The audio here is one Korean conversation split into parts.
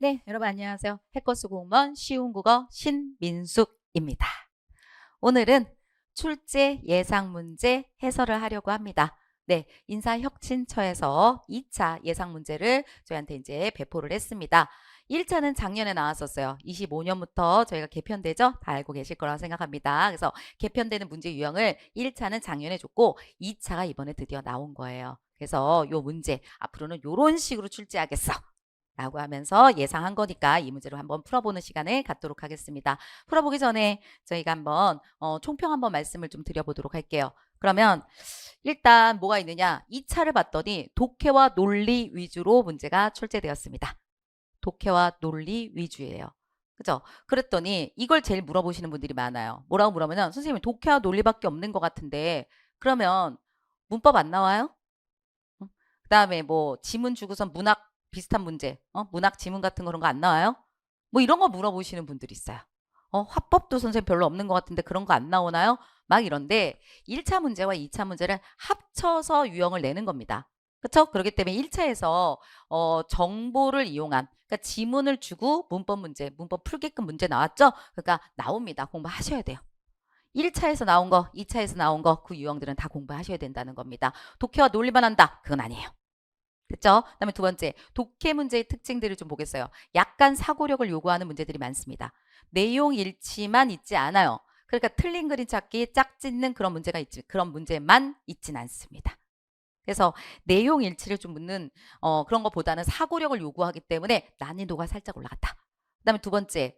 네, 여러분 안녕하세요. 해커스 공무원 쉬운 국어 신민숙입니다. 오늘은 출제 예상 문제 해설을 하려고 합니다. 네, 인사혁신처에서 2차 예상 문제를 저희한테 이제 배포를 했습니다. 1차는 작년에 나왔었어요. 25년부터 저희가 개편되죠? 다 알고 계실 거라고 생각합니다. 그래서 개편되는 문제 유형을 1차는 작년에 줬고 2차가 이번에 드디어 나온 거예요. 그래서 요 문제 앞으로는 요런 식으로 출제하겠어 라고 하면서 예상한 거니까 이 문제로 한번 풀어보는 시간을 갖도록 하겠습니다. 풀어보기 전에 저희가 한번 총평 한번 말씀을 좀 드려보도록 할게요. 그러면 일단 뭐가 있느냐, 2차를 봤더니 독해와 논리 위주로 문제가 출제되었습니다. 독해와 논리 위주예요. 그죠? 그랬더니 이걸 제일 물어보시는 분들이 많아요. 뭐라고 물어보면 선생님 독해와 논리밖에 없는 것 같은데 그러면 문법 안 나와요? 그 다음에 뭐 지문 주고선 문학 비슷한 문제, 문학 지문 같은 그런 거 안 나와요? 뭐 이런 거 물어보시는 분들이 있어요. 화법도 선생님 별로 없는 것 같은데 그런 거 안 나오나요? 막 이런데 1차 문제와 2차 문제를 합쳐서 유형을 내는 겁니다. 그렇죠? 그렇기 때문에 1차에서 정보를 이용한, 그러니까 지문을 주고 문법 문제, 문법 풀게끔 문제 나왔죠? 그러니까 나옵니다. 공부하셔야 돼요. 1차에서 나온 거, 2차에서 나온 거, 그 유형들은 다 공부하셔야 된다는 겁니다. 독해와 논리만 한다? 그건 아니에요. 됐죠? 그다음에 두 번째, 독해 문제의 특징들을 좀 보겠어요. 약간 사고력을 요구하는 문제들이 많습니다. 내용 일치만 있지 않아요. 그러니까 틀린 그림 찾기, 짝짓는 그런 문제가 있지, 그런 문제만 있진 않습니다. 그래서 내용 일치를 좀 묻는 그런 것보다는 사고력을 요구하기 때문에 난이도가 살짝 올라갔다. 그다음에 두 번째,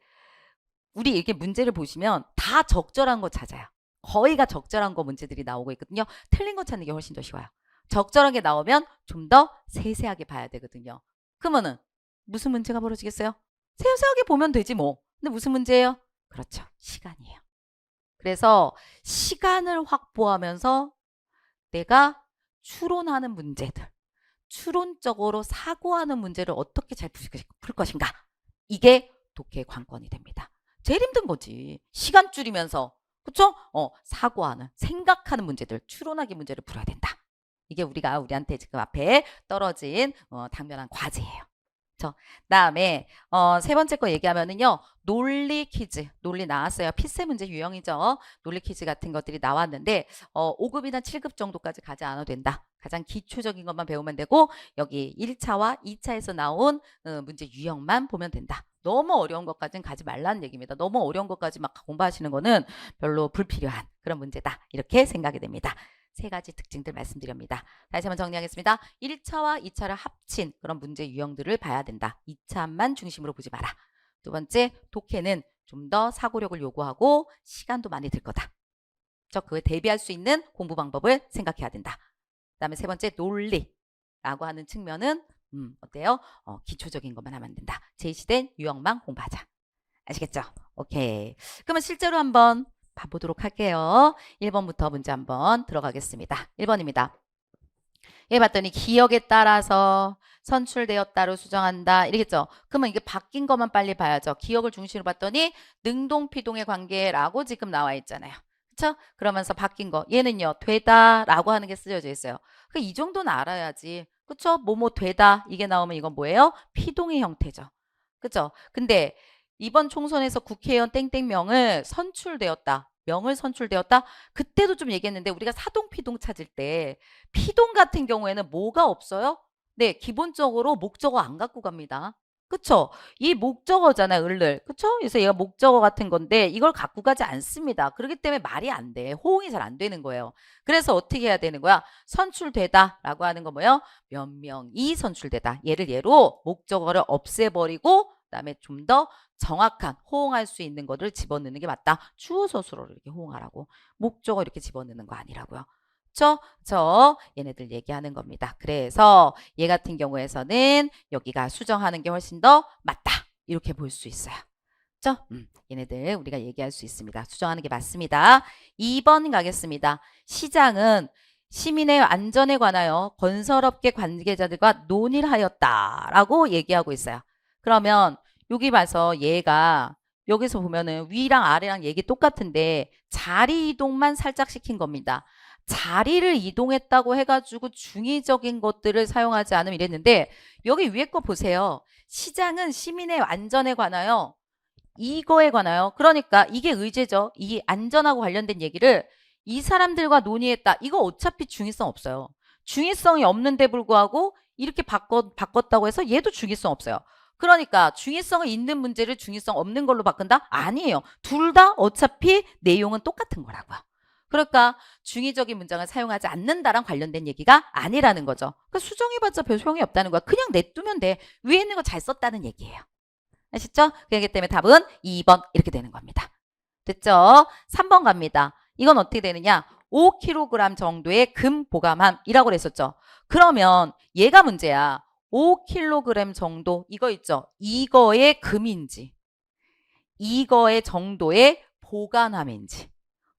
우리 이렇게 문제를 보시면 다 적절한 거 찾아요. 거의가 적절한 거 문제들이 나오고 있거든요. 틀린 거 찾는 게 훨씬 더 쉬워요. 적절하게 나오면 좀 더 세세하게 봐야 되거든요. 그러면은 무슨 문제가 벌어지겠어요? 세세하게 보면 되지 뭐. 근데 무슨 문제예요? 그렇죠. 시간이에요. 그래서 시간을 확보하면서 내가 추론하는 문제들, 추론적으로 사고하는 문제를 어떻게 잘 풀 것인가. 이게 독해의 관건이 됩니다. 제일 힘든 거지. 시간 줄이면서, 그쵸? 사고하는, 생각하는 문제들, 추론하기 문제를 풀어야 된다. 이게 우리한테 지금 앞에 떨어진 당면한 과제예요. 그다음에 세 번째 거 얘기하면은요. 논리 퀴즈. 논리 나왔어요. 필세 문제 유형이죠. 논리 퀴즈 같은 것들이 나왔는데 5급이나 7급 정도까지 가지 않아도 된다. 가장 기초적인 것만 배우면 되고 여기 1차와 2차에서 나온 문제 유형만 보면 된다. 너무 어려운 것까지는 가지 말라는 얘기입니다. 너무 어려운 것까지 막 공부하시는 거는 별로 불필요한 그런 문제다. 이렇게 생각이 됩니다. 세 가지 특징들 말씀드립니다. 다시 한번 정리하겠습니다. 1차와 2차를 합친 그런 문제 유형들을 봐야 된다. 2차만 중심으로 보지 마라. 두 번째, 독해는 좀 더 사고력을 요구하고 시간도 많이 들 거다. 그에 대비할 수 있는 공부 방법을 생각해야 된다. 그 다음에 세 번째, 논리라고 하는 측면은 어때요? 기초적인 것만 하면 안 된다. 제시된 유형만 공부하자. 아시겠죠? 오케이. 그러면 실제로 한번 봐보도록 할게요. 1번부터 문제 한번 들어가겠습니다. 1번입니다. 예, 봤더니 기억에 따라서 선출되었다로 수정한다. 이러겠죠? 그러면 이게 바뀐 것만 빨리 봐야죠. 기억을 중심으로 봤더니 능동피동의 관계라고 지금 나와 있잖아요. 그쵸? 그러면서 바뀐 거. 얘는요, 되다라고 하는 게 쓰여져 있어요. 이 정도는 알아야지. 그쵸? 뭐뭐 되다. 이게 나오면 이건 뭐예요? 피동의 형태죠. 그쵸? 근데 이번 총선에서 국회의원 땡땡명을 선출되었다. 명을 선출되었다. 그때도 좀 얘기했는데 우리가 사동피동 찾을 때 피동 같은 경우에는 뭐가 없어요? 네, 기본적으로 목적어 안 갖고 갑니다. 그쵸? 이 목적어잖아요, 을을. 그쵸? 그래서 얘가 목적어 같은 건데 이걸 갖고 가지 않습니다. 그렇기 때문에 말이 안 돼. 호응이 잘 안 되는 거예요. 그래서 어떻게 해야 되는 거야? 선출되다라고 하는 거 뭐예요? 몇 명이 선출되다. 얘를 예로 목적어를 없애버리고 그다음에 좀 더 정확한 호응할 수 있는 것을 집어넣는 게 맞다. 주어 서술어를 이렇게 호응하라고. 목적어 이렇게 집어넣는 거 아니라고요. 얘네들 얘기하는 겁니다. 그래서 얘 같은 경우에서는 여기가 수정하는 게 훨씬 더 맞다. 이렇게 볼 수 있어요. 얘네들 우리가 얘기할 수 있습니다. 수정하는 게 맞습니다. 2번 가겠습니다. 시장은 시민의 안전에 관하여 건설업계 관계자들과 논의를 하였다라고 얘기하고 있어요. 그러면 여기 봐서 얘가 여기서 보면은 위랑 아래랑 얘기 똑같은데 자리 이동만 살짝 시킨 겁니다. 자리를 이동했다고 해가지고 중의적인 것들을 사용하지 않으면 이랬는데 여기 위에 거 보세요. 시장은 시민의 안전에 관하여 이거에 관하여 그러니까 이게 의제죠. 이 안전하고 관련된 얘기를 이 사람들과 논의했다. 이거 어차피 중의성 없어요. 중의성이 없는데 불구하고 이렇게 바꿨다고 해서 얘도 중의성 없어요. 그러니까 중의성이 있는 문제를 중의성 없는 걸로 바꾼다? 아니에요. 둘 다 어차피 내용은 똑같은 거라고요. 그러니까 중의적인 문장을 사용하지 않는다랑 관련된 얘기가 아니라는 거죠. 그러니까 수정해봤자 별 소용이 없다는 거야. 그냥 냅두면 돼. 위에 있는 거 잘 썼다는 얘기예요. 아시죠? 그렇기 때문에 답은 2번 이렇게 되는 겁니다. 됐죠? 3번 갑니다. 이건 어떻게 되느냐? 5kg 정도의 금 보감함이라고 그랬었죠. 그러면 얘가 문제야. 5kg 정도 이거 있죠? 이거의 금인지 이거의 정도의 보관함인지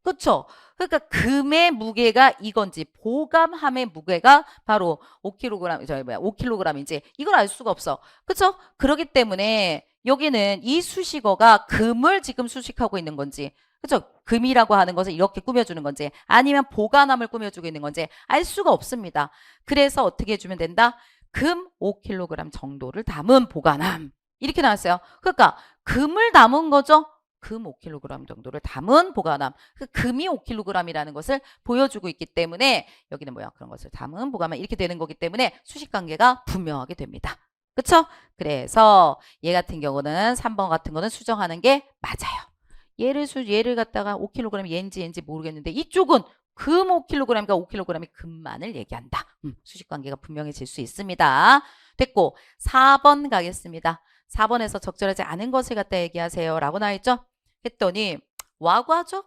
그렇죠? 그러니까 금의 무게가 이건지 보감함의 무게가 바로 5kg인지 이걸 알 수가 없어. 그렇죠? 그렇기 때문에 여기는 이 수식어가 금을 지금 수식하고 있는 건지 그렇죠? 금이라고 하는 것을 이렇게 꾸며주는 건지 아니면 보관함을 꾸며주고 있는 건지 알 수가 없습니다. 그래서 어떻게 해주면 된다? 금 5kg 정도를 담은 보관함 이렇게 나왔어요. 그러니까 금을 담은 거죠. 금 5kg 정도를 담은 보관함. 그 금이 5kg이라는 것을 보여주고 있기 때문에 여기는 뭐야? 그런 것을 담은 보관함 이렇게 되는 거기 때문에 수식관계가 분명하게 됩니다. 그렇죠? 그래서 얘 같은 경우는 3번 같은 거는 수정하는 게 맞아요. 얘를 갖다가 5kg 얘인지 모르겠는데 이쪽은 금 5kg과 5kg의 금만을 얘기한다. 수식관계가 분명해질 수 있습니다. 됐고 4번 가겠습니다. 4번에서 적절하지 않은 것을 갖다 얘기하세요 라고 나와있죠. 했더니 와과죠.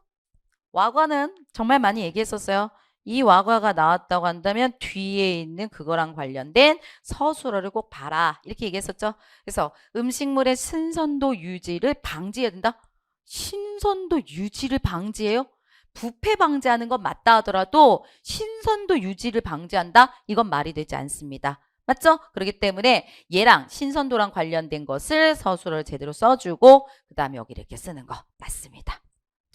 와과는 정말 많이 얘기했었어요. 이 와과가 나왔다고 한다면 뒤에 있는 그거랑 관련된 서술어를 꼭 봐라 이렇게 얘기했었죠. 그래서 음식물의 신선도 유지를 방지해야 된다. 신선도 유지를 방지해요? 부패 방지하는 건 맞다 하더라도 신선도 유지를 방지한다? 이건 말이 되지 않습니다. 맞죠? 그렇기 때문에 얘랑 신선도랑 관련된 것을 서술어를 제대로 써주고 그 다음에 여기 이렇게 쓰는 거 맞습니다.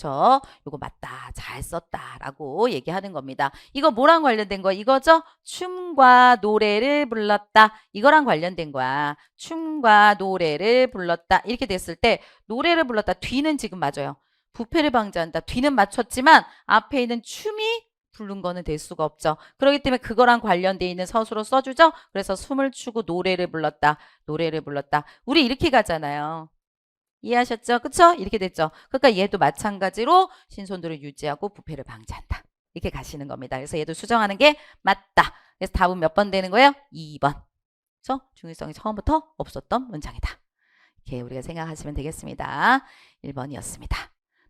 요거 맞다 잘 썼다라고 얘기하는 겁니다. 이거 뭐랑 관련된 거 이거죠? 춤과 노래를 불렀다 이거랑 관련된 거야. 춤과 노래를 불렀다 이렇게 됐을 때 노래를 불렀다 뒤는 지금 맞아요. 부패를 방지한다 뒤는 맞췄지만 앞에 있는 춤이 부른 거는 될 수가 없죠. 그렇기 때문에 그거랑 관련돼 있는 서술어 써주죠. 그래서 숨을 추고 노래를 불렀다 노래를 불렀다 우리 이렇게 가잖아요. 이해하셨죠? 그쵸? 이렇게 됐죠. 그러니까 얘도 마찬가지로 신선도를 유지하고 부패를 방지한다. 이렇게 가시는 겁니다. 그래서 얘도 수정하는 게 맞다. 그래서 답은 몇 번 되는 거예요? 2번. 그렇죠? 중의성이 처음부터 없었던 문장이다. 이렇게 우리가 생각하시면 되겠습니다. 1번이었습니다.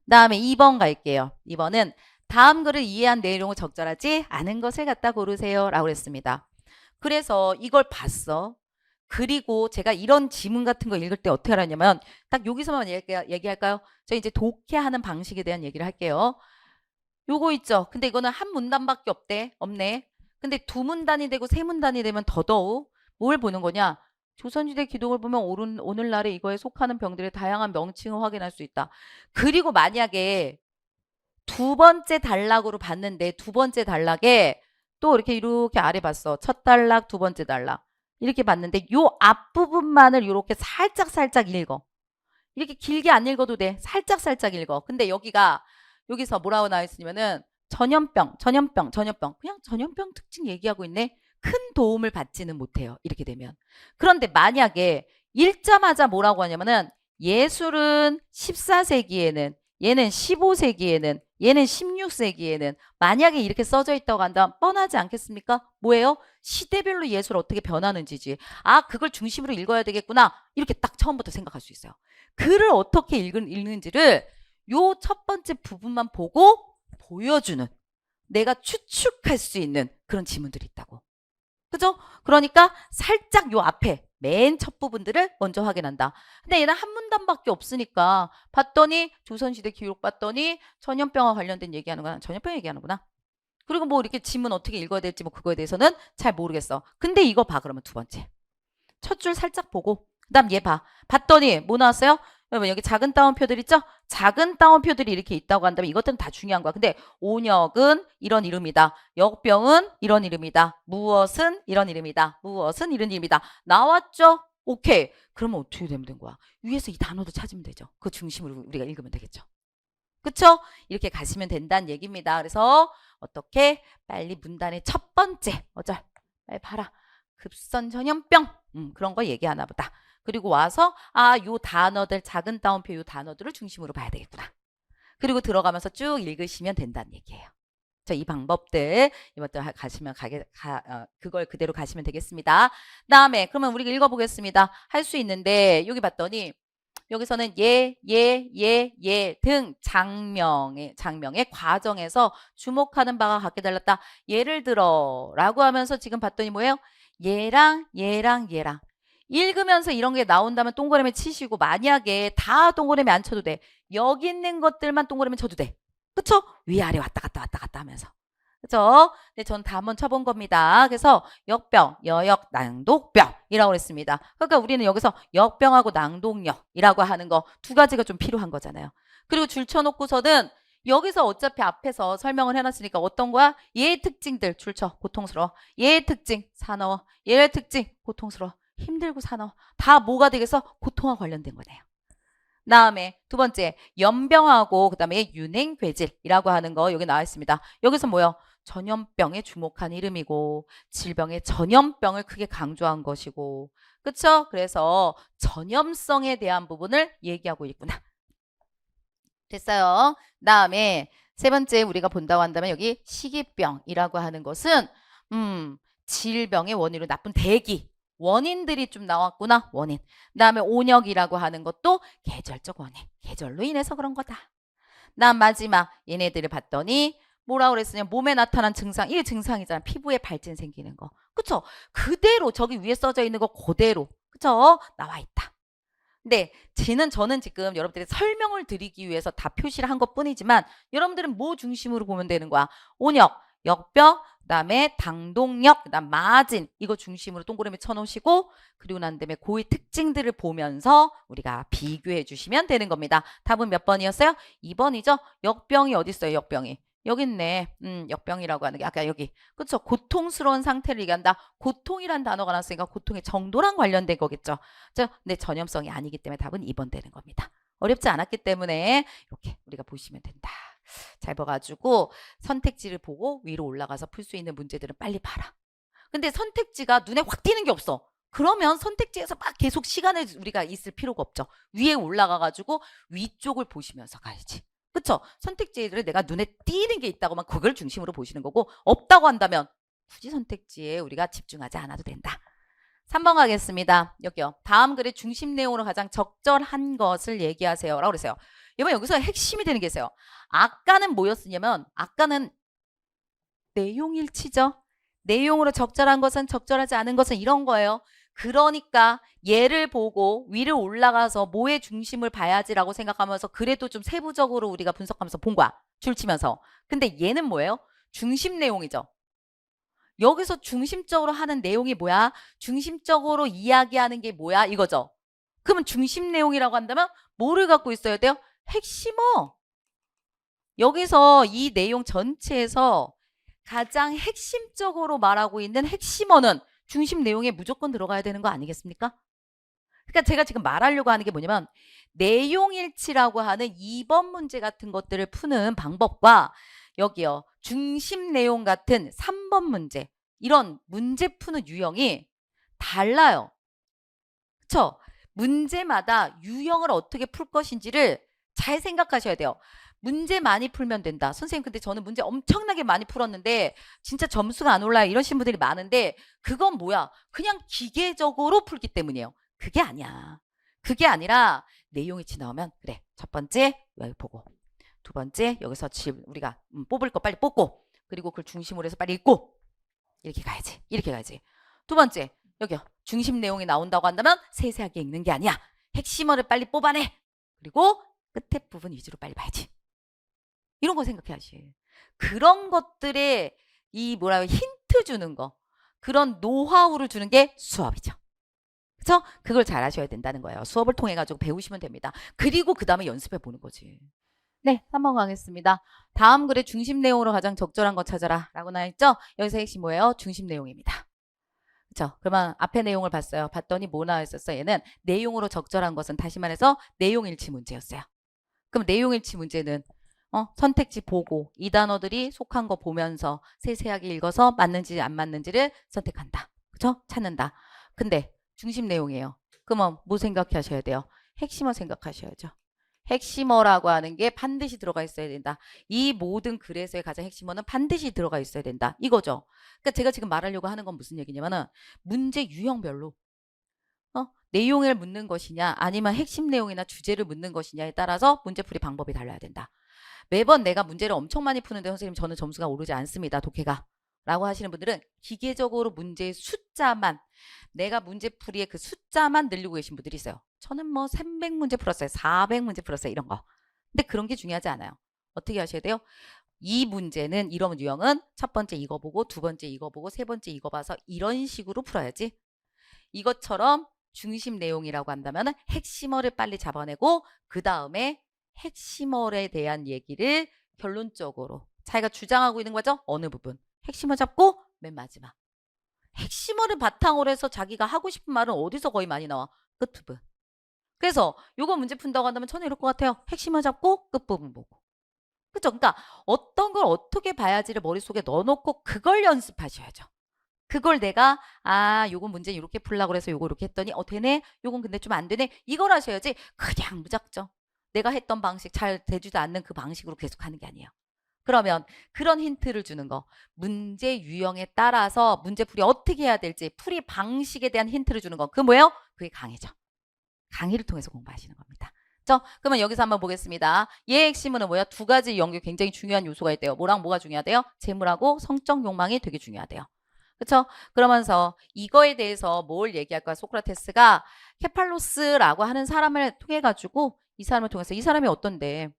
다음에 2번 갈게요. 2번은 다음 글을 이해한 내용을 적절하지 않은 것을 갖다 고르세요 라고 했습니다. 그래서 이걸 봤어. 그리고 제가 이런 지문 같은 거 읽을 때 어떻게 하냐면 딱 여기서만 얘기할까요? 저 이제 독해하는 방식에 대한 얘기를 할게요. 요거 있죠. 근데 이거는 한 문단밖에 없네. 근데 두 문단이 되고 세 문단이 되면 더더욱 뭘 보는 거냐? 조선시대 기록을 보면 오늘날에 이거에 속하는 병들의 다양한 명칭을 확인할 수 있다. 그리고 만약에 두 번째 단락으로 봤는데 두 번째 단락에 또 이렇게 아래 봤어. 첫 단락, 두 번째 단락. 이렇게 봤는데 요 앞부분만을 이렇게 살짝 읽어. 이렇게 길게 안 읽어도 돼. 살짝 읽어. 근데 여기서 뭐라고 나와 있으냐면은 전염병. 그냥 전염병 특징 얘기하고 있네. 큰 도움을 받지는 못해요. 이렇게 되면. 그런데 만약에 읽자마자 뭐라고 하냐면은 예술은 14세기에는 얘는 15세기에는 얘는 16세기에는 만약에 이렇게 써져 있다고 한다면 뻔하지 않겠습니까? 뭐예요? 시대별로 예술 어떻게 변하는지지. 아, 그걸 중심으로 읽어야 되겠구나. 이렇게 딱 처음부터 생각할 수 있어요. 글을 어떻게 읽는지를 요 첫 번째 부분만 보고 보여주는 내가 추측할 수 있는 그런 지문들이 있다고. 그죠? 그러니까 살짝 요 앞에 맨 첫 부분들을 먼저 확인한다. 근데 얘는 한 문단밖에 없으니까 봤더니 조선시대 기록 봤더니 전염병과 관련된 얘기하는구나. 전염병 얘기하는구나. 그리고 뭐 이렇게 지문 어떻게 읽어야 될지 뭐 그거에 대해서는 잘 모르겠어. 근데 이거 봐 그러면 두 번째. 첫 줄 살짝 보고 그다음 얘 봐. 봤더니 뭐 나왔어요? 여러분 여기 작은 따옴표들 있죠? 작은 따옴표들이 이렇게 있다고 한다면 이것들은 다 중요한 거야. 근데 온역은 이런 이름이다. 역병은 이런 이름이다. 무엇은 이런 이름이다. 무엇은 이런 이름이다. 나왔죠? 오케이. 그러면 어떻게 되면 된 거야? 위에서 이 단어도 찾으면 되죠. 그 중심으로 우리가 읽으면 되겠죠. 그쵸? 이렇게 가시면 된다는 얘기입니다. 그래서 어떻게? 빨리 문단의 첫 번째. 빨리 봐라. 급선 전염병. 그런 거 얘기하나 보다. 그리고 와서 요 단어들 작은 따옴표 요 단어들을 중심으로 봐야 되겠구나. 그리고 들어가면서 쭉 읽으시면 된다는 얘기예요. 이 방법들 이것도 가시면 그걸 그대로 가시면 되겠습니다. 다음에 그러면 우리가 읽어보겠습니다. 할 수 있는데 여기 봤더니 여기서는 등 장명의 과정에서 주목하는 바가 같게 달랐다. 예를 들어 라고 하면서 지금 봤더니 뭐예요? 얘랑 읽으면서 이런 게 나온다면 동그라미 치시고 만약에 다 동그라미 안 쳐도 돼. 여기 있는 것들만 동그라미 쳐도 돼. 그쵸? 위아래 왔다 갔다 하면서. 그죠? 네, 전 다 한번 쳐본 겁니다. 그래서 역병, 여역, 낭독병이라고 그랬습니다. 그러니까 우리는 여기서 역병하고 낭독력이라고 하는 거 두 가지가 좀 필요한 거잖아요. 그리고 줄 쳐놓고서는 여기서 어차피 앞에서 설명을 해놨으니까 어떤 거야? 얘의 특징들 줄쳐 고통스러워. 얘의 특징 사나워. 얘의 특징 고통스러워. 힘들고 사나워. 다 뭐가 되겠어? 고통과 관련된 거네요. 다음에 두 번째 연병하고 그다음에 윤행괴질이라고 하는 거 여기 나와 있습니다. 여기서 뭐요? 전염병에 주목한 이름이고 질병의 전염병을 크게 강조한 것이고 그쵸? 그래서 전염성에 대한 부분을 얘기하고 있구나. 됐어요. 다음에 세 번째 우리가 본다고 한다면 여기 식이병이라고 하는 것은 질병의 원인으로 나쁜 대기 원인들이 좀 나왔구나. 원인. 그다음에 온역이라고 하는 것도 계절적 원인. 계절로 인해서 그런 거다. 난 마지막 얘네들을 봤더니 뭐라고 그랬으냐. 몸에 나타난 증상. 이게 증상이잖아. 피부에 발진 생기는 거. 그쵸? 그대로 저기 위에 써져 있는 거 그대로. 그쵸? 나와 있다. 근데 저는 지금 여러분들이 설명을 드리기 위해서 다 표시를 한 것뿐이지만 여러분들은 뭐 중심으로 보면 되는 거야? 온역, 역병, 그다음에 당동력, 그다음 마진 이거 중심으로 동그라미 쳐놓으시고 그리고 난 다음에 그의 특징들을 보면서 우리가 비교해 주시면 되는 겁니다. 답은 몇 번이었어요? 2번이죠. 역병이 어디 있어요? 역병이. 여기 있네. 역병이라고 하는 게 아까 여기. 그렇죠? 고통스러운 상태를 얘기한다. 고통이란 단어가 나왔으니까 고통의 정도랑 관련된 거겠죠. 근데 전염성이 아니기 때문에 답은 2번 되는 겁니다. 어렵지 않았기 때문에 이렇게 우리가 보시면 된다. 잘 봐가지고 선택지를 보고 위로 올라가서 풀 수 있는 문제들은 빨리 봐라. 근데 선택지가 눈에 확 띄는 게 없어. 그러면 선택지에서 막 계속 시간을 우리가 있을 필요가 없죠. 위에 올라가가지고 위쪽을 보시면서 가야지. 그쵸? 선택지를 내가 눈에 띄는 게 있다고만 그걸 중심으로 보시는 거고 없다고 한다면 굳이 선택지에 우리가 집중하지 않아도 된다. 3번 가겠습니다. 여기요. 다음 글의 중심 내용으로 가장 적절한 것을 얘기하세요. 라고 그랬어요. 이번 여기서 핵심이 되는 게 있어요. 아까는 뭐였냐면 아까는 내용일치죠. 내용으로 적절한 것은 적절하지 않은 것은 이런 거예요. 그러니까 얘를 보고 위를 올라가서 뭐의 중심을 봐야지라고 생각하면서 그래도 좀 세부적으로 우리가 분석하면서 본 거야. 줄치면서. 근데 얘는 뭐예요? 중심 내용이죠. 여기서 중심적으로 하는 내용이 뭐야? 중심적으로 이야기하는 게 뭐야? 이거죠. 그러면 중심 내용이라고 한다면 뭐를 갖고 있어야 돼요? 핵심어. 여기서 이 내용 전체에서 가장 핵심적으로 말하고 있는 핵심어는 중심 내용에 무조건 들어가야 되는 거 아니겠습니까? 그러니까 제가 지금 말하려고 하는 게 뭐냐면 내용일치라고 하는 2번 문제 같은 것들을 푸는 방법과 여기요. 중심 내용 같은 3번 문제 이런 문제 푸는 유형이 달라요. 그렇죠? 문제마다 유형을 어떻게 풀 것인지를 잘 생각하셔야 돼요. 문제 많이 풀면 된다. 선생님 근데 저는 문제 엄청나게 많이 풀었는데 진짜 점수가 안 올라요. 이러신 분들이 많은데 그건 뭐야? 그냥 기계적으로 풀기 때문이에요. 그게 아니야. 그게 아니라 내용일치 나오면 그래. 첫 번째 여기 보고 두 번째 여기서 우리가 뽑을 거 빨리 뽑고 그리고 그걸 중심으로 해서 빨리 읽고 이렇게 가야지. 이렇게 가야지. 두 번째 여기요. 중심 내용이 나온다고 한다면 세세하게 읽는 게 아니야. 핵심어를 빨리 뽑아내. 그리고 끝에 부분 위주로 빨리 봐야지. 이런 거 생각해야지. 그런 것들에 이 힌트 주는 거. 그런 노하우를 주는 게 수업이죠. 그쵸? 그걸 잘 하셔야 된다는 거예요. 수업을 통해 가지고 배우시면 됩니다. 그리고 그 다음에 연습해 보는 거지. 네, 3번 가겠습니다. 다음 글의 중심 내용으로 가장 적절한 거 찾아라 라고 나와있죠? 여기서 핵심 뭐예요? 중심 내용입니다. 그쵸? 그러면 앞에 내용을 봤어요. 봤더니 뭐 나와 있었어? 얘는 내용으로 적절한 것은 다시 말해서 내용일치 문제였어요. 그럼 내용일치 문제는 선택지 보고 이 단어들이 속한 거 보면서 세세하게 읽어서 맞는지 안 맞는지를 선택한다. 그쵸? 찾는다. 근데 중심 내용이에요. 그러면 뭐 생각하셔야 돼요? 핵심어 생각하셔야죠. 핵심어라고 하는 게 반드시 들어가 있어야 된다. 이 모든 글에서의 가장 핵심어는 반드시 들어가 있어야 된다. 이거죠. 그러니까 제가 지금 말하려고 하는 건 무슨 얘기냐면은 문제 유형별로 내용을 묻는 것이냐 아니면 핵심 내용이나 주제를 묻는 것이냐에 따라서 문제풀이 방법이 달라야 된다. 매번 내가 문제를 엄청 많이 푸는데 선생님 저는 점수가 오르지 않습니다. 독해가. 라고 하시는 분들은 기계적으로 문제의 숫자만 내가 문제풀이의 그 숫자만 늘리고 계신 분들이 있어요. 저는 뭐 300문제 풀었어요. 400문제 풀었어요. 이런 거. 근데 그런 게 중요하지 않아요. 어떻게 하셔야 돼요? 이 문제는 이런 유형은 첫 번째 이거 보고 두 번째 이거 보고 세 번째 이거 봐서 이런 식으로 풀어야지. 이것처럼 중심 내용이라고 한다면 핵심어를 빨리 잡아내고 그 다음에 핵심어에 대한 얘기를 결론적으로 자기가 주장하고 있는 거죠. 어느 부분. 핵심어 잡고 맨 마지막. 핵심어를 바탕으로 해서 자기가 하고 싶은 말은 어디서 거의 많이 나와? 끝부분. 그래서 요거 문제 푼다고 한다면 저는 이럴 것 같아요. 핵심어 잡고 끝부분 보고. 그죠? 그러니까 어떤 걸 어떻게 봐야지를 머릿속에 넣어놓고 그걸 연습하셔야죠. 그걸 내가 요건 문제 이렇게 풀려고 그래서 요거 이렇게 했더니 되네? 요건 근데 좀 안 되네? 이걸 하셔야지 그냥 무작정 내가 했던 방식 잘 되지도 않는 그 방식으로 계속 하는 게 아니에요. 그러면 그런 힌트를 주는 거 문제 유형에 따라서 문제풀이 어떻게 해야 될지 풀이 방식에 대한 힌트를 주는 거 그게 뭐예요? 그게 강의죠. 강의를 통해서 공부하시는 겁니다. 그러면 여기서 한번 보겠습니다. 얘의 핵심은 뭐야? 두 가지 연결 굉장히 중요한 요소가 있대요. 뭐랑 뭐가 중요하대요? 재물하고 성적 욕망이 되게 중요하대요. 그렇죠? 그러면서 이거에 대해서 뭘 얘기할까? 소크라테스가 케팔로스라고 하는 사람을 통해 가지고 이 사람을 통해서 이 사람이 어떤데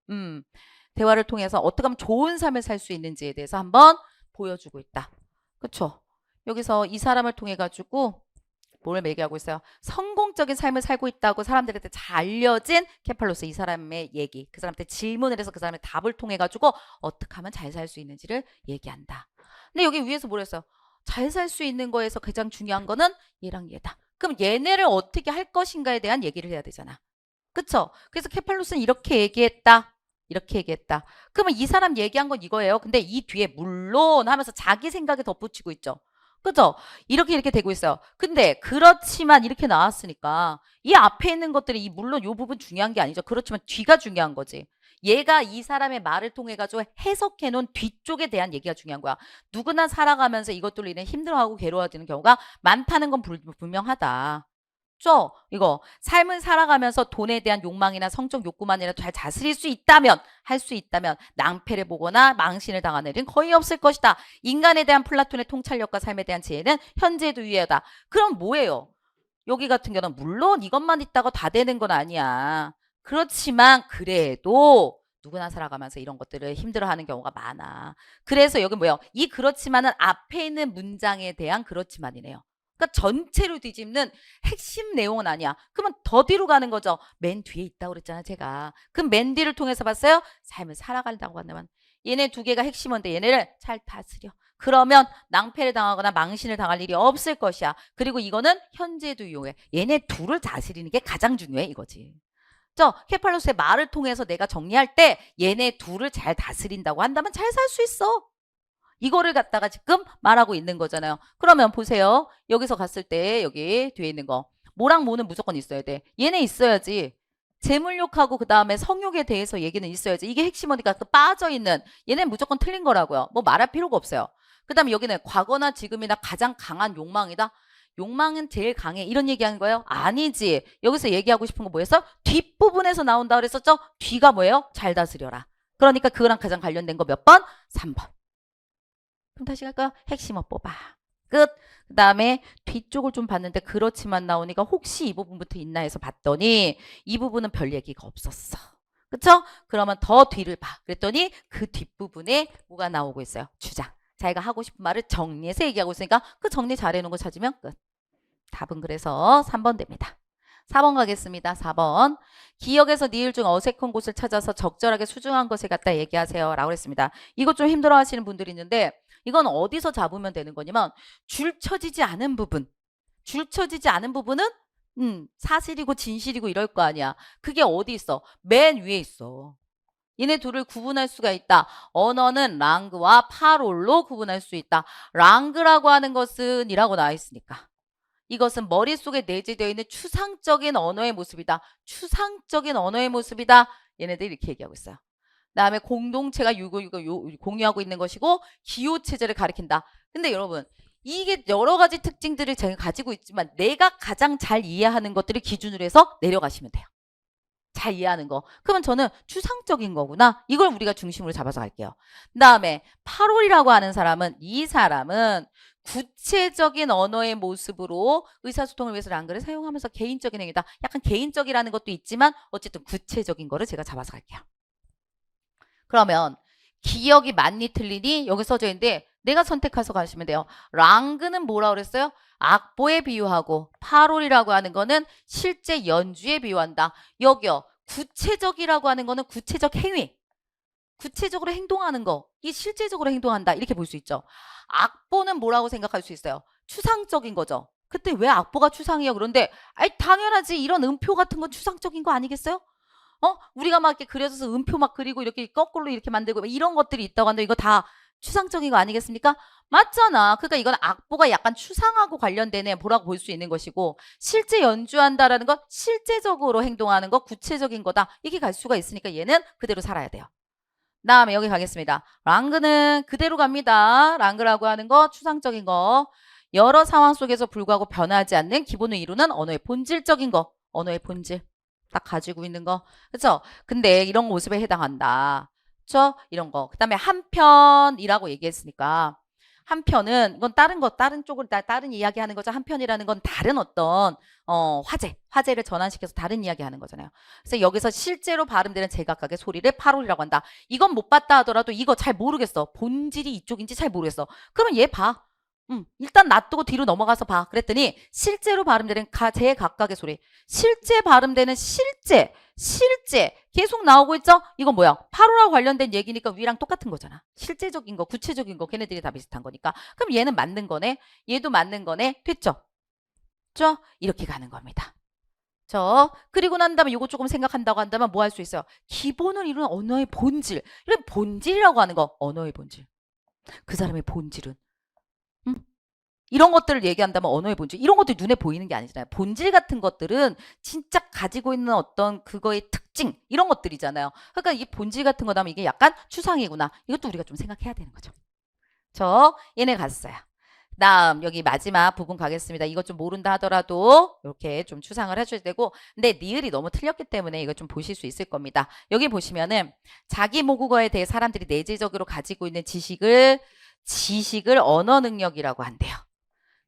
대화를 통해서 어떻게 하면 좋은 삶을 살 수 있는지에 대해서 한번 보여주고 있다. 그렇죠? 여기서 이 사람을 통해 가지고 뭘 얘기하고 있어요? 성공적인 삶을 살고 있다고 사람들한테 잘 알려진 케팔로스 이 사람의 얘기. 그 사람한테 질문을 해서 그 사람의 답을 통해 가지고 어떻게 하면 잘 살 수 있는지를 얘기한다. 근데 여기 위에서 뭐랬어요? 잘 살 수 있는 거에서 가장 중요한 거는 얘랑 얘다. 그럼 얘네를 어떻게 할 것인가에 대한 얘기를 해야 되잖아. 그쵸? 그래서 케팔로스는 이렇게 얘기했다. 이렇게 얘기했다. 그러면 이 사람 얘기한 건 이거예요. 근데 이 뒤에 물론 하면서 자기 생각에 덧붙이고 있죠. 그죠? 이렇게 되고 있어요. 근데 그렇지만 이렇게 나왔으니까 이 앞에 있는 것들이 물론 이 부분 중요한 게 아니죠. 그렇지만 뒤가 중요한 거지. 얘가 이 사람의 말을 통해 가지고 해석해 놓은 뒤쪽에 대한 얘기가 중요한 거야. 누구나 살아가면서 이것들로 인해 힘들어하고 괴로워지는 경우가 많다는 건 분명하다. 이거 삶을 살아가면서 돈에 대한 욕망이나 성적 욕구만이라도 잘 다스릴 수 있다면 할 수 있다면 낭패를 보거나 망신을 당하는 일은 거의 없을 것이다. 인간에 대한 플라톤의 통찰력과 삶에 대한 지혜는 현재도 유효하다. 그럼 뭐예요? 여기 같은 경우는 물론 이것만 있다고 다 되는 건 아니야. 그렇지만 그래도 누구나 살아가면서 이런 것들을 힘들어하는 경우가 많아. 그래서 여기 뭐예요? 이 그렇지만은 앞에 있는 문장에 대한 그렇지만이네요. 그러니까 전체로 뒤집는 핵심 내용은 아니야. 그러면 더 뒤로 가는 거죠. 맨 뒤에 있다고 그랬잖아 제가. 그럼 맨 뒤를 통해서 봤어요? 삶을 살아간다고 한다면 얘네 두 개가 핵심인데 얘네를 잘 다스려. 그러면 낭패를 당하거나 망신을 당할 일이 없을 것이야. 그리고 이거는 현재도 이용해. 얘네 둘을 다스리는 게 가장 중요해 이거지. 케팔로스의 말을 통해서 내가 정리할 때 얘네 둘을 잘 다스린다고 한다면 잘 살 수 있어. 이거를 갖다가 지금 말하고 있는 거잖아요. 그러면 보세요. 여기서 갔을 때 여기 뒤에 있는 거 뭐랑 뭐는 무조건 있어야 돼. 얘네 있어야지. 재물욕하고 그 다음에 성욕에 대해서 얘기는 있어야지. 이게 핵심어니까 그 빠져있는 얘는 무조건 틀린 거라고요. 뭐 말할 필요가 없어요. 그 다음에 여기는 과거나 지금이나 가장 강한 욕망이다. 욕망은 제일 강해. 이런 얘기하는 거예요? 아니지. 여기서 얘기하고 싶은 거 뭐였어? 뒷부분에서 나온다 그랬었죠? 뒤가 뭐예요? 잘 다스려라. 그러니까 그거랑 가장 관련된 거 몇 번? 3번. 그럼 다시 갈까요? 핵심어 뽑아. 끝. 그 다음에 뒤쪽을 좀 봤는데 그렇지만 나오니까 혹시 이 부분부터 있나 해서 봤더니 이 부분은 별 얘기가 없었어. 그쵸? 그러면 더 뒤를 봐. 그랬더니 그 뒷부분에 뭐가 나오고 있어요? 주장. 자기가 하고 싶은 말을 정리해서 얘기하고 있으니까 그 정리 잘해놓은 거 찾으면 끝. 답은 그래서 3번 됩니다. 4번 가겠습니다. 4번. 기억에서 니을 중 어색한 곳을 찾아서 적절하게 수중한 것을 갖다 얘기하세요. 라고 했습니다. 이거 좀 힘들어 하시는 분들이 있는데 이건 어디서 잡으면 되는 거냐면 줄 쳐지지 않은 부분. 줄 쳐지지 않은 부분은 사실이고 진실이고 이럴 거 아니야. 그게 어디 있어? 맨 위에 있어. 얘네 둘을 구분할 수가 있다. 언어는 랑그와 파롤로 구분할 수 있다. 랑그라고 하는 것은 이라고 나와 있으니까. 이것은 머릿속에 내재되어 있는 추상적인 언어의 모습이다. 추상적인 언어의 모습이다. 얘네들이 이렇게 얘기하고 있어요. 그다음에 공동체가 공유하고 있는 것이고 기호체제를 가리킨다. 근데 여러분 이게 여러 가지 특징들을 제가 가지고 있지만 내가 가장 잘 이해하는 것들을 기준으로 해서 내려가시면 돼요. 잘 이해하는 거. 그러면 저는 추상적인 거구나. 이걸 우리가 중심으로 잡아서 갈게요. 그다음에 8월이라고 하는 사람은 이 사람은 구체적인 언어의 모습으로 의사소통을 위해서 랑그를 사용하면서 개인적인 행위다. 약간 개인적이라는 것도 있지만 어쨌든 구체적인 거를 제가 잡아서 갈게요. 그러면 기억이 맞니 틀리니 여기 써져 있는데 내가 선택해서 가시면 돼요. 랑그는 뭐라고 그랬어요? 악보에 비유하고 8월이라고 하는 거는 실제 연주에 비유한다. 여기요. 구체적이라고 하는 거는 구체적 행위. 구체적으로 행동하는 거. 이 실제적으로 행동한다. 이렇게 볼 수 있죠. 악보는 뭐라고 생각할 수 있어요? 추상적인 거죠. 그때 왜 악보가 추상이에요? 그런데 아이 당연하지. 이런 음표 같은 건 추상적인 거 아니겠어요? 우리가 막 이렇게 그려져서 음표 막 그리고 이렇게 거꾸로 이렇게 만들고 이런 것들이 있다고 하는데 이거 다 추상적인 거 아니겠습니까? 맞잖아. 그러니까 이건 악보가 약간 추상하고 관련된 뭐라고 볼 수 있는 것이고 실제 연주한다라는 건 실제적으로 행동하는 거 구체적인 거다. 이게 갈 수가 있으니까 얘는 그대로 살아야 돼요. 다음에 여기 가겠습니다. 랑그는 그대로 갑니다. 랑그라고 하는 거 추상적인 거. 여러 상황 속에서 불구하고 변하지 않는 기본을 이루는 언어의 본질적인 거. 언어의 본질. 딱 가지고 있는 거. 그렇죠? 근데 이런 모습에 해당한다. 그렇죠? 이런 거. 그다음에 한편이라고 얘기했으니까 한편은 이건 다른 쪽으로 다른 이야기하는 거죠. 한편이라는 건 다른 어떤 화제를 전환시켜서 다른 이야기하는 거잖아요. 그래서 여기서 실제로 발음되는 제각각의 소리를 파롤이라고 한다. 이건 못 봤다 하더라도 이거 잘 모르겠어. 본질이 이쪽인지 잘 모르겠어. 그러면 얘 봐. 일단 놔두고 뒤로 넘어가서 봐. 그랬더니 실제로 발음되는 제각각의 소리. 실제 발음되는 실제 계속 나오고 있죠? 이건 뭐야? 파로랑 관련된 얘기니까 위랑 똑같은 거잖아. 실제적인 거, 구체적인 거 걔네들이 다 비슷한 거니까. 그럼 얘는 맞는 거네. 얘도 맞는 거네. 됐죠? 그죠? 이렇게 가는 겁니다. 그리고 난 다음에 이거 조금 생각한다고 한다면 뭐 할 수 있어요? 기본을 이루는 언어의 본질. 이런 본질이라고 하는 거. 언어의 본질. 그 사람의 본질은 이런 것들을 얘기한다면 언어의 본질. 이런 것들이 눈에 보이는 게 아니잖아요. 본질 같은 것들은 진짜 가지고 있는 어떤 그거의 특징 이런 것들이잖아요. 그러니까 이 본질 같은 거라면 이게 약간 추상이구나. 이것도 우리가 좀 생각해야 되는 거죠. 얘네 갔어요. 다음 여기 마지막 부분 가겠습니다. 이것 좀 모른다 하더라도 이렇게 좀 추상을 해줘야 되고 근데 니을이 너무 틀렸기 때문에 이거 좀 보실 수 있을 겁니다. 여기 보시면은 자기 모국어에 대해 사람들이 내재적으로 가지고 있는 지식을 언어 능력이라고 한대요.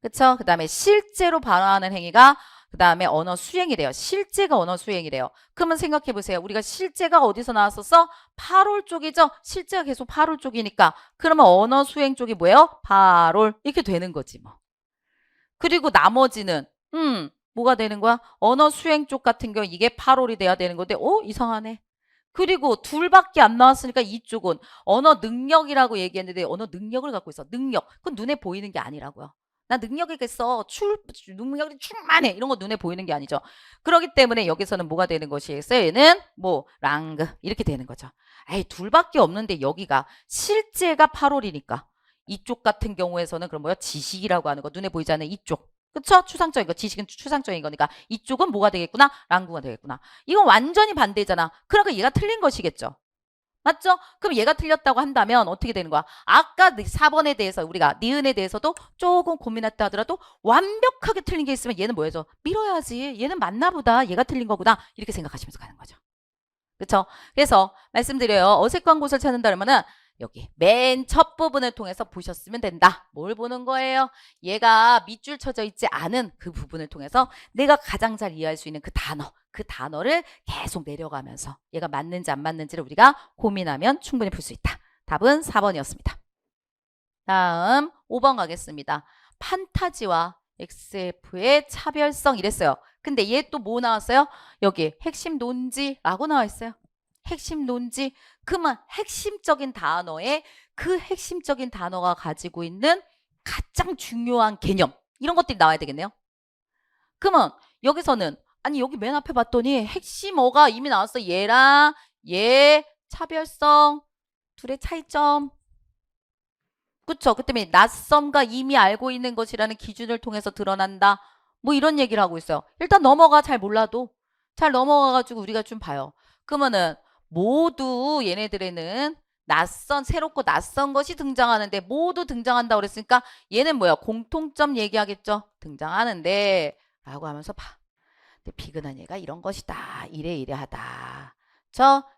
그쵸? 그 다음에 실제로 발화하는 행위가 그 다음에 언어 수행이래요. 실제가 언어 수행이래요. 그러면 생각해 보세요. 우리가 실제가 어디서 나왔었어? 8월 쪽이죠? 실제가 계속 8월 쪽이니까 그러면 언어 수행 쪽이 뭐예요? 8월 이렇게 되는 거지 뭐. 그리고 나머지는 뭐가 되는 거야? 언어 수행 쪽 같은 경우 이게 8월이 돼야 되는 건데 이상하네. 그리고 둘밖에 안 나왔으니까 이쪽은 언어 능력이라고 얘기했는데 언어 능력을 갖고 있어. 능력. 그건 눈에 보이는 게 아니라고요. 나 능력이겠어. 능력이 충만해. 이런 거 눈에 보이는 게 아니죠. 그렇기 때문에 여기서는 뭐가 되는 것이겠어요? 얘는 랑그 이렇게 되는 거죠. 에이 둘밖에 없는데 여기가 실제가 8월이니까 이쪽 같은 경우에서는 그럼 뭐야? 지식이라고 하는 거 눈에 보이지 않는 이쪽. 그쵸? 추상적인 거. 지식은 추상적인 거니까 이쪽은 뭐가 되겠구나? 랑구가 되겠구나. 이건 완전히 반대잖아. 그러니까 얘가 틀린 것이겠죠. 맞죠? 그럼 얘가 틀렸다고 한다면 어떻게 되는 거야? 아까 4번에 대해서 우리가 니은에 대해서도 조금 고민했다 하더라도 완벽하게 틀린 게 있으면 얘는 뭐예요? 밀어야지. 얘는 맞나 보다. 얘가 틀린 거구나. 이렇게 생각하시면서 가는 거죠. 그렇죠? 그래서 말씀드려요. 어색한 곳을 찾는다 그러면은 여기 맨 첫 부분을 통해서 보셨으면 된다. 뭘 보는 거예요? 얘가 밑줄 쳐져 있지 않은 그 부분을 통해서 내가 가장 잘 이해할 수 있는 그 단어를 계속 내려가면서 얘가 맞는지 안 맞는지를 우리가 고민하면 충분히 풀 수 있다. 답은 4번이었습니다. 다음 5번 가겠습니다. 판타지와 XF의 차별성 이랬어요. 근데 얘 또 뭐 나왔어요? 여기 핵심 논지라고 나와 있어요. 핵심 논지. 그만 핵심적인 단어에 그 핵심적인 단어가 가지고 있는 가장 중요한 개념. 이런 것들이 나와야 되겠네요. 그러면 여기서는 아니 여기 맨 앞에 봤더니 핵심어가 이미 나왔어. 얘랑 얘 차별성 둘의 차이점. 그쵸? 그 때문에 낯섦과 이미 알고 있는 것이라는 기준을 통해서 드러난다. 뭐 이런 얘기를 하고 있어요. 일단 넘어가. 잘 몰라도 잘 넘어가가지고 우리가 좀 봐요. 그러면은 모두 얘네들에는 새롭고 낯선 것이 등장하는데 모두 등장한다고 그랬으니까 얘는 뭐야? 공통점 얘기하겠죠? 등장하는데 라고 하면서 봐. 비근한 얘가 이런 것이다. 이래이래하다.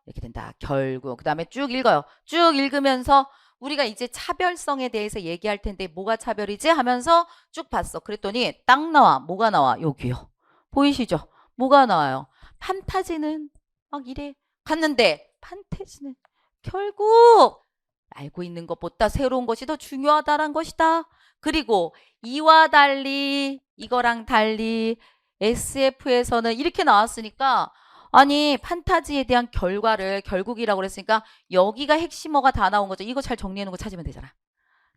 이렇게 된다. 결국 그 다음에 쭉 읽어요. 쭉 읽으면서 우리가 이제 차별성에 대해서 얘기할 텐데 뭐가 차별이지? 하면서 쭉 봤어. 그랬더니 딱 나와. 뭐가 나와? 여기요. 보이시죠? 뭐가 나와요? 판타지는 막 이래 갔는데 판타지는 결국 알고 있는 것보다 새로운 것이 더 중요하다는 것이다. 그리고 이와 달리 이거랑 달리 SF에서는 이렇게 나왔으니까 아니 판타지에 대한 결국이라고 그랬으니까 여기가 핵심어가 다 나온 거죠. 이거 잘 정리해 놓은 거 찾으면 되잖아.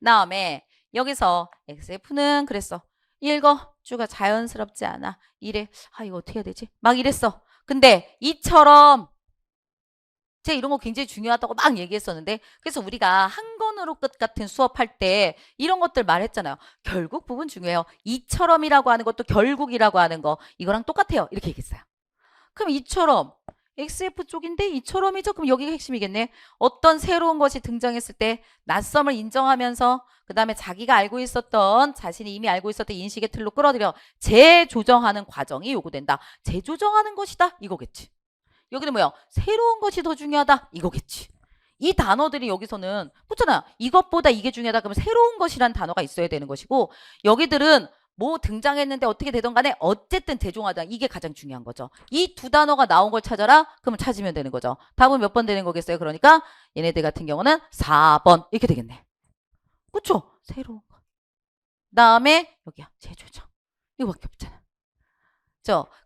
다음에 여기서 XF는 그랬어. 읽어. 주가 자연스럽지 않아. 이래. 이거 어떻게 해야 되지? 막 이랬어. 근데 이처럼 제가 이런 거 굉장히 중요하다고 막 얘기했었는데 그래서 우리가 한 권으로 끝 같은 수업할 때 이런 것들 말했잖아요. 결국 부분 중요해요. 이처럼이라고 하는 것도 결국이라고 하는 거 이거랑 똑같아요. 이렇게 얘기했어요. 그럼 이처럼 XF 쪽인데 이처럼이죠. 그럼 여기가 핵심이겠네. 어떤 새로운 것이 등장했을 때 낯섦을 인정하면서 그 다음에 자기가 알고 있었던 자신이 이미 알고 있었던 인식의 틀로 끌어들여 재조정하는 과정이 요구된다. 재조정하는 것이다. 이거겠지. 여기는 뭐야? 새로운 것이 더 중요하다. 이거겠지. 이 단어들이 여기서는 붙잖아. 이것보다 이게 중요하다. 그러면 새로운 것이란 단어가 있어야 되는 것이고 여기들은 뭐 등장했는데 어떻게 되던 간에 어쨌든 재종하다. 이게 가장 중요한 거죠. 이 두 단어가 나온 걸 찾아라. 그러면 찾으면 되는 거죠. 답은 몇 번 되는 거겠어요? 그러니까 얘네들 같은 경우는 4번 이렇게 되겠네. 그쵸? 새로운 거. 다음에 여기야. 재조정. 이거밖에 없잖아.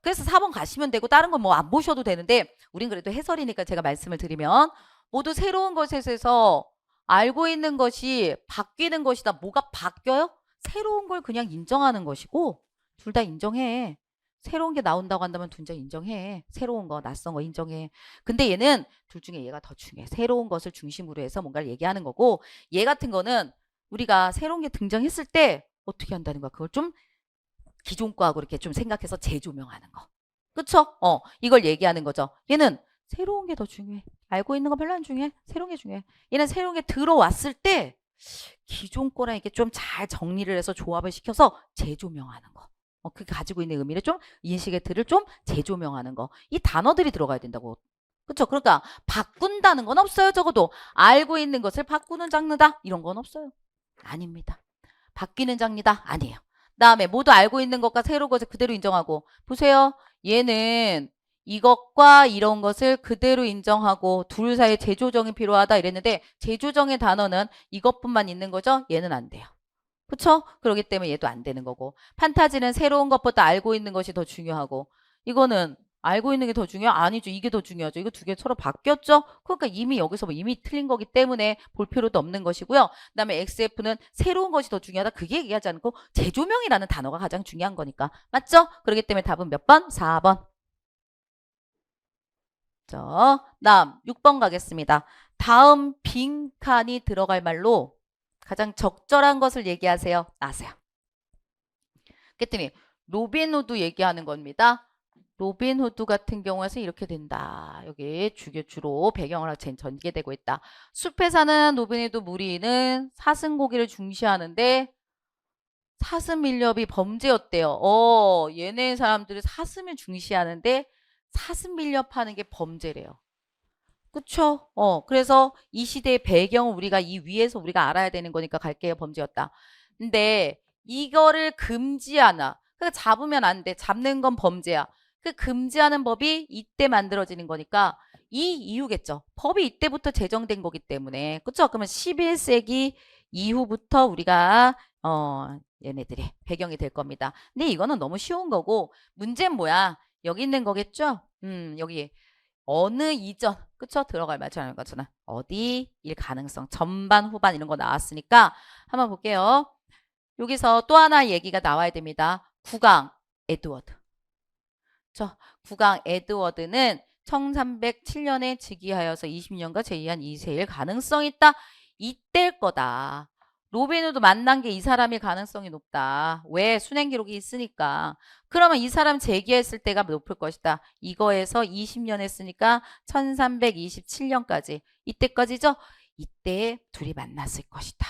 그래서 4번 가시면 되고 다른 건 뭐 안 보셔도 되는데 우린 그래도 해설이니까 제가 말씀을 드리면 모두 새로운 것에서 알고 있는 것이 바뀌는 것이다. 뭐가 바뀌어요? 새로운 걸 그냥 인정하는 것이고 둘 다 인정해. 새로운 게 나온다고 한다면 둘 다 인정해. 새로운 거, 낯선 거 인정해. 근데 얘는 둘 중에 얘가 더 중요해. 새로운 것을 중심으로 해서 뭔가를 얘기하는 거고 얘 같은 거는 우리가 새로운 게 등장했을 때 어떻게 한다는 거야. 그걸 좀 기존 거하고 이렇게 좀 생각해서 재조명하는 거. 그쵸? 이걸 얘기하는 거죠. 얘는 새로운 게 더 중요해. 알고 있는 거 별로 안 중요해. 새로운 게 중요해. 얘는 새로운 게 들어왔을 때 기존 거랑 이렇게 좀 잘 정리를 해서 조합을 시켜서 재조명하는 거. 그 가지고 있는 의미를 좀 인식의 틀을 좀 재조명하는 거. 이 단어들이 들어가야 된다고. 그쵸? 그러니까 바꾼다는 건 없어요. 적어도 알고 있는 것을 바꾸는 장르다. 이런 건 없어요. 아닙니다. 바뀌는 장르다. 아니에요. 다음에 모두 알고 있는 것과 새로운 것을 그대로 인정하고 보세요. 얘는 이것과 이런 것을 그대로 인정하고 둘 사이에 재조정이 필요하다 이랬는데 재조정의 단어는 이것뿐만 있는 거죠. 얘는 안 돼요. 그쵸? 그렇기 때문에 얘도 안 되는 거고 판타지는 새로운 것보다 알고 있는 것이 더 중요하고 이거는 알고 있는 게 더 중요해? 아니죠. 이게 더 중요하죠. 이거 두 개 서로 바뀌었죠? 그러니까 이미 여기서 뭐 이미 틀린 거기 때문에 볼 필요도 없는 것이고요. 그 다음에 XF는 새로운 것이 더 중요하다. 그게 얘기하지 않고 재조명이라는 단어가 가장 중요한 거니까. 맞죠? 그렇기 때문에 답은 몇 번? 4번. 다음 6번 가겠습니다. 다음 빈칸이 들어갈 말로 가장 적절한 것을 얘기하세요. 아세요. 그랬더니 로빈후드 얘기하는 겁니다. 로빈후드 같은 경우에서 이렇게 된다. 여기 주로 배경을 전개되고 있다. 숲에 사는 로빈후드 무리는 사슴고기를 중시하는데 사슴 밀렵이 범죄였대요. 얘네 사람들이 사슴을 중시하는데 사슴 밀렵하는 게 범죄래요. 그쵸? 그래서 이 시대의 배경을 우리가 이 위에서 우리가 알아야 되는 거니까 갈게요. 범죄였다. 근데 이거를 금지하나. 그러니까 잡으면 안 돼. 잡는 건 범죄야. 그 금지하는 법이 이때 만들어지는 거니까 이 이유겠죠. 법이 이때부터 제정된 거기 때문에. 그쵸? 그러면 11세기 이후부터 우리가 얘네들이 배경이 될 겁니다. 근데 이거는 너무 쉬운 거고 문제는 뭐야? 여기 있는 거겠죠? 여기 어느 이전, 그쵸? 들어갈 맞추는 거잖아. 어디, 일 가능성, 전반, 후반 이런 거 나왔으니까 한번 볼게요. 여기서 또 하나 얘기가 나와야 됩니다. 국왕 에드워드. 국왕 에드워드는 1307년에 즉위하여서 20년간 재위한 2세일 가능성이 있다. 이때일 거다. 로빈 후드 만난 게 이 사람일 가능성이 높다. 왜? 순행 기록이 있으니까. 그러면 이 사람 재기했을 때가 높을 것이다. 이거에서 20년 했으니까 1327년까지. 이때까지죠? 이때 둘이 만났을 것이다.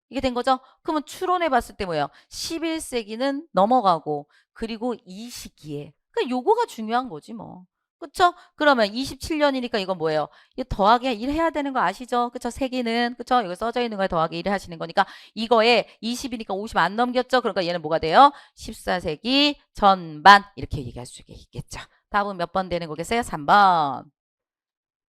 이게 된 거죠? 그러면 추론해 봤을 때 뭐예요? 11세기는 넘어가고 그리고 이 시기에. 그러니까 요거가 중요한 거지 뭐. 그쵸? 그러면 27년이니까 이건 뭐예요? 이거 더하기 1 해야 되는 거 아시죠? 그쵸? 세기는. 그쵸? 여기 써져 있는 거에 더하기 1 하시는 거니까 이거에 20이니까 50 안 넘겼죠? 그러니까 얘는 뭐가 돼요? 14세기 전반 이렇게 얘기할 수 있겠죠. 답은 몇 번 되는 거겠어요? 3번.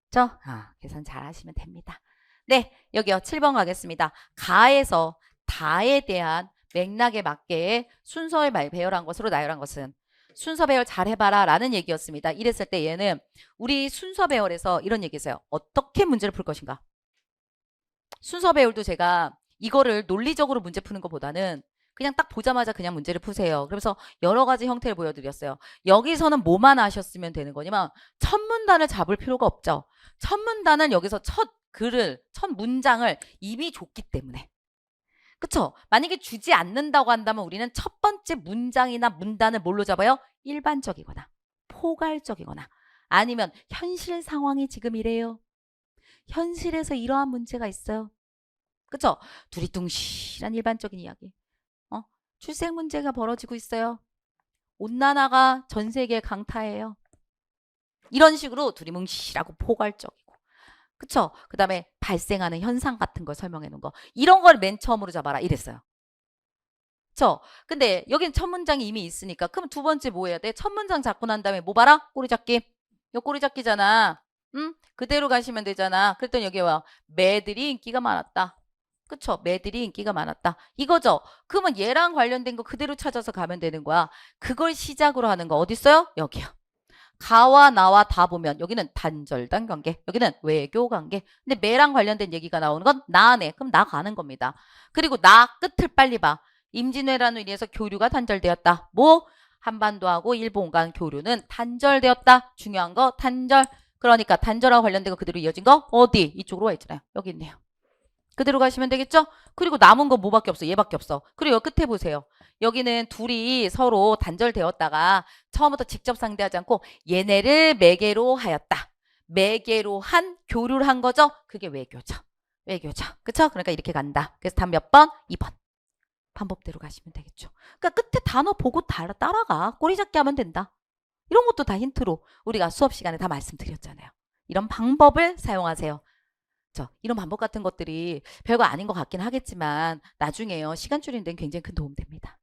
그쵸? 계산 잘 하시면 됩니다. 네, 여기요. 7번 가겠습니다. 가에서 다에 대한 맥락에 맞게 순서에 배열한 것으로 나열한 것은 순서 배열 잘 해봐라 라는 얘기였습니다. 이랬을 때 얘는 우리 순서 배열에서 이런 얘기했어요. 어떻게 문제를 풀 것인가. 순서 배열도 제가 이거를 논리적으로 문제 푸는 것보다는 그냥 딱 보자마자 그냥 문제를 푸세요. 그래서 여러 가지 형태를 보여드렸어요. 여기서는 뭐만 아셨으면 되는 거냐면 첫 문단을 잡을 필요가 없죠. 첫 문단은 여기서 첫 글을, 첫 문장을 이미 줬기 때문에. 그쵸? 만약에 주지 않는다고 한다면 우리는 첫 번째 문장이나 문단을 뭘로 잡아요? 일반적이거나 포괄적이거나 아니면 현실 상황이 지금 이래요. 현실에서 이러한 문제가 있어요. 그쵸? 두리둥실한 일반적인 이야기. 출생 문제가 벌어지고 있어요. 온난화가 전 세계 강타예요. 이런 식으로 두리뭉실하고 포괄적이고. 그쵸? 그 다음에 발생하는 현상 같은 걸 설명해 놓은 거. 이런 걸 맨 처음으로 잡아라. 이랬어요. 그쵸? 근데 여기는 첫 문장이 이미 있으니까 그럼 두 번째 뭐 해야 돼? 첫 문장 잡고 난 다음에 뭐 봐라? 꼬리 잡기. 이거 꼬리 잡기잖아. 응? 그대로 가시면 되잖아. 그랬더니 여기 와. 매들이 인기가 많았다. 그쵸? 매들이 인기가 많았다. 이거죠? 그러면 얘랑 관련된 거 그대로 찾아서 가면 되는 거야. 그걸 시작으로 하는 거 어디 있어요? 여기요. 가와 나와 다 보면 여기는 단절단 관계, 여기는 외교 관계. 근데 매랑 관련된 얘기가 나오는 건 나네. 그럼 나 가는 겁니다. 그리고 나 끝을 빨리 봐. 임진왜란으로 인해서 교류가 단절되었다. 뭐? 한반도하고 일본 간 교류는 단절되었다. 중요한 거 단절. 그러니까 단절하고 관련된 거 그대로 이어진 거 어디? 이쪽으로 와 있잖아요. 여기 있네요. 그대로 가시면 되겠죠? 그리고 남은 거 뭐밖에 없어? 얘밖에 없어. 그리고 여기 끝에 보세요. 여기는 둘이 서로 단절되었다가 처음부터 직접 상대하지 않고 얘네를 매개로 하였다. 매개로 한 교류를 한 거죠? 그게 외교죠. 외교죠. 그쵸? 그러니까 이렇게 간다. 그래서 답 몇 번? 2번. 방법대로 가시면 되겠죠. 그러니까 끝에 단어 보고 따라가. 꼬리 잡기 하면 된다. 이런 것도 다 힌트로 우리가 수업 시간에 다 말씀드렸잖아요. 이런 방법을 사용하세요. 이런 방법 같은 것들이 별거 아닌 것 같긴 하겠지만 나중에요. 시간 줄이는 데는 굉장히 큰 도움 됩니다.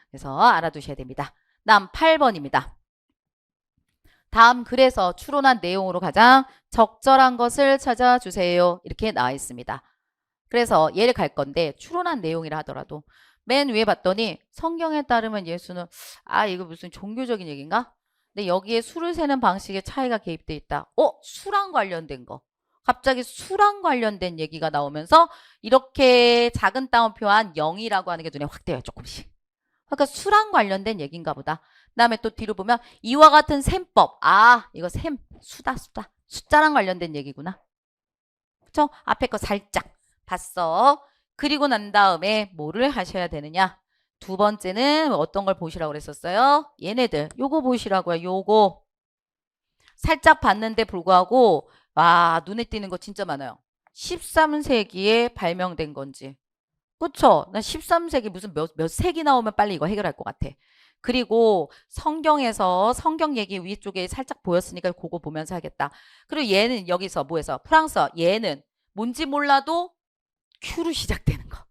그래서 알아두셔야 됩니다. 다음 8번입니다. 다음 글에서 추론한 내용으로 가장 적절한 것을 찾아주세요. 이렇게 나와 있습니다. 그래서 얘를 갈 건데 추론한 내용이라 하더라도 맨 위에 봤더니 성경에 따르면 예수는 이거 무슨 종교적인 얘기인가? 근데 여기에 수를 세는 방식의 차이가 개입돼 있다. 수랑 관련된 거. 갑자기 수랑 관련된 얘기가 나오면서 이렇게 작은 따옴표한 0이라고 하는 게 눈에 확 띄어요. 조금씩. 그러니까 수랑 관련된 얘기인가 보다. 그 다음에 또 뒤로 보면 이와 같은 셈법. 이거 셈. 수다. 숫자랑 관련된 얘기구나. 그쵸? 앞에 거 살짝 봤어. 그리고 난 다음에 뭐를 하셔야 되느냐. 두 번째는 어떤 걸 보시라고 그랬었어요? 얘네들. 요거 보시라고요. 요거. 살짝 봤는데 불구하고 눈에 띄는 거 진짜 많아요. 13세기에 발명된 건지. 그쵸? 나 13세기 무슨 몇 세기 나오면 빨리 이거 해결할 것 같아. 그리고 성경에서 성경 얘기 위쪽에 살짝 보였으니까 그거 보면서 하겠다. 그리고 얘는 여기서 뭐해서 프랑스어 얘는 뭔지 몰라도 Q로 시작되는 거.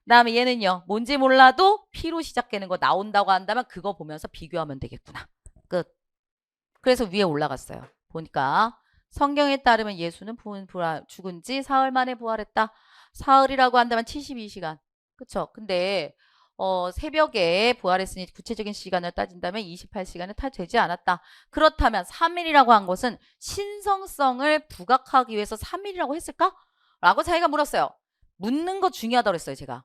그다음에 얘는요. 뭔지 몰라도 P로 시작되는 거 나온다고 한다면 그거 보면서 비교하면 되겠구나. 끝. 그래서 위에 올라갔어요. 보니까 성경에 따르면 예수는 죽은 지 사흘 만에 부활했다. 사흘이라고 한다면 72시간. 그쵸? 근데 새벽에 부활했으니 구체적인 시간을 따진다면 28시간을 다 되지 않았다. 그렇다면 3일이라고 한 것은 신성성을 부각하기 위해서 3일이라고 했을까? 라고 자기가 물었어요. 묻는 거 중요하다고 그랬어요, 제가.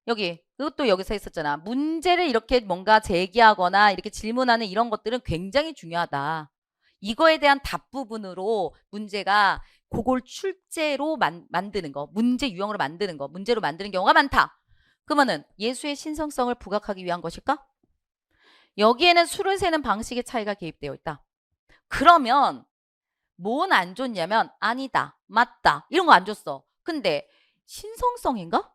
여기 이것도 여기서 있었잖아. 문제를 이렇게 뭔가 제기하거나 이렇게 질문하는 이런 것들은 굉장히 중요하다. 이거에 대한 답 부분으로 문제가 그걸 출제로 만드는 거, 문제 유형으로 만드는 거, 문제로 만드는 경우가 많다. 그러면은 예수의 신성성을 부각하기 위한 것일까? 여기에는 수를 세는 방식의 차이가 개입되어 있다. 그러면 뭔 안 줬냐면 아니다, 맞다 이런 거 안 줬어. 근데 신성성인가?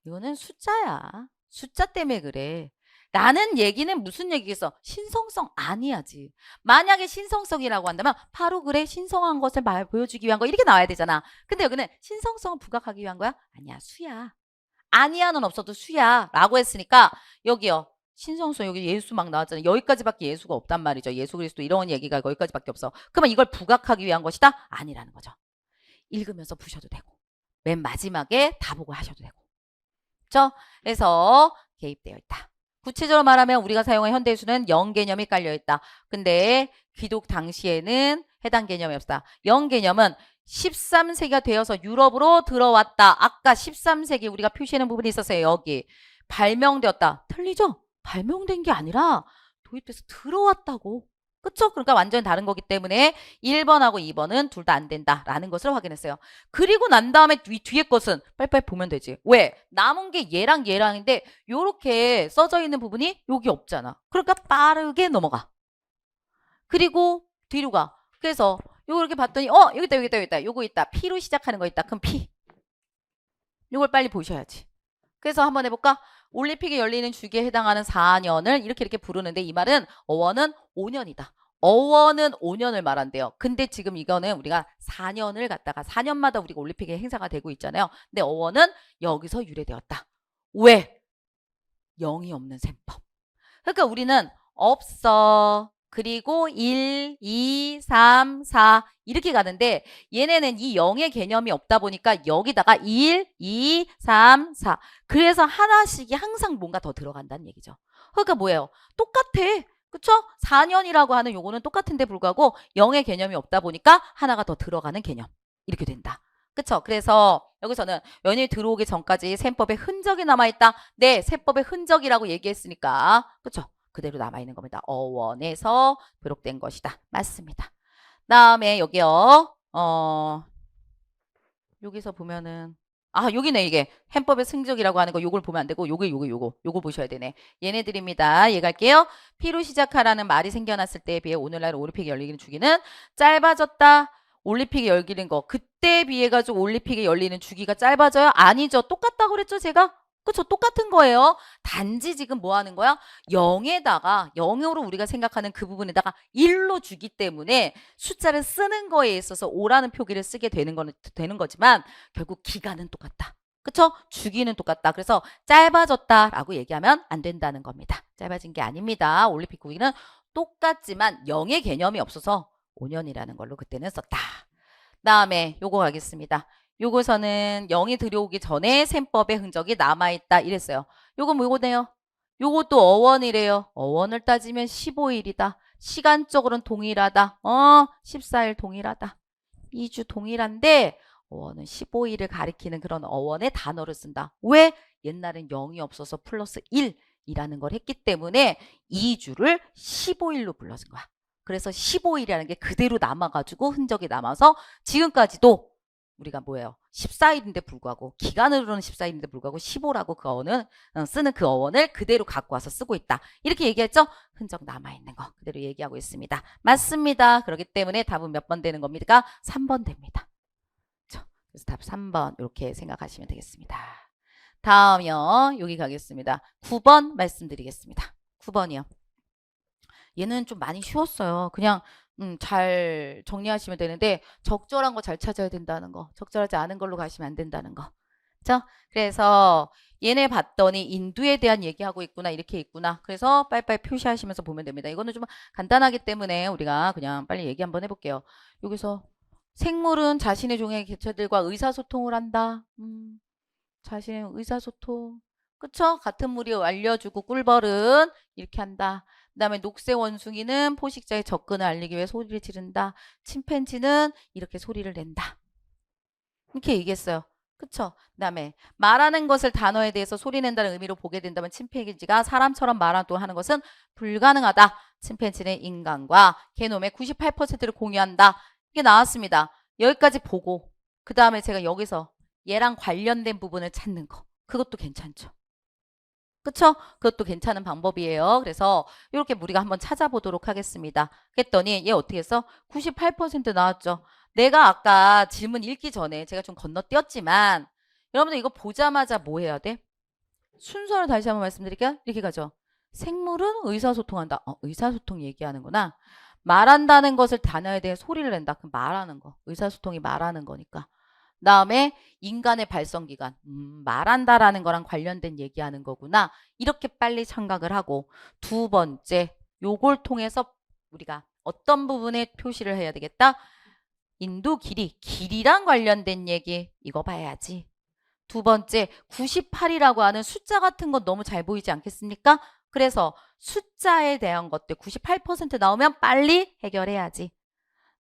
이거는 숫자야. 숫자 때문에 그래. 라는 얘기는 무슨 얘기겠어? 신성성 아니야지. 만약에 신성성이라고 한다면 바로 그래 신성한 것을 보여주기 위한 거 이렇게 나와야 되잖아. 근데 여기는 신성성을 부각하기 위한 거야? 아니야 수야. 아니야는 없어도 수야 라고 했으니까 여기요. 신성성 여기 예수 막 나왔잖아. 여기까지밖에 예수가 없단 말이죠. 예수 그리스도 이런 얘기가 여기까지밖에 없어. 그러면 이걸 부각하기 위한 것이다? 아니라는 거죠. 읽으면서 부셔도 되고 맨 마지막에 다 보고 하셔도 되고. 그렇죠? 그래서 개입되어 있다. 구체적으로 말하면 우리가 사용한 현대수는 영 개념이 깔려 있다. 근데 귀독 당시에는 해당 개념이 없다. 영 개념은 13세기가 되어서 유럽으로 들어왔다. 아까 13세기 우리가 표시하는 부분이 있었어요. 여기. 발명되었다. 틀리죠? 발명된 게 아니라 도입돼서 들어왔다고. 그쵸? 그러니까 완전히 다른 거기 때문에 1번하고 2번은 둘 다 안 된다라는 것을 확인했어요. 그리고 난 다음에 뒤에 것은 빨리빨리 보면 되지. 왜? 남은 게 얘랑 얘랑인데 요렇게 써져 있는 부분이 여기 없잖아. 그러니까 빠르게 넘어가. 그리고 뒤로 가. 그래서 요거 이렇게 봤더니 여기 있다 여기 있다 여기 있다. 요거 있다. P로 시작하는 거 있다. 그럼 P. 요걸 빨리 보셔야지. 그래서 한번 해볼까? 올림픽이 열리는 주기에 해당하는 4년을 이렇게 부르는데 이 말은 어원은 5년이다. 어원은 5년을 말한대요. 근데 지금 이거는 우리가 4년을 갖다가 4년마다 우리가 올림픽의 행사가 되고 있잖아요. 근데 어원은 여기서 유래되었다. 왜? 0이 없는 셈법. 그러니까 우리는 없어. 그리고 1, 2, 3, 4 이렇게 가는데 얘네는 이 0의 개념이 없다 보니까 여기다가 1, 2, 3, 4 그래서 하나씩이 항상 뭔가 더 들어간다는 얘기죠. 그러니까 뭐예요? 똑같아. 그쵸? 4년이라고 하는 요거는 똑같은데 불구하고 0의 개념이 없다 보니까 하나가 더 들어가는 개념. 이렇게 된다. 그쵸? 그래서 여기서는 연이 들어오기 전까지 셈법의 흔적이 남아있다. 네, 셈법의 흔적이라고 얘기했으니까. 그쵸? 그대로 남아있는 겁니다. 어원에서 비록된 것이다. 맞습니다. 다음에 여기요. 여기서 보면은 여기네 이게 햄법의 승적이라고 하는 거 요걸 보면 안 되고 요거 보셔야 되네. 얘네들입니다. 얘기할게요. P로 시작하라는 말이 생겨났을 때에 비해 오늘날 올림픽이 열리는 주기는 짧아졌다. 올림픽이 열리는 거 그때에 비해 가지고 올림픽이 열리는 주기가 짧아져요? 아니죠. 똑같다고 그랬죠 제가? 그쵸? 똑같은 거예요. 단지 지금 뭐 하는 거야? 0에다가 0으로 우리가 생각하는 그 부분에다가 1로 주기 때문에 숫자를 쓰는 거에 있어서 5라는 표기를 쓰게 되는 거지만 결국 기간은 똑같다. 그쵸? 주기는 똑같다. 그래서 짧아졌다라고 얘기하면 안 된다는 겁니다. 짧아진 게 아닙니다. 올림픽 구기는 똑같지만 0의 개념이 없어서 5년이라는 걸로 그때는 썼다. 다음에 요거 가겠습니다. 요거서는 0이 들어오기 전에 셈법의 흔적이 남아있다 이랬어요. 요거 뭐네요? 요것도 어원이래요. 어원을 따지면 15일이다. 시간적으로는 동일하다. 14일 동일하다. 2주 동일한데 어원은 15일을 가리키는 그런 어원의 단어를 쓴다. 왜? 옛날엔 0이 없어서 플러스 1이라는 걸 했기 때문에 2주를 15일로 불러준 거야. 그래서 15일이라는 게 그대로 남아가지고 흔적이 남아서 지금까지도 우리가 뭐예요? 14일인데 불구하고 기간으로는 14일인데 불구하고 15라고 그 어원은 쓰는 그 어원을 그대로 갖고 와서 쓰고 있다. 이렇게 얘기했죠? 흔적 남아있는 거 그대로 얘기하고 있습니다. 맞습니다. 그렇기 때문에 답은 몇 번 되는 겁니까? 3번 됩니다. 그래서 답 3번 이렇게 생각하시면 되겠습니다. 다음이요. 여기 가겠습니다. 9번 말씀드리겠습니다. 9번이요. 얘는 좀 많이 쉬웠어요. 그냥 잘 정리하시면 되는데 적절한 거 잘 찾아야 된다는 거. 적절하지 않은 걸로 가시면 안 된다는 거. 그렇죠? 그래서 얘네 봤더니 인두에 대한 얘기하고 있구나 이렇게 있구나. 그래서 빨리빨리 표시하시면서 보면 됩니다. 이거는 좀 간단하기 때문에 우리가 그냥 빨리 얘기 한번 해볼게요. 여기서 생물은 자신의 종의 개체들과 의사소통을 한다. 자신의 의사소통. 그쵸? 같은 무리 알려주고 꿀벌은 이렇게 한다. 그 다음에 녹색 원숭이는 포식자의 접근을 알리기 위해 소리를 지른다. 침팬지는 이렇게 소리를 낸다. 이렇게 얘기했어요. 그쵸? 그 다음에 말하는 것을 단어에 대해서 소리 낸다는 의미로 보게 된다면 침팬지가 사람처럼 말하는 것은 불가능하다. 침팬지는 인간과 게놈의 98%를 공유한다. 이게 나왔습니다. 여기까지 보고 그 다음에 제가 여기서 얘랑 관련된 부분을 찾는 거. 그것도 괜찮죠. 그쵸? 그것도 괜찮은 방법이에요. 그래서 이렇게 우리가 한번 찾아보도록 하겠습니다. 그랬더니 얘 어떻게 했어? 98% 나왔죠. 내가 아까 질문 읽기 전에 제가 좀 건너뛰었지만 여러분들 이거 보자마자 뭐 해야 돼? 순서를 다시 한번 말씀드릴게요. 이렇게 가죠. 생물은 의사소통한다. 의사소통 얘기하는구나. 말한다는 것을 단어에 대해 소리를 낸다. 그럼 말하는 거. 의사소통이 말하는 거니까. 다음에 인간의 발성기관. 말한다라는 거랑 관련된 얘기하는 거구나. 이렇게 빨리 생각을 하고 두 번째 요걸 통해서 우리가 어떤 부분에 표시를 해야 되겠다? 인도 길이랑 관련된 얘기 이거 봐야지. 두 번째 98이라고 하는 숫자 같은 건 너무 잘 보이지 않겠습니까? 그래서 숫자에 대한 것들 98% 나오면 빨리 해결해야지.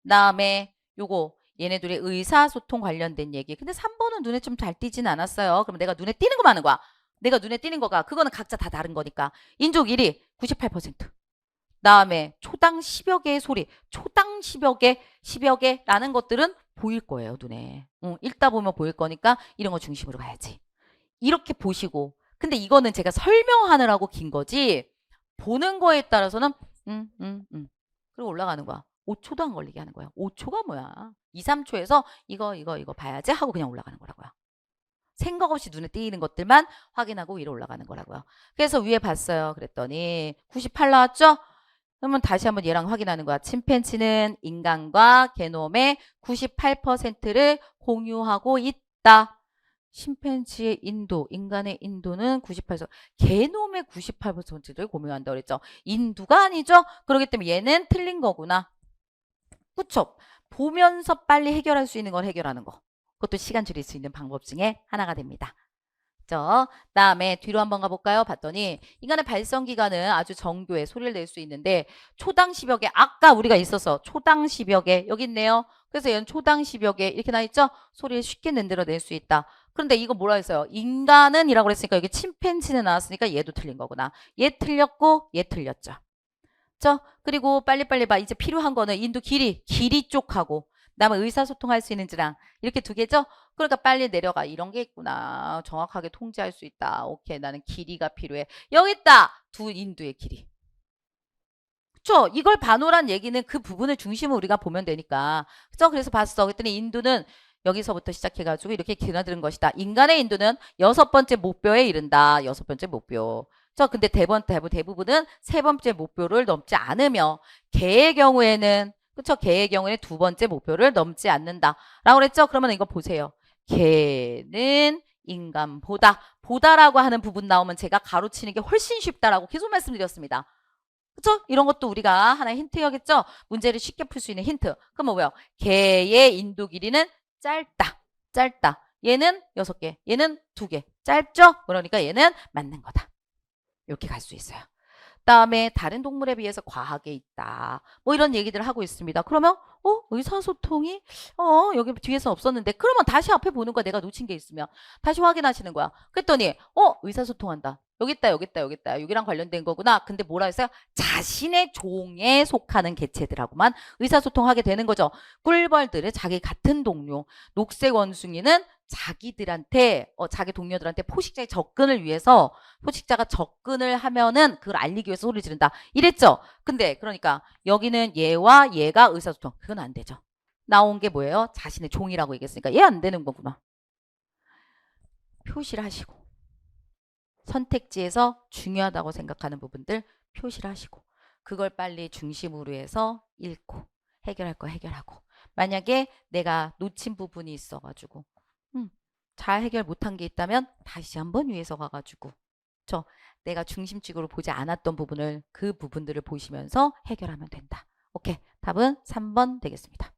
다음에 요거 얘네들의 의사소통 관련된 얘기. 근데 3번은 눈에 좀 잘 띄진 않았어요. 그럼 내가 눈에 띄는 거 많은 거야. 내가 눈에 띄는 거가 그거는 각자 다 다른 거니까. 인종 1위 98%. 다음에 초당 10여 개의 소리. 초당 10여 개라는 것들은 보일 거예요. 눈에. 읽다 보면 보일 거니까 이런 거 중심으로 가야지. 이렇게 보시고. 근데 이거는 제가 설명하느라고 긴 거지. 보는 거에 따라서는 그리고 올라가는 거야. 5초도 안 걸리게 하는 거야. 5초가 뭐야? 2, 3초에서 이거 봐야지 하고 그냥 올라가는 거라고요. 생각 없이 눈에 띄는 것들만 확인하고 위로 올라가는 거라고요. 그래서 위에 봤어요. 그랬더니 98 나왔죠? 그러면 다시 한번 얘랑 확인하는 거야. 침팬지는 인간과 게놈의 98%를 공유하고 있다. 침팬지의 인도, 인간의 인도는 98%, 게놈의 98%를 공유한다고 그랬죠. 인두가 아니죠? 그렇기 때문에 얘는 틀린 거구나. 그쵸? 보면서 빨리 해결할 수 있는 걸 해결하는 거. 그것도 시간 줄일 수 있는 방법 중에 하나가 됩니다. 다음에 뒤로 한번 가볼까요? 봤더니 인간의 발성기관은 아주 정교해 소리를 낼 수 있는데 초당 10여 개 아까 우리가 있어서 초당 10여 개 여기 있네요. 그래서 얘는 초당 10여 개 이렇게 나있죠? 소리를 쉽게 만들어낼 수 있다. 그런데 이거 뭐라 했어요? 인간은 이라고 그랬으니까 여기 침팬지는 나왔으니까 얘도 틀린 거구나. 얘 틀렸고 얘 틀렸죠. 그리고 빨리빨리 봐. 이제 필요한 거는 인도 길이 쪽하고 그다음에 의사소통할 수 있는지랑 이렇게 두 개죠. 그러니까 빨리 내려가. 이런 게 있구나. 정확하게 통제할 수 있다. 오케이. 나는 길이가 필요해. 여기 있다. 두 인두의 길이. 그쵸? 이걸 봐놓으란 얘기는 그 부분을 중심으로 우리가 보면 되니까. 그쵸? 그래서 봤어. 그랬더니 인두는 여기서부터 시작해가지고 이렇게 기나드는 것이다. 인간의 인두는 6번째 목표에 이른다. 6번째 목표. 근데 대부분은 3번째 목표를 넘지 않으며 개의 경우에는 그쵸? 개의 경우에는 2번째 목표를 넘지 않는다. 라고 그랬죠? 그러면 이거 보세요. 개는 인간보다라고 하는 부분 나오면 제가 가로치는 게 훨씬 쉽다라고 계속 말씀드렸습니다. 그쵸? 이런 것도 우리가 하나의 힌트였겠죠? 문제를 쉽게 풀 수 있는 힌트. 그럼 뭐예요? 개의 인도 길이는 짧다. 얘는 6개, 얘는 2개. 짧죠? 그러니까 얘는 맞는 거다. 이렇게 갈 수 있어요. 다음에 다른 동물에 비해서 과하게 있다. 뭐 이런 얘기들을 하고 있습니다. 그러면 의사소통이 여기 뒤에서 없었는데 그러면 다시 앞에 보는 거야. 내가 놓친 게 있으면 다시 확인하시는 거야. 그랬더니 의사소통한다. 여기 있다. 여기랑 관련된 거구나. 근데 뭐라 했어요? 자신의 종에 속하는 개체들하고만 의사소통하게 되는 거죠. 꿀벌들은 자기 같은 동료, 녹색 원숭이는 자기들한테 자기 동료들한테 포식자의 접근을 위해서 포식자가 접근을 하면은 그걸 알리기 위해서 소리를 지른다. 이랬죠. 근데 그러니까 여기는 얘와 얘가 의사소통. 그건 안 되죠. 나온 게 뭐예요? 자신의 종이라고 얘기했으니까 얘 안 되는 거구나. 표시를 하시고 선택지에서 중요하다고 생각하는 부분들 표시를 하시고 그걸 빨리 중심으로 해서 읽고 해결할 거 해결하고 만약에 내가 놓친 부분이 있어가지고 잘 해결 못한 게 있다면 다시 한번 위에서 가가지고 내가 중심적으로 보지 않았던 부분을 그 부분들을 보시면서 해결하면 된다. 오케이. 답은 3번 되겠습니다.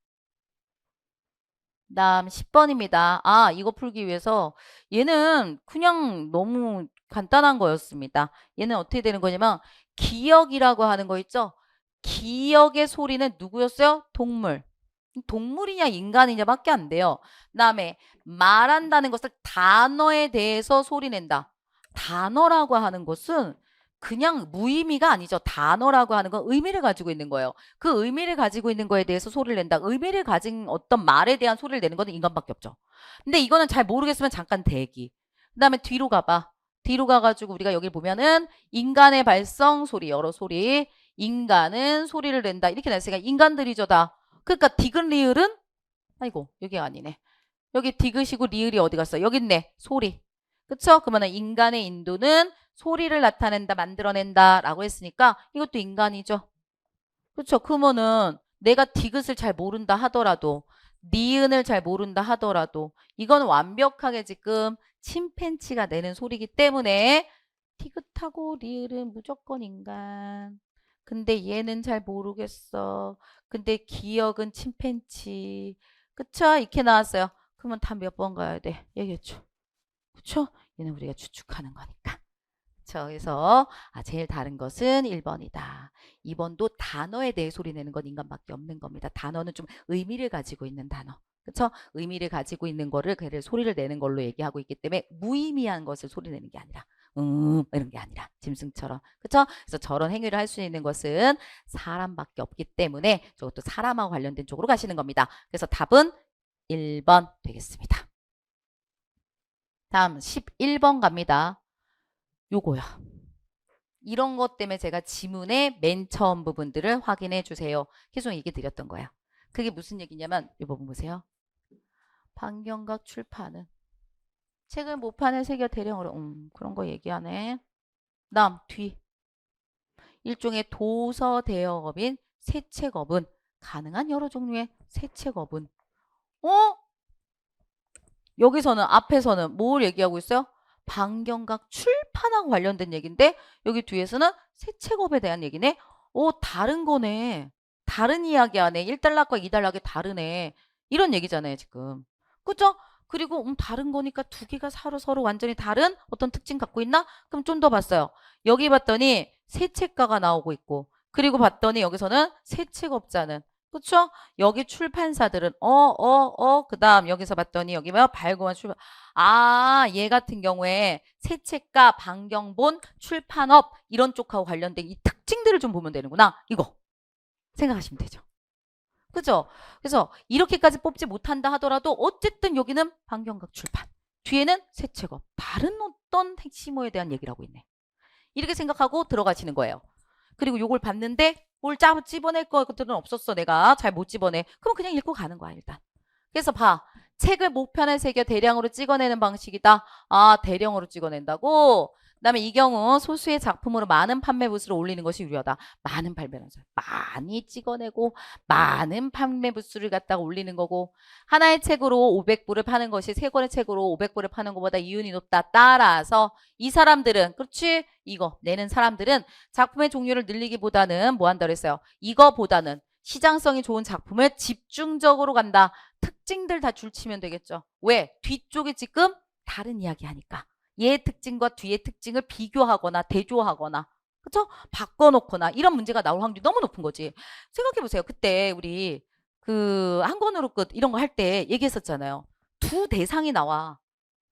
다음 10번입니다. 아, 이거 풀기 위해서 얘는 그냥 너무 간단한 거였습니다. 얘는 어떻게 되는 거냐면 기역이라고 하는 거 있죠? 기역의 소리는 누구였어요? 동물. 동물이냐 인간이냐 밖에 안 돼요. 그다음에 말한다는 것을 단어에 대해서 소리낸다. 단어라고 하는 것은 그냥 무의미가 아니죠. 단어라고 하는 건 의미를 가지고 있는 거예요. 그 의미를 가지고 있는 거에 대해서 소리를 낸다. 의미를 가진 어떤 말에 대한 소리를 내는 건 인간밖에 없죠. 근데 이거는 잘 모르겠으면 잠깐 대기. 그다음에 뒤로 가봐. 뒤로 가가지고 우리가 여기 보면은 인간의 발성 소리, 여러 소리. 인간은 소리를 낸다. 이렇게 나왔으니까 인간들이죠 다. 그러니까 디귿 리을은 아이고 여기 아니네. 여기 디귿이고 리을이 어디 갔어? 여기 있네. 소리. 그쵸? 그러면 인간의 인도는 소리를 나타낸다, 만들어낸다 라고 했으니까 이것도 인간이죠. 그쵸? 그러면은 내가 디귿을 잘 모른다 하더라도 니은을 잘 모른다 하더라도 이건 완벽하게 지금 침팬치가 내는 소리이기 때문에 디귿하고 리을은 무조건 인간. 근데 얘는 잘 모르겠어. 근데 기억은 침팬치. 그쵸? 이렇게 나왔어요. 그러면 다 몇 번 가야 돼? 얘기했죠. 그쵸? 얘는 우리가 추측하는 거니까. 그쵸? 그래서 제일 다른 것은 1번이다. 2번도 단어에 대해 소리 내는 건 인간밖에 없는 겁니다. 단어는 좀 의미를 가지고 있는 단어. 그쵸? 의미를 가지고 있는 거를 걔를 소리를 내는 걸로 얘기하고 있기 때문에 무의미한 것을 소리 내는 게 아니라 이런 게 아니라 짐승처럼. 그쵸? 그래서 저런 행위를 할 수 있는 것은 사람밖에 없기 때문에 저것도 사람하고 관련된 쪽으로 가시는 겁니다. 그래서 답은 1번 되겠습니다. 다음 11번 갑니다. 요거야. 이런 것 때문에 제가 지문의 맨 처음 부분들을 확인해 주세요. 계속 얘기 드렸던 거야. 그게 무슨 얘기냐면 이 부분 보세요. 방경각 출판은 책을 모판에 새겨 대령으로 그런 거 얘기하네. 다음 뒤 일종의 도서 대여업인 세책업은 가능한 여러 종류의 세책업은 여기서는 앞에서는 뭘 얘기하고 있어요? 방경각 출판하고 관련된 얘기인데 여기 뒤에서는 세책업에 대한 얘기네. 다른 거네. 다른 이야기 하네. 1단락과 2단락이 다르네. 이런 얘기잖아요 지금. 그죠? 그리고 다른 거니까 두 개가 서로 완전히 다른 어떤 특징 갖고 있나? 그럼 좀 더 봤어요. 여기 봤더니 세책가가 나오고 있고 그리고 봤더니 여기서는 세책업자는 그쵸? 여기 출판사들은 그다음 여기서 봤더니 여기 뭐 발굴한 출판 얘 같은 경우에 세책가, 방경본, 출판업 이런 쪽하고 관련된 이 특징들을 좀 보면 되는구나. 이거 생각하시면 되죠. 그죠? 그래서 이렇게까지 뽑지 못한다 하더라도 어쨌든 여기는 방경각 출판 뒤에는 세책업 다른 어떤 핵심어에 대한 얘기를 하고 있네. 이렇게 생각하고 들어가시는 거예요. 그리고 요걸 봤는데 뭘 집어낼 것들은 없었어. 내가 잘 못 집어내. 그럼 그냥 읽고 가는 거야 일단. 그래서 봐. 책을 목편에 새겨 대량으로 찍어내는 방식이다. 대량으로 찍어낸다고? 그다음에 이 경우 소수의 작품으로 많은 판매 부수를 올리는 것이 유리하다. 많은 발매량을 많이 찍어내고 많은 판매 부수를 갖다가 올리는 거고 하나의 책으로 500부를 파는 것이 세 권의 책으로 500부를 파는 것보다 이윤이 높다. 따라서 이 사람들은 그렇지? 이거 내는 사람들은 작품의 종류를 늘리기보다는 뭐 한다 그랬어요? 이거보다는 시장성이 좋은 작품을 집중적으로 간다. 특징들 다 줄치면 되겠죠. 왜? 뒤쪽에 지금 다른 이야기 하니까. 얘의 특징과 뒤의 특징을 비교하거나 대조하거나 그쵸? 바꿔놓거나 이런 문제가 나올 확률이 너무 높은 거지. 생각해보세요. 그때 우리 그 한 권으로 끝 이런 거 할 때 얘기했었잖아요. 두 대상이 나와.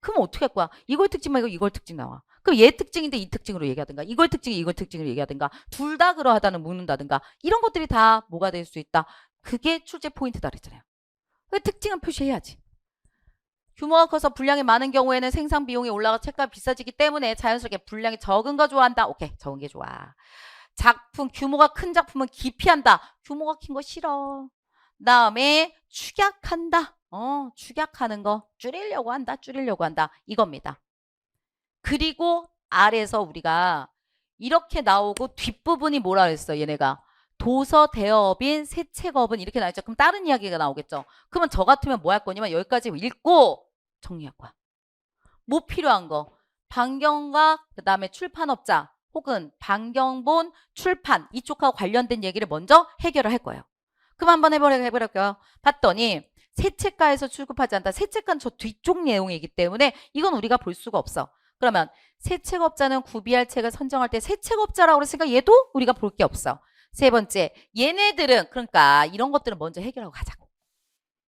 그럼 어떻게 할 거야? 이걸 특징 말고 이걸 특징 나와. 그럼 얘 특징인데 이 특징으로 얘기하든가 이걸 특징이 이걸 특징으로 얘기하든가 둘 다 그러하다는 묻는다든가 이런 것들이 다 뭐가 될 수 있다. 그게 출제 포인트다 그랬잖아요. 그 특징은 표시해야지. 규모가 커서 분량이 많은 경우에는 생산 비용이 올라가 책값이 비싸지기 때문에 자연스럽게 분량이 적은 거 좋아한다. 오케이. 적은 게 좋아. 작품 규모가 큰 작품은 기피한다. 규모가 큰 거 싫어. 그다음에 축약한다. 축약하는 거 줄이려고 한다. 줄이려고 한다. 이겁니다. 그리고 아래에서 우리가 이렇게 나오고 뒷부분이 뭐라 그랬어 얘네가. 도서 대여업인 세책업은 이렇게 나왔죠. 그럼 다른 이야기가 나오겠죠. 그러면 저 같으면 뭐 할 거냐면 여기까지 읽고 정리할 거야. 뭐 필요한 거. 방경각 그다음에 출판업자 혹은 방경본 출판 이쪽하고 관련된 얘기를 먼저 해결을 할 거예요. 그럼 한번 해보려고요. 봤더니 세책가에서 취급하지 않다. 세책가는 저 뒤쪽 내용이기 때문에 이건 우리가 볼 수가 없어. 그러면 세책업자는 구비할 책을 선정할 때 세책업자라고 그랬으니까 얘도 우리가 볼 게 없어. 세 번째, 얘네들은 그러니까 이런 것들은 먼저 해결하고 가자고.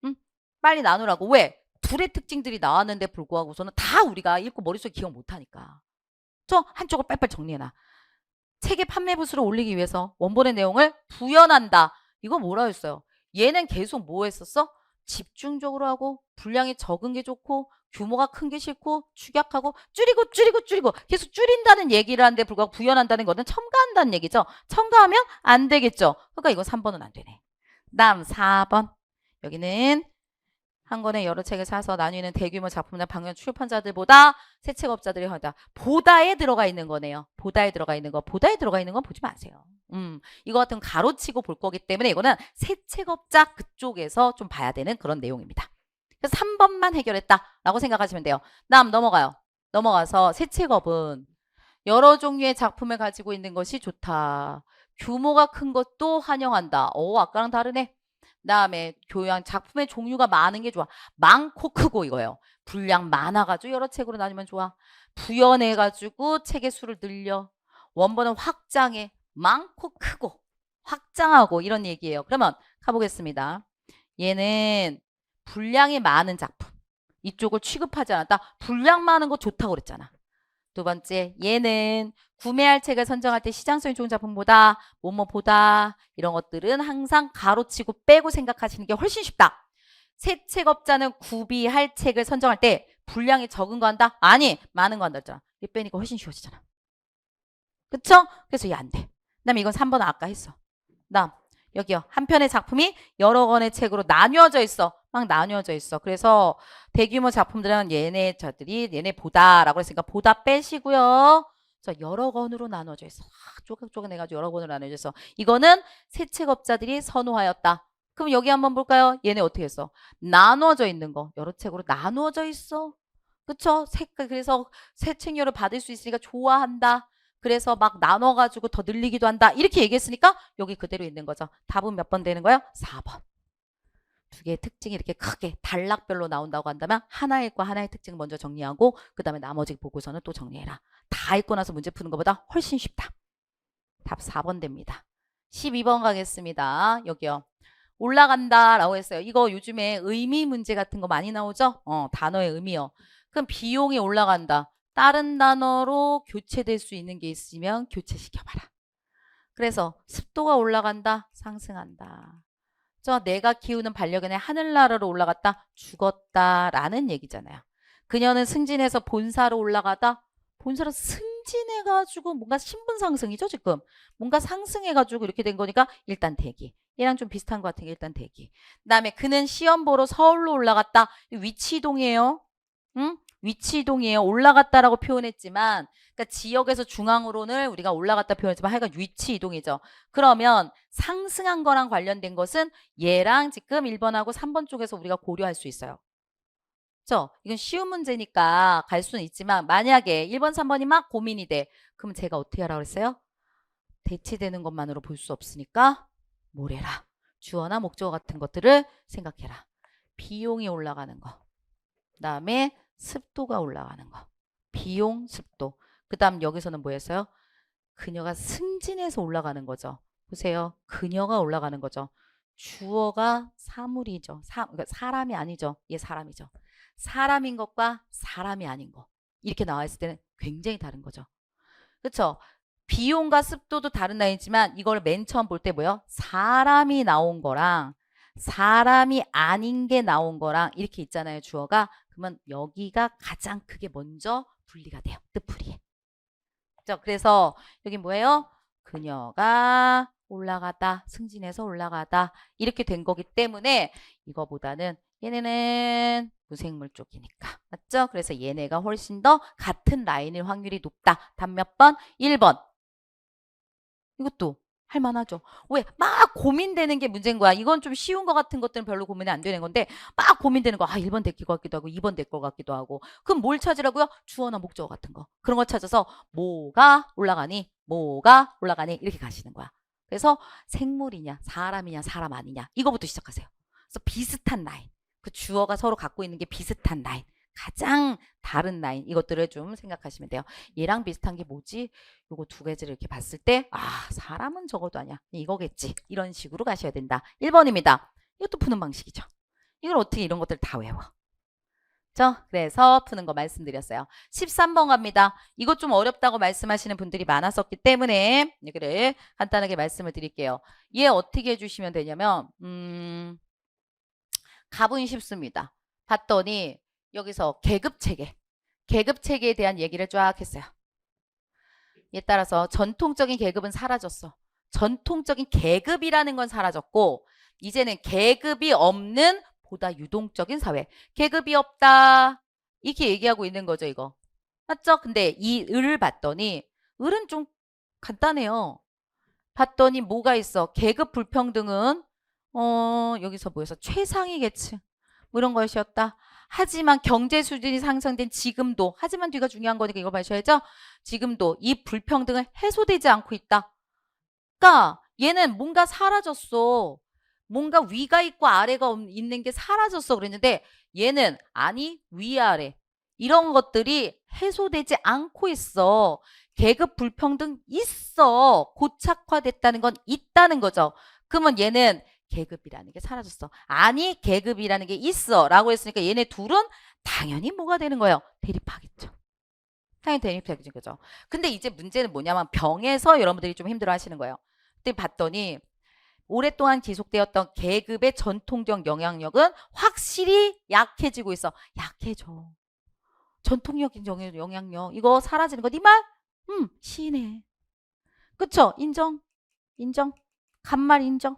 응? 빨리 나누라고. 왜? 둘의 특징들이 나왔는데 불구하고서는 다 우리가 읽고 머릿속에 기억 못하니까. 저 한쪽을 빨빨 정리해놔. 책의 판매 부수를 올리기 위해서 원본의 내용을 부연한다. 이거 뭐라 했어요? 얘는 계속 뭐 했었어? 집중적으로 하고 분량이 적은 게 좋고 규모가 큰 게 싫고 축약하고 줄이고 계속 줄인다는 얘기를 하는데 불구하고 부연한다는 거는 첨가한다는 얘기죠. 첨가하면 안 되겠죠. 그러니까 이거 3번은 안 되네. 다음 4번. 여기는 한 권의 여러 책을 사서 나뉘는 대규모 작품이나 방면 출판자들보다 새 책업자들이 하다. 보다에 들어가 있는 거네요. 보다에 들어가 있는 거. 보다에 들어가 있는 건 보지 마세요. 이거 같은 가로치고 볼 거기 때문에 이거는 새 책업자 그쪽에서 좀 봐야 되는 그런 내용입니다. 그래서 3번만 해결했다라고 생각하시면 돼요. 다음 넘어가요. 넘어가서 새 책업은 여러 종류의 작품을 가지고 있는 것이 좋다. 규모가 큰 것도 환영한다. 아까랑 다르네. 그다음에 교양 작품의 종류가 많은 게 좋아. 많고 크고 이거예요. 분량 많아가지고 여러 책으로 나누면 좋아. 부연해가지고 책의 수를 늘려. 원본은 확장해. 많고 크고 확장하고 이런 얘기예요. 그러면 가보겠습니다. 얘는 분량이 많은 작품. 이쪽을 취급하지 않았다. 분량 많은 거 좋다고 그랬잖아. 두 번째, 얘는 구매할 책을 선정할 때 시장성이 좋은 작품보다 뭐뭐보다 이런 것들은 항상 가로치고 빼고 생각하시는 게 훨씬 쉽다. 새 책업자는 구비할 책을 선정할 때 분량이 적은 거 한다? 아니, 많은 거 한다 했잖아. 이 빼니까 훨씬 쉬워지잖아. 그쵸? 그래서 이게 안 돼. 그 다음에 이건 3번은 아까 했어. 다음 여기요. 한 편의 작품이 여러 권의 책으로 나뉘어져 있어. 막 나뉘어져 있어. 그래서 대규모 작품들은 얘네 보다라고 했으니까 보다 빼시고요. 여러 권으로 나눠져 있어. 쪼각쪼각 해가지고 여러 권으로 나눠져 있어. 이거는 새 책업자들이 선호하였다. 그럼 여기 한번 볼까요? 얘네 어떻게 했어? 나눠져 있는 거. 여러 책으로 나누어져 있어. 그쵸? 그래서 새 책료를 받을 수 있으니까 좋아한다. 그래서 막 나눠가지고 더 늘리기도 한다. 이렇게 얘기했으니까 여기 그대로 있는 거죠. 답은 몇 번 되는 거예요? 4번. 두 개의 특징이 이렇게 크게 단락별로 나온다고 한다면 하나의 읽고 하나의 특징 먼저 정리하고 그 다음에 나머지 보고서는 또 정리해라. 다 읽고 나서 문제 푸는 것보다 훨씬 쉽다. 답 4번 됩니다. 12번 가겠습니다. 여기요. 올라간다 라고 했어요. 이거 요즘에 의미 문제 같은 거 많이 나오죠? 단어의 의미요. 그럼 비용이 올라간다. 다른 단어로 교체될 수 있는 게 있으면 교체시켜봐라. 그래서 습도가 올라간다. 상승한다. 내가 키우는 반려견이 하늘나라로 올라갔다. 죽었다라는 얘기잖아요. 그녀는 승진해서 본사로 올라가다. 본사로 승진해가지고 뭔가 신분 상승이죠 지금. 뭔가 상승해가지고 이렇게 된 거니까 일단 대기. 얘랑 좀 비슷한 것 같은 게 일단 대기. 그다음에 그는 시험 보러 서울로 올라갔다. 위치 이동이에요. 응? 위치 이동이에요. 올라갔다라고 표현했지만 그러니까 지역에서 중앙으로는 우리가 올라갔다 표현했지만 하여간 위치 이동이죠. 그러면 상승한 거랑 관련된 것은 얘랑 지금 1번하고 3번 쪽에서 우리가 고려할 수 있어요. 그렇죠? 이건 쉬운 문제니까 갈 수는 있지만 만약에 1번, 3번이 막 고민이 돼. 그럼 제가 어떻게 하라고 했어요? 대치되는 것만으로 볼 수 없으니까 뭘 해라. 주어나 목적어 같은 것들을 생각해라. 비용이 올라가는 거. 그다음에 습도가 올라가는 거. 비용, 습도. 그 다음 여기서는 뭐였어요? 그녀가 승진해서 올라가는 거죠. 보세요. 그녀가 올라가는 거죠. 주어가 사물이죠. 그러니까 사람이 아니죠. 얘 사람이죠. 사람인 것과 사람이 아닌 거. 이렇게 나와 있을 때는 굉장히 다른 거죠. 그렇죠? 비용과 습도도 다른 나이지만 이걸 맨 처음 볼 때 뭐예요? 사람이 나온 거랑 사람이 아닌 게 나온 거랑 이렇게 있잖아요. 주어가. 그러면 여기가 가장 크게 먼저 분리가 돼요. 뜻풀이에. 그래서 여기 뭐예요? 그녀가 올라가다, 승진해서 올라가다 이렇게 된 거기 때문에 이거보다는 얘네는 무생물 쪽이니까. 맞죠? 그래서 얘네가 훨씬 더 같은 라인일 확률이 높다. 답 몇 번? 1번. 이것도 할만하죠. 왜? 막 고민되는 게 문제인 거야. 이건 좀 쉬운 거 같은 것들은 별로 고민이 안 되는 건데 막 고민되는 거. 1번 될 것 같기도 하고 2번 될 것 같기도 하고. 그럼 뭘 찾으라고요? 주어나 목적어 같은 거. 그런 거 찾아서 뭐가 올라가니? 뭐가 올라가니? 이렇게 가시는 거야. 그래서 생물이냐 사람이냐 사람 아니냐 이거부터 시작하세요. 그래서 비슷한 라인. 그 주어가 서로 갖고 있는 게 비슷한 라인, 가장 다른 라인, 이것들을 좀 생각하시면 돼요. 얘랑 비슷한 게 뭐지? 요거 두 가지를 이렇게 봤을 때 사람은 적어도 아니야, 이거겠지, 이런 식으로 가셔야 된다. 1번입니다. 이것도 푸는 방식이죠. 이걸 어떻게 이런 것들 다 외워? 그래서 푸는 거 말씀드렸어요. 13번 갑니다. 이것 좀 어렵다고 말씀하시는 분들이 많았었기 때문에 이거를 간단하게 말씀을 드릴게요. 얘 어떻게 해주시면 되냐면 갑은 쉽습니다. 봤더니 여기서 계급체계에 대한 얘기를 쫙 했어요. 얘 따라서 전통적인 계급은 사라졌어. 전통적인 계급이라는 건 사라졌고 이제는 계급이 없는 보다 유동적인 사회. 계급이 없다. 이렇게 얘기하고 있는 거죠, 이거. 맞죠? 근데 이 을을 봤더니 을은 좀 간단해요. 봤더니 뭐가 있어? 계급 불평등은 여기서 뭐였어? 최상위 계층. 뭐 이런 것이었다. 하지만 경제 수준이 상승된 지금도, 하지만 뒤가 중요한 거니까 이거 마셔야죠. 지금도 이 불평등은 해소되지 않고 있다. 그러니까 얘는 뭔가 사라졌어. 뭔가 위가 있고 아래가 있는 게 사라졌어 그랬는데 얘는 아니, 위아래 이런 것들이 해소되지 않고 있어. 계급 불평등 있어. 고착화됐다는 건 있다는 거죠. 그러면 얘는 계급이라는 게 사라졌어. 아니, 계급이라는 게 있어 라고 했으니까 얘네 둘은 당연히 뭐가 되는 거예요? 대립하겠죠. 당연히 대립하겠죠. 그죠? 근데 이제 문제는 뭐냐면 병에서 여러분들이 좀 힘들어 하시는 거예요. 그때 봤더니 오랫동안 지속되었던 계급의 전통적 영향력은 확실히 약해지고 있어. 약해져. 전통적인 영향력 이거 사라지는 거 네 말? 시인해. 그쵸? 인정. 간말 인정.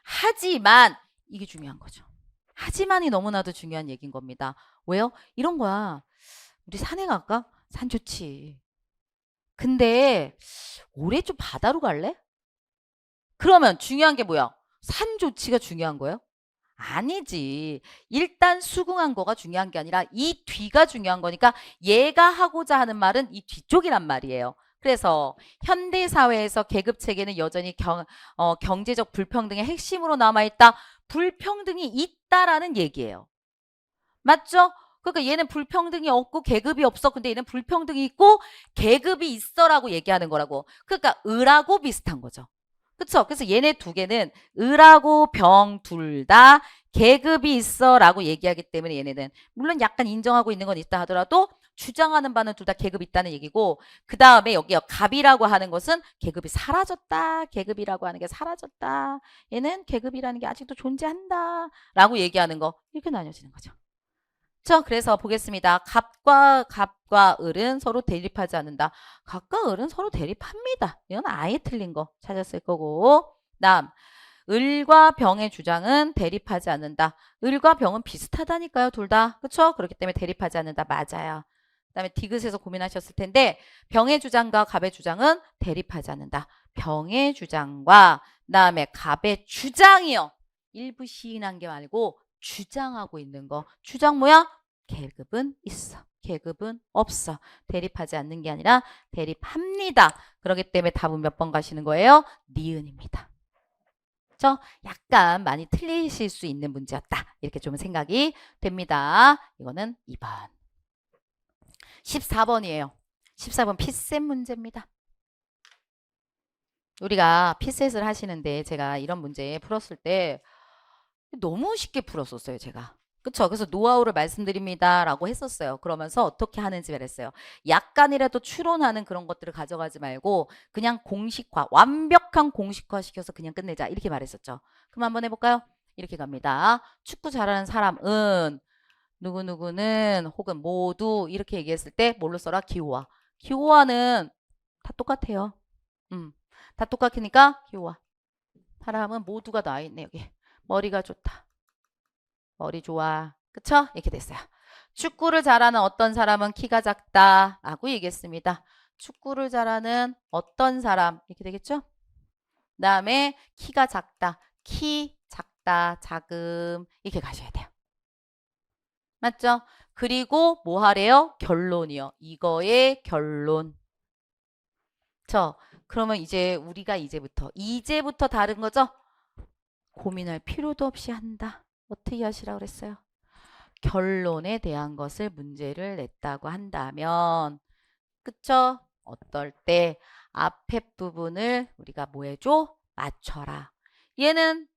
하지만 이게 중요한 거죠. 하지만이 너무나도 중요한 얘기인 겁니다. 왜요? 이런 거야. 우리 산에 갈까? 산 좋지. 근데 올해 좀 바다로 갈래? 그러면 중요한 게 뭐야? 산 좋지가 중요한 거예요? 아니지. 일단 수긍한 거가 중요한 게 아니라 이 뒤가 중요한 거니까 얘가 하고자 하는 말은 이 뒤쪽이란 말이에요. 그래서 현대사회에서 계급체계는 여전히 경제적 불평등의 핵심으로 남아있다. 불평등이 있다라는 얘기예요. 맞죠? 그러니까 얘는 불평등이 없고 계급이 없어. 근데 얘는 불평등이 있고 계급이 있어라고 얘기하는 거라고. 그러니까 을하고 비슷한 거죠. 그쵸? 그래서 얘네 두 개는 을하고 병 둘 다 계급이 있어 라고 얘기하기 때문에 얘네는 물론 약간 인정하고 있는 건 있다 하더라도 주장하는 바는 둘 다 계급이 있다는 얘기고 그 다음에 여기 갑이라고 하는 것은 계급이 사라졌다. 계급이라고 하는 게 사라졌다. 얘는 계급이라는 게 아직도 존재한다 라고 얘기하는 거 이렇게 나뉘어지는 거죠. 그래서 보겠습니다. 갑과 을은 서로 대립하지 않는다. 갑과 을은 서로 대립합니다. 이건 아예 틀린 거 찾았을 거고. 다음, 을과 병의 주장은 대립하지 않는다. 을과 병은 비슷하다니까요, 둘 다. 그렇죠? 그렇기 때문에 대립하지 않는다. 맞아요. 그다음에 디귿에서 고민하셨을 텐데 병의 주장과 갑의 주장은 대립하지 않는다. 병의 주장과 그다음에 갑의 주장이요. 일부 시인한 게 말고 주장하고 있는 거. 주장 뭐야? 계급은 있어. 계급은 없어. 대립하지 않는 게 아니라 대립합니다. 그렇기 때문에 답은 몇 번 가시는 거예요? 니은입니다. 약간 많이 틀리실 수 있는 문제였다. 이렇게 좀 생각이 됩니다. 이거는 2번. 14번이에요. 14번 피셋 문제입니다. 우리가 피셋을 하시는데 제가 이런 문제 풀었을 때 너무 쉽게 풀었었어요, 제가. 그쵸? 그래서 노하우를 말씀드립니다 라고 했었어요. 그러면서 어떻게 하는지 말했어요. 약간이라도 추론하는 그런 것들을 가져가지 말고 그냥 공식화, 완벽한 공식화 시켜서 그냥 끝내자 이렇게 말했었죠. 그럼 한번 해볼까요? 이렇게 갑니다. 축구 잘하는 사람은 누구누구는 혹은 모두 이렇게 얘기했을 때 뭘로 써라? 기호화. 기호화는 다 똑같아요. 다 똑같으니까 기호화. 사람은 모두가 나와있네 여기. 머리가 좋다. 머리 좋아. 그쵸? 이렇게 됐어요. 축구를 잘하는 어떤 사람은 키가 작다 라고 얘기했습니다. 축구를 잘하는 어떤 사람 이렇게 되겠죠? 그 다음에 키가 작다. 키 작다. 작음 이렇게 가셔야 돼요. 맞죠? 그리고 뭐 하래요? 결론이요. 이거의 결론. 그러면 이제 우리가 이제부터 다른 거죠? 고민할 필요도 없이 한다. 어떻게 하시라고 그랬어요? 결론에 대한 것을 문제를 냈다고 한다면, 그쵸? 어떨 때 앞에 부분을 우리가 뭐 해줘? 맞춰라. 얘는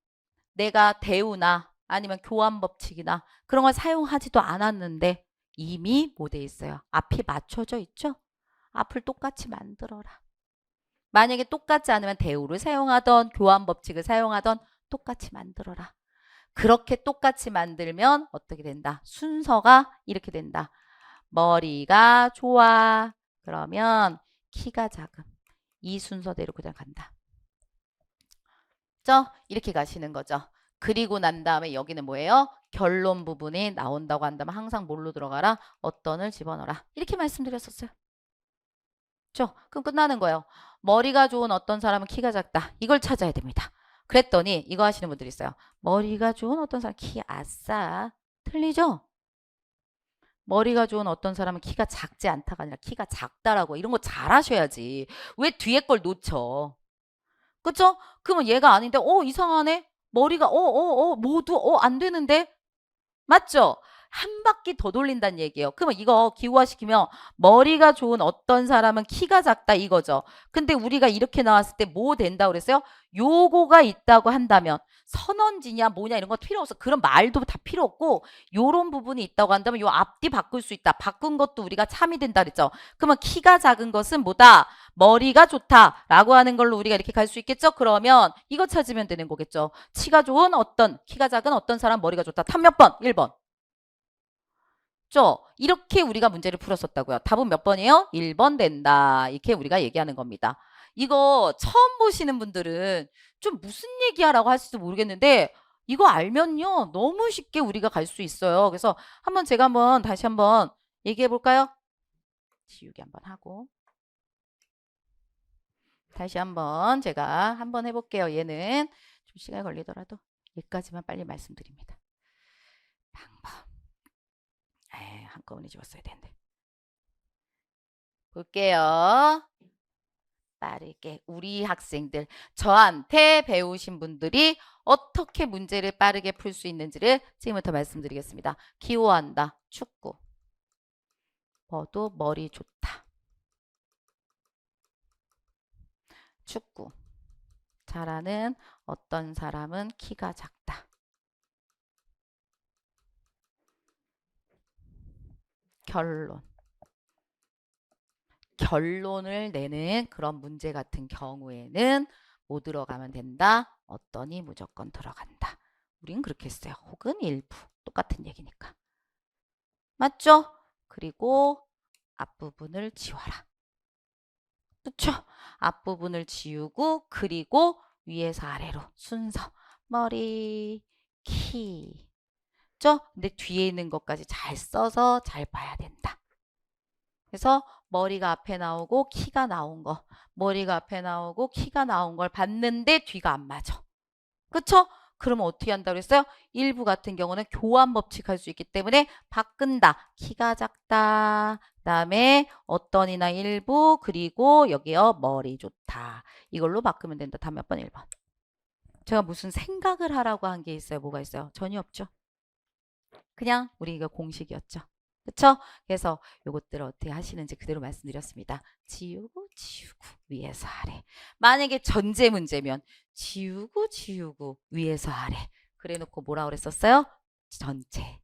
내가 대우나 아니면 교환 법칙이나 그런 걸 사용하지도 않았는데 이미 뭐 돼 있어요? 앞이 맞춰져 있죠? 앞을 똑같이 만들어라. 만약에 똑같지 않으면 대우를 사용하던 교환 법칙을 사용하던 똑같이 만들어라. 그렇게 똑같이 만들면 어떻게 된다? 순서가 이렇게 된다. 머리가 좋아. 그러면 키가 작음. 이 순서대로 그냥 간다. 이렇게 가시는 거죠. 그리고 난 다음에 여기는 뭐예요? 결론 부분이 나온다고 한다면 항상 뭘로 들어가라? 어떤을 집어넣어라. 이렇게 말씀드렸었어요. 그럼 끝나는 거예요. 머리가 좋은 어떤 사람은 키가 작다. 이걸 찾아야 됩니다. 그랬더니 이거 하시는 분들이 있어요. 머리가 좋은 어떤 사람 키 아싸. 틀리죠? 머리가 좋은 어떤 사람은 키가 작지 않다가 아니라 키가 작다라고 이런 거 잘 하셔야지. 왜 뒤에 걸 놓쳐? 그쵸? 그러면 얘가 아닌데 이상하네. 머리가 모두 안 되는데 맞죠? 한 바퀴 더 돌린다는 얘기예요. 그러면 이거 기호화시키면 머리가 좋은 어떤 사람은 키가 작다 이거죠. 근데 우리가 이렇게 나왔을 때 뭐 된다고 그랬어요? 요거가 있다고 한다면 선언지냐 뭐냐 이런 거 필요 없어. 그런 말도 다 필요 없고 요런 부분이 있다고 한다면 요 앞뒤 바꿀 수 있다. 바꾼 것도 우리가 참이 된다 그랬죠. 그러면 키가 작은 것은 뭐다? 머리가 좋다라고 하는 걸로 우리가 이렇게 갈 수 있겠죠? 그러면 이거 찾으면 되는 거겠죠. 키가 작은 어떤 사람 머리가 좋다. 답 몇 번? 1번. 이렇게 우리가 문제를 풀었었다고요. 답은 몇 번이에요? 1번 된다. 이렇게 우리가 얘기하는 겁니다. 이거 처음 보시는 분들은 좀 무슨 얘기하라고 할지도 모르겠는데 이거 알면요. 너무 쉽게 우리가 갈 수 있어요. 그래서 제가 다시 한번 얘기해 볼까요? 지우기 한번 하고. 다시 한번 제가 한번 해볼게요. 얘는 좀 시간이 걸리더라도 여기까지만 빨리 말씀드립니다. 방법. 한꺼번에 지웠어야 되는데. 볼게요. 빠르게 우리 학생들 저한테 배우신 분들이 어떻게 문제를 빠르게 풀 수 있는지를 지금부터 말씀드리겠습니다. 기호한다. 축구. 뭐도 머리 좋다. 축구. 잘하는 어떤 사람은 키가 작다. 결론을 내는 그런 문제 같은 경우에는 뭐 들어가면 된다? 어떠니 무조건 들어간다. 우린 그렇게 했어요. 혹은 일부. 똑같은 얘기니까. 맞죠? 그리고 앞부분을 지워라. 그쵸? 앞부분을 지우고 그리고 위에서 아래로 순서. 머리, 키. 근데 뒤에 있는 것까지 잘 써서 잘 봐야 된다. 그래서 머리가 앞에 나오고 키가 나온 거. 머리가 앞에 나오고 키가 나온 걸 봤는데 뒤가 안 맞아. 그쵸? 그러면 어떻게 한다고 그랬어요? 일부 같은 경우는 교환 법칙 할 수 있기 때문에 바꾼다. 키가 작다. 그다음에 어떤이나 일부 그리고 여기요 머리 좋다. 이걸로 바꾸면 된다. 다음 몇 번? 1번. 제가 무슨 생각을 하라고 한 게 있어요? 뭐가 있어요? 전혀 없죠. 그냥 우리 이거 공식이었죠. 그쵸? 그래서 요것들을 어떻게 하시는지 그대로 말씀드렸습니다. 지우고 위에서 아래. 만약에 전제 문제면 지우고 위에서 아래. 그래 놓고 뭐라 그랬었어요? 전체.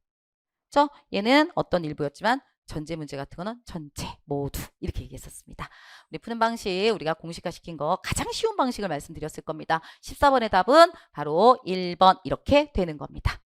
그쵸? 얘는 어떤 일부였지만 전제 문제 같은 거는 전체 모두 이렇게 얘기했었습니다. 우리 푸는 방식 우리가 공식화 시킨 거 가장 쉬운 방식을 말씀드렸을 겁니다. 14번의 답은 바로 1번 이렇게 되는 겁니다.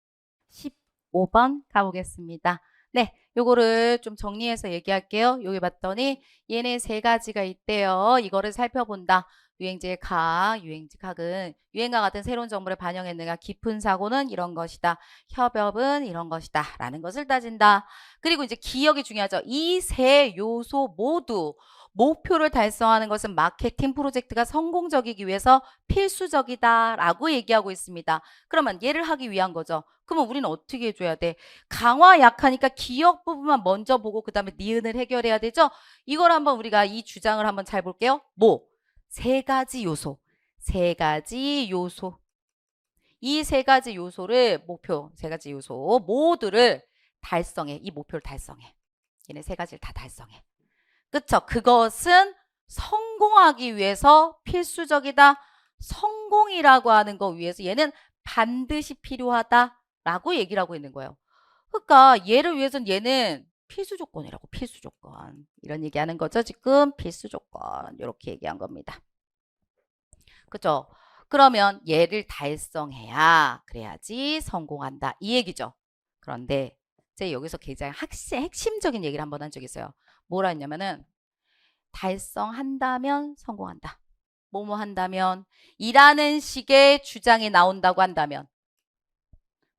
15번 가보겠습니다. 네, 요거를 좀 정리해서 얘기할게요. 여기 봤더니 얘네 세 가지가 있대요. 이거를 살펴본다. 유행지의 각, 유행지 각은 유행과 같은 새로운 정보를 반영했는가 깊은 사고는 이런 것이다. 협업은 이런 것이다. 라는 것을 따진다. 그리고 이제 기억이 중요하죠. 이 세 요소 모두 목표를 달성하는 것은 마케팅 프로젝트가 성공적이기 위해서 필수적이다라고 얘기하고 있습니다. 그러면 얘를 하기 위한 거죠. 그러면 우리는 어떻게 해줘야 돼? 강화 약하니까 기억 부분만 먼저 보고 그 다음에 니은을 해결해야 되죠? 이걸 한번 우리가 이 주장을 한번 잘 볼게요. 세 가지 요소. 세 가지 요소. 이 세 가지 요소를 세 가지 요소 모두를 달성해. 이 목표를 달성해. 얘네 세 가지를 다 달성해. 그쵸? 그것은 성공하기 위해서 필수적이다. 성공이라고 하는 거 위해서 얘는 반드시 필요하다라고 얘기를 하고 있는 거예요. 그러니까 얘를 위해서는 얘는 필수 조건이라고. 필수 조건. 이런 얘기하는 거죠. 지금 필수 조건. 이렇게 얘기한 겁니다. 그죠? 그러면 얘를 달성해야 그래야지 성공한다. 이 얘기죠. 그런데 제가 여기서 굉장히 핵심적인 얘기를 한번 한 적이 있어요. 뭐라 했냐면은 달성한다면 성공한다. 뭐뭐 한다면 이라는 식의 주장이 나온다고 한다면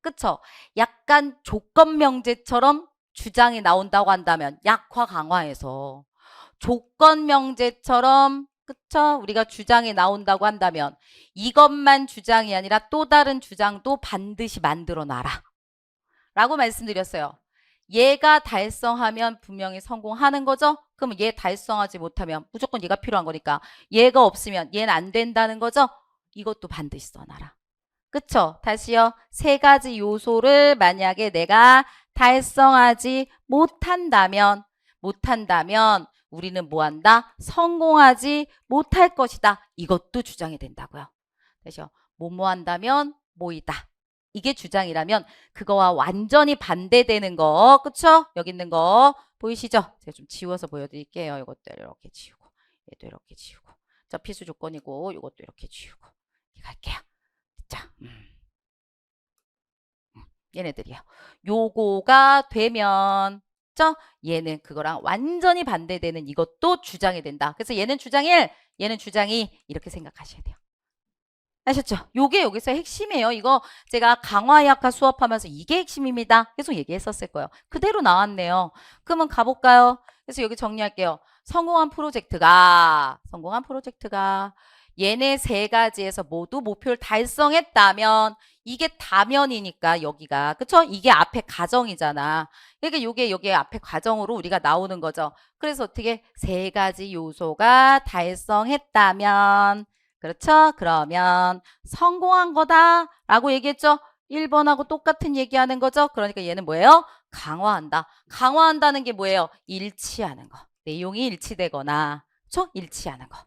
그쵸? 약간 조건 명제처럼 주장이 나온다고 한다면 약화 강화에서 조건 명제처럼 그쵸? 우리가 주장이 나온다고 한다면 이것만 주장이 아니라 또 다른 주장도 반드시 만들어 놔라 라고 말씀드렸어요. 얘가 달성하면 분명히 성공하는 거죠? 그러면 얘 달성하지 못하면 무조건 얘가 필요한 거니까 얘가 없으면 얘는 안 된다는 거죠? 이것도 반드시 써놔라. 그쵸? 다시요. 세 가지 요소를 만약에 내가 달성하지 못한다면 우리는 뭐 한다? 성공하지 못할 것이다. 이것도 주장이 된다고요. 다시요. 뭐뭐 한다면 뭐이다. 이게 주장이라면 그거와 완전히 반대되는 거. 그쵸? 여기 있는 거 보이시죠? 제가 좀 지워서 보여드릴게요. 이것도 이렇게 지우고 얘도 이렇게 지우고 자 필수 조건이고 이것도 이렇게 지우고 이렇게 갈게요. 자, 얘네들이요. 요거가 되면 얘는 그거랑 완전히 반대되는 이것도 주장이 된다. 그래서 얘는 주장 1, 얘는 주장 2 이렇게 생각하셔야 돼요. 아셨죠? 요게 여기서 핵심이에요. 이거 제가 강화의학과 수업하면서 이게 핵심입니다. 계속 얘기했었을 거예요. 그대로 나왔네요. 그러면 가볼까요? 그래서 여기 정리할게요. 성공한 프로젝트가 얘네 세 가지에서 모두 목표를 달성했다면 이게 다면이니까 여기가 그쵸? 이게 앞에 가정이잖아. 그러니까 요게 여기 앞에 가정으로 우리가 나오는 거죠. 그래서 어떻게 세 가지 요소가 달성했다면 그렇죠? 그러면 성공한 거다라고 얘기했죠? 1번하고 똑같은 얘기하는 거죠? 그러니까 얘는 뭐예요? 강화한다. 강화한다는 게 뭐예요? 일치하는 거. 내용이 일치되거나 그렇죠? 일치하는 거.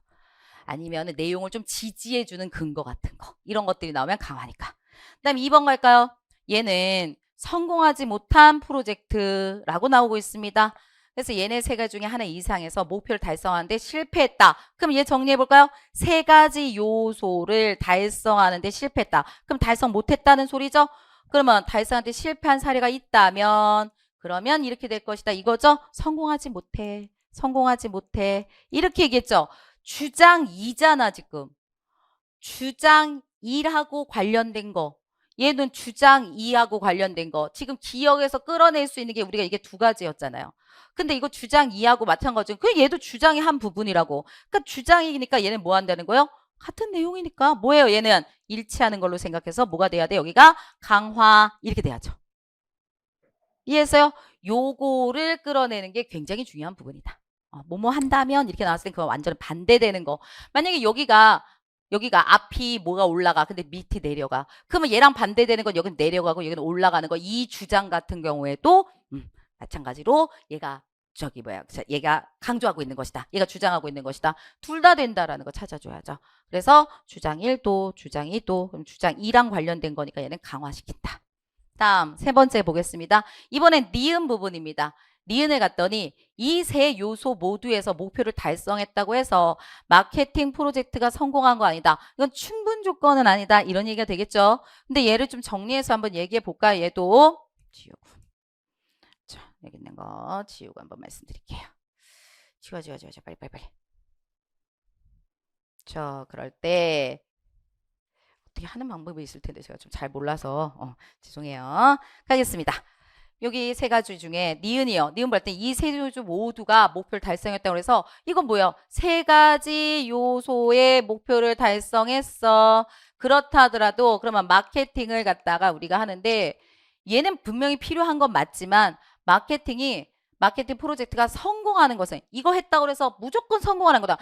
아니면 내용을 좀 지지해주는 근거 같은 거. 이런 것들이 나오면 강화니까. 그 다음에 2번 갈까요? 얘는 성공하지 못한 프로젝트라고 나오고 있습니다. 그래서 얘네 세 가지 중에 하나 이상에서 목표를 달성하는데 실패했다. 그럼 얘 정리해 볼까요? 세 가지 요소를 달성하는데 실패했다. 그럼 달성 못했다는 소리죠? 그러면 달성하는데 실패한 사례가 있다면 그러면 이렇게 될 것이다. 이거죠? 성공하지 못해. 이렇게 얘기했죠? 주장 2잖아 지금. 주장 1하고 관련된 거. 얘는 주장 2하고 관련된 거. 지금 기억에서 끌어낼 수 있는 게 우리가 이게 두 가지였잖아요. 근데 이거 주장 2하고 마찬가지죠. 그 얘도 주장의 한 부분이라고. 그러니까 주장이니까 얘는 뭐 한다는 거예요? 같은 내용이니까 뭐예요? 얘는 일치하는 걸로 생각해서 뭐가 돼야 돼? 여기가 강화 이렇게 돼야죠. 이해했어요? 요거를 끌어내는 게 굉장히 중요한 부분이다. 뭐뭐 한다면 이렇게 나왔을 때 그거 완전 반대되는 거. 만약에 여기가 앞이 뭐가 올라가. 근데 밑이 내려가. 그러면 얘랑 반대되는 건 여기는 내려가고 여기는 올라가는 거. 이 주장 같은 경우에도 마찬가지로 얘가 얘가 강조하고 있는 것이다. 얘가 주장하고 있는 것이다. 둘 다 된다라는 거 찾아줘야죠. 그래서 주장 1도, 주장 2도, 그럼 주장 2랑 관련된 거니까 얘는 강화시킨다. 다음 세 번째 보겠습니다. 이번엔 니은 부분입니다. 니은을 갔더니 이 세 요소 모두에서 목표를 달성했다고 해서 마케팅 프로젝트가 성공한 거 아니다. 이건 충분 조건은 아니다. 이런 얘기가 되겠죠. 근데 얘를 좀 정리해서 한번 얘기해 볼까요? 얘도 지우고. 자, 여기 있는 거 지우고 한번 말씀드릴게요. 지워. 빨리. 그럴 때 어떻게 하는 방법이 있을 텐데 제가 좀 잘 몰라서 죄송해요. 가겠습니다. 여기 세 가지 중에 니은이요. 니은 볼 때 이 세 요소 모두가 목표를 달성했다고 해서 이건 뭐예요? 세 가지 요소의 목표를 달성했어. 그렇다 하더라도 그러면 마케팅을 갖다가 우리가 하는데 얘는 분명히 필요한 건 맞지만 마케팅 프로젝트가 성공하는 것은 이거 했다고 해서 무조건 성공하는 거다.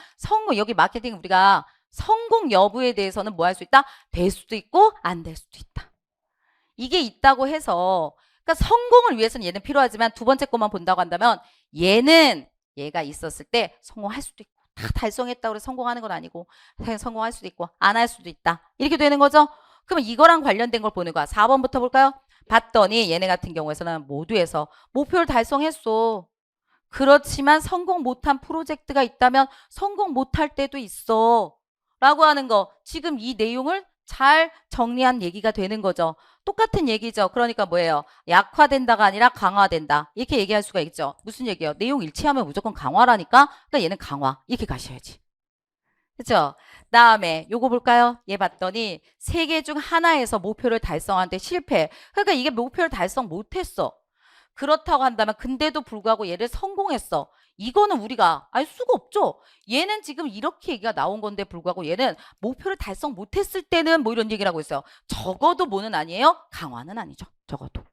여기 마케팅 우리가 성공 여부에 대해서는 뭐 할 수 있다? 될 수도 있고 안 될 수도 있다. 이게 있다고 해서 그러니까 성공을 위해서는 얘는 필요하지만 두 번째 것만 본다고 한다면 얘가 있었을 때 성공할 수도 있고 다 달성했다고 해서 성공하는 건 아니고 성공할 수도 있고 안 할 수도 있다. 이렇게 되는 거죠. 그러면 이거랑 관련된 걸 보는 거야. 4번부터 볼까요? 봤더니 얘네 같은 경우에서는 모두에서 목표를 달성했어. 그렇지만 성공 못한 프로젝트가 있다면 성공 못할 때도 있어. 라고 하는 거. 지금 이 내용을 잘 정리한 얘기가 되는 거죠. 똑같은 얘기죠. 그러니까 뭐예요? 약화된다가 아니라 강화된다. 이렇게 얘기할 수가 있죠. 무슨 얘기예요? 내용 일치하면 무조건 강화라니까. 그러니까 얘는 강화. 이렇게 가셔야지. 그죠? 다음에 요거 볼까요? 얘 봤더니 3개 중 하나에서 목표를 달성하는데 실패. 그러니까 이게 목표를 달성 못했어. 그렇다고 한다면 근데도 불구하고 얘를 성공했어. 이거는 우리가 알 수가 없죠. 얘는 지금 이렇게 얘기가 나온 건데 불구하고 얘는 목표를 달성 못했을 때는 뭐 이런 얘기를 하고 있어요. 적어도 뭐는 아니에요? 강화는 아니죠. 적어도.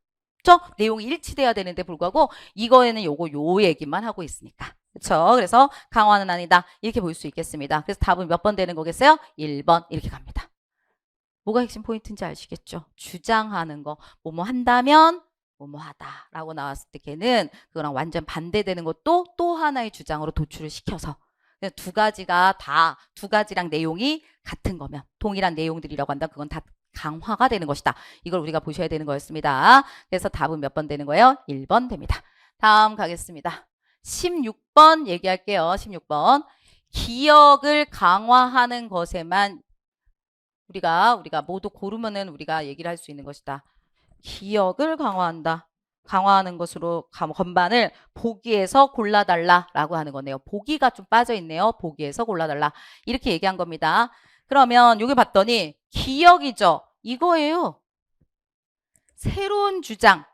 그렇죠? 내용이 일치돼야 되는데 불구하고 이거에는 요 얘기만 하고 있으니까. 그렇죠? 그래서 강화는 아니다. 이렇게 볼 수 있겠습니다. 그래서 답은 몇 번 되는 거겠어요? 1번 이렇게 갑니다. 뭐가 핵심 포인트인지 아시겠죠? 주장하는 거. 뭐뭐 한다면 뭐뭐 하다 라고 나왔을 때 걔는 그거랑 완전 반대되는 것도 또 하나의 주장으로 도출을 시켜서 두 가지랑 내용이 같은 거면 동일한 내용들이라고 한다면 그건 다 강화가 되는 것이다. 이걸 우리가 보셔야 되는 거였습니다. 그래서 답은 몇 번 되는 거예요? 1번 됩니다. 다음 가겠습니다. 16번 얘기할게요. 16번. 기억을 강화하는 것에만 우리가 모두 고르면은 우리가 얘기를 할 수 있는 것이다. 기억을 강화한다. 강화하는 것으로 건반을 보기에서 골라달라라고 하는 거네요. 보기가 좀 빠져있네요. 보기에서 골라달라. 이렇게 얘기한 겁니다. 그러면 여기 봤더니 기억이죠. 이거예요. 새로운 주장이라는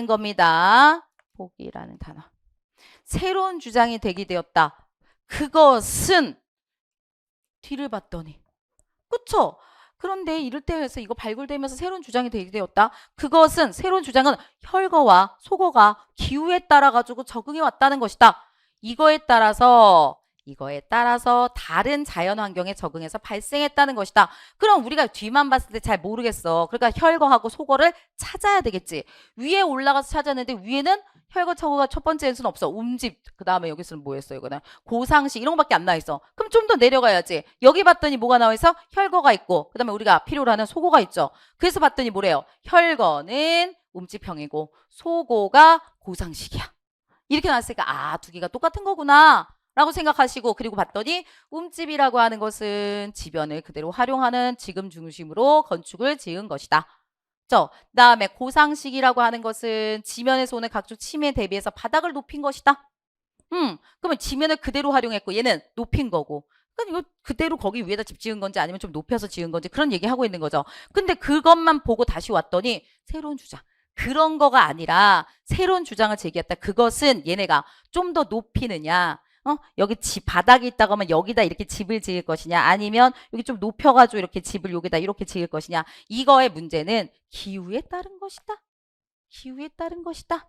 겁니다. 보기라는 단어. 새로운 주장이 되게 되었다. 그것은 뒤를 봤더니 그쵸? 그런데 이럴 때에서 이거 발굴되면서 새로운 주장이 되게 되었다. 그것은 새로운 주장은 혈거와 속어가 기후에 따라 가지고 적응해 왔다는 것이다. 이거에 따라서 다른 자연 환경에 적응해서 발생했다는 것이다. 그럼 우리가 뒤만 봤을 때 잘 모르겠어. 그러니까 혈거하고 속어를 찾아야 되겠지. 위에 올라가서 찾았는데 위에는 혈거 청어가 첫 번째에서는 없어. 움집. 그 다음에 여기서는 뭐였어? 이거는 고상시 이런 거밖에 안 나와 있어. 그럼 좀 더 내려가야지. 여기 봤더니 뭐가 나와 있어? 혈거가 있고 그 다음에 우리가 필요로 하는 속어가 있죠. 그래서 봤더니 뭐래요? 혈거는 움집형이고 속어가 고상식이야. 이렇게 나왔으니까 두 개가 똑같은 거구나 라고 생각하시고 그리고 봤더니 움집이라고 하는 것은 지변을 그대로 활용하는 지금 중심으로 건축을 지은 것이다. 그다음에 고상식이라고 하는 것은 지면에서 오는 각종 침해에 대비해서 바닥을 높인 것이다. 그러면 지면을 그대로 활용했고 얘는 높인 거고. 그러니까 이거 그대로 거기 위에다 집 지은 건지 아니면 좀 높여서 지은 건지 그런 얘기 하고 있는 거죠. 근데 그것만 보고 다시 왔더니 새로운 주장. 그런 거가 아니라 새로운 주장을 제기했다. 그것은 얘네가 좀 더 높이느냐. 여기 집 바닥이 있다고 하면 여기다 이렇게 집을 지을 것이냐 아니면 여기 좀 높여가지고 이렇게 집을 여기다 이렇게 지을 것이냐 이거의 문제는 기후에 따른 것이다. 기후에 따른 것이다.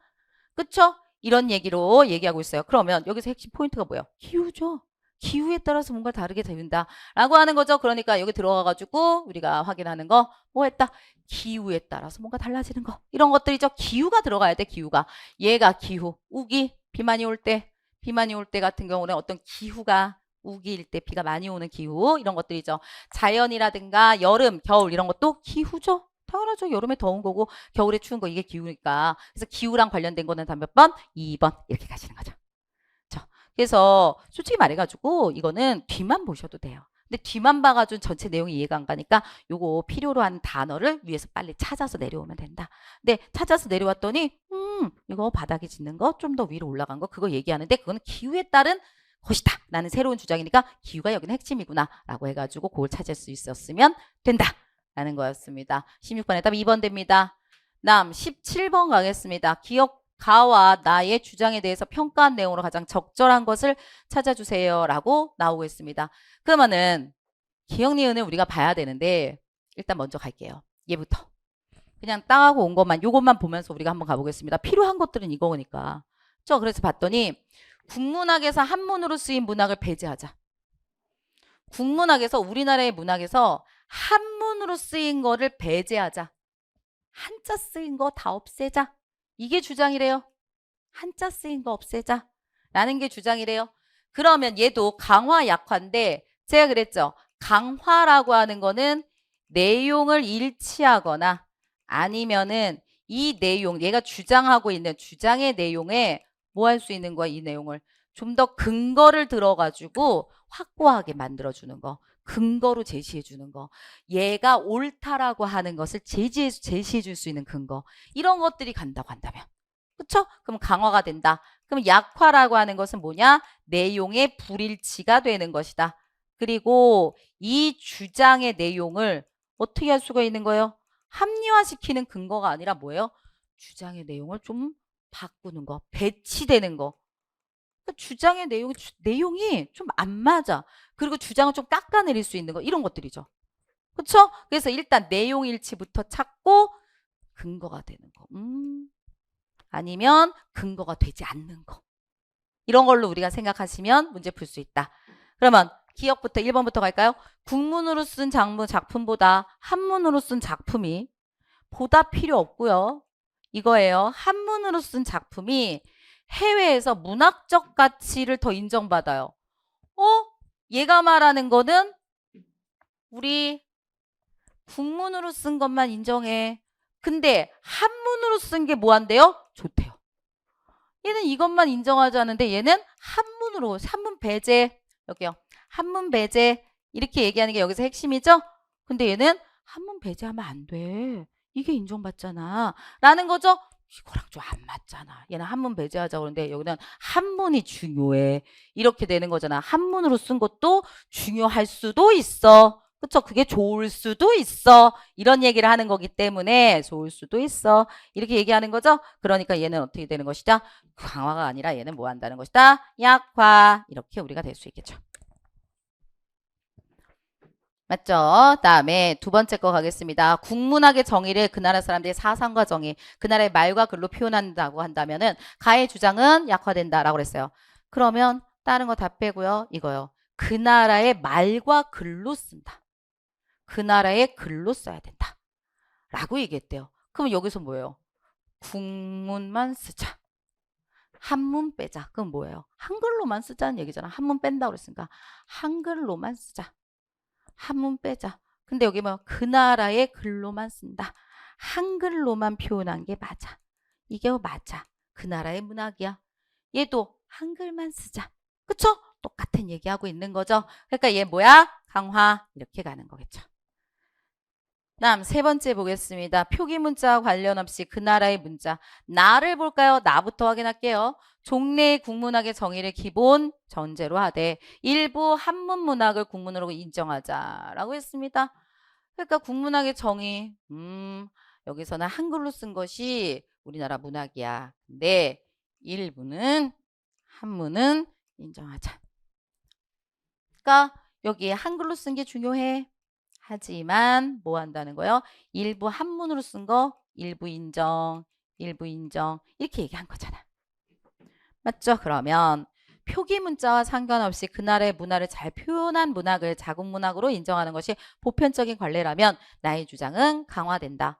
그쵸? 이런 얘기로 얘기하고 있어요. 그러면 여기서 핵심 포인트가 뭐예요? 기후죠. 기후에 따라서 뭔가 다르게 된다 라고 하는 거죠. 그러니까 여기 들어가가지고 우리가 확인하는 거 뭐 했다? 기후에 따라서 뭔가 달라지는 거 이런 것들이죠. 기후가 들어가야 돼. 기후가. 얘가 기후. 우기 비만이 올 때 같은 경우는 어떤 기후가 우기일 때 비가 많이 오는 기후 이런 것들이죠. 자연이라든가 여름, 겨울 이런 것도 기후죠. 당연하죠. 여름에 더운 거고 겨울에 추운 거 이게 기후니까. 그래서 기후랑 관련된 거는 다 몇 번? 2번 이렇게 가시는 거죠. 그래서 솔직히 말해가지고 이거는 뒤만 보셔도 돼요. 근데 뒤만 봐가지고 전체 내용이 이해가 안 가니까 요거 필요로 하는 단어를 위에서 빨리 찾아서 내려오면 된다. 근데 찾아서 내려왔더니 이거 바닥에 짓는 거 좀 더 위로 올라간 거 그거 얘기하는데 그거는 기후에 따른 것이다 라는 새로운 주장이니까 기후가 여기는 핵심이구나 라고 해가지고 그걸 찾을 수 있었으면 된다 라는 거였습니다. 16번에 답 2번 됩니다. 다음 17번 가겠습니다. 가와 나의 주장에 대해서 평가한 내용으로 가장 적절한 것을 찾아주세요 라고 나오고 있습니다. 그러면은 기억 니은을 우리가 봐야 되는데 일단 먼저 갈게요. 얘부터. 그냥 땅하고 온 것만 요것만 보면서 우리가 한번 가보겠습니다. 필요한 것들은 이거니까. 그래서 봤더니 국문학에서 한문으로 쓰인 문학을 배제하자. 국문학에서 우리나라의 문학에서 한문으로 쓰인 거를 배제하자. 한자 쓰인 거 다 없애자. 이게 주장이래요. 한자 쓰인 거 없애자. 라는 게 주장이래요. 그러면 얘도 강화 약화인데 제가 그랬죠. 강화라고 하는 거는 내용을 일치하거나 아니면은 이 내용, 얘가 주장하고 있는 주장의 내용에 뭐 할 수 있는 거야, 이 내용을. 좀 더 근거를 들어가지고 확고하게 만들어주는 거. 근거로 제시해주는 거. 얘가 옳다라고 하는 것을 제시해줄 수 있는 근거. 이런 것들이 간다고 한다면. 그쵸? 그럼 강화가 된다. 그럼 약화라고 하는 것은 뭐냐? 내용의 불일치가 되는 것이다. 그리고 이 주장의 내용을 어떻게 할 수가 있는 거예요? 합리화시키는 근거가 아니라 뭐예요? 주장의 내용을 좀 바꾸는 거, 배치되는 거. 그러니까 주장의 내용이 좀 안 맞아. 그리고 주장을 좀 깎아내릴 수 있는 거, 이런 것들이죠. 그렇죠? 그래서 일단 내용 일치부터 찾고 근거가 되는 거. 아니면 근거가 되지 않는 거. 이런 걸로 우리가 생각하시면 문제 풀 수 있다. 그러면 기억부터 1번부터 갈까요? 국문으로 쓴 작품보다 한문으로 쓴 작품이 보다 필요 없고요. 이거예요. 한문으로 쓴 작품이 해외에서 문학적 가치를 더 인정받아요. 얘가 말하는 거는 우리 국문으로 쓴 것만 인정해. 근데 한문으로 쓴 게 뭐 한대요? 좋대요. 얘는 이것만 인정하지 않는데 얘는 한문으로, 한문 배제, 여기요. 한문 배제 이렇게 얘기하는 게 여기서 핵심이죠? 근데 얘는 한문 배제하면 안 돼. 이게 인정받잖아. 라는 거죠? 이거랑 좀 안 맞잖아. 얘는 한문 배제하자고 그러는데 여기는 한문이 중요해. 이렇게 되는 거잖아. 한문으로 쓴 것도 중요할 수도 있어. 그쵸? 그게 좋을 수도 있어. 이런 얘기를 하는 거기 때문에 좋을 수도 있어. 이렇게 얘기하는 거죠? 그러니까 얘는 어떻게 되는 것이다? 강화가 아니라 얘는 뭐 한다는 것이다? 약화. 이렇게 우리가 될 수 있겠죠. 맞죠? 다음에 두 번째 거 가겠습니다. 국문학의 정의를 그 나라 사람들의 사상과 정의, 그 나라의 말과 글로 표현한다고 한다면은 가의 주장은 약화된다라고 그랬어요. 그러면 다른 거 다 빼고요. 이거요. 그 나라의 말과 글로 쓴다. 그 나라의 글로 써야 된다. 라고 얘기했대요. 그럼 여기서 뭐예요? 국문만 쓰자. 한문 빼자. 그럼 뭐예요? 한글로만 쓰자는 얘기잖아. 한문 뺀다고 그랬으니까 한글로만 쓰자. 한문 빼자. 근데 여기 뭐 그 나라의 글로만 쓴다. 한글로만 표현한 게 맞아. 이게 맞아. 그 나라의 문학이야. 얘도 한글만 쓰자. 그쵸? 똑같은 얘기하고 있는 거죠. 그러니까 얘 뭐야? 강화. 이렇게 가는 거겠죠. 다음 세 번째 보겠습니다. 표기 문자와 관련 없이 그 나라의 문자. 나를 볼까요? 나부터 확인할게요. 종래의 국문학의 정의를 기본 전제로 하되 일부 한문 문학을 국문으로 인정하자라고 했습니다. 그러니까 국문학의 정의. 여기서는 한글로 쓴 것이 우리나라 문학이야. 근데 일부는 한문은 인정하자. 그러니까 여기에 한글로 쓴 게 중요해. 하지만 뭐 한다는 거예요? 일부 한문으로 쓴 거 일부 인정, 일부 인정 이렇게 얘기한 거잖아. 맞죠? 그러면 표기 문자와 상관없이 그 나라의 문화를 잘 표현한 문학을 자국문학으로 인정하는 것이 보편적인 관례라면 나의 주장은 강화된다.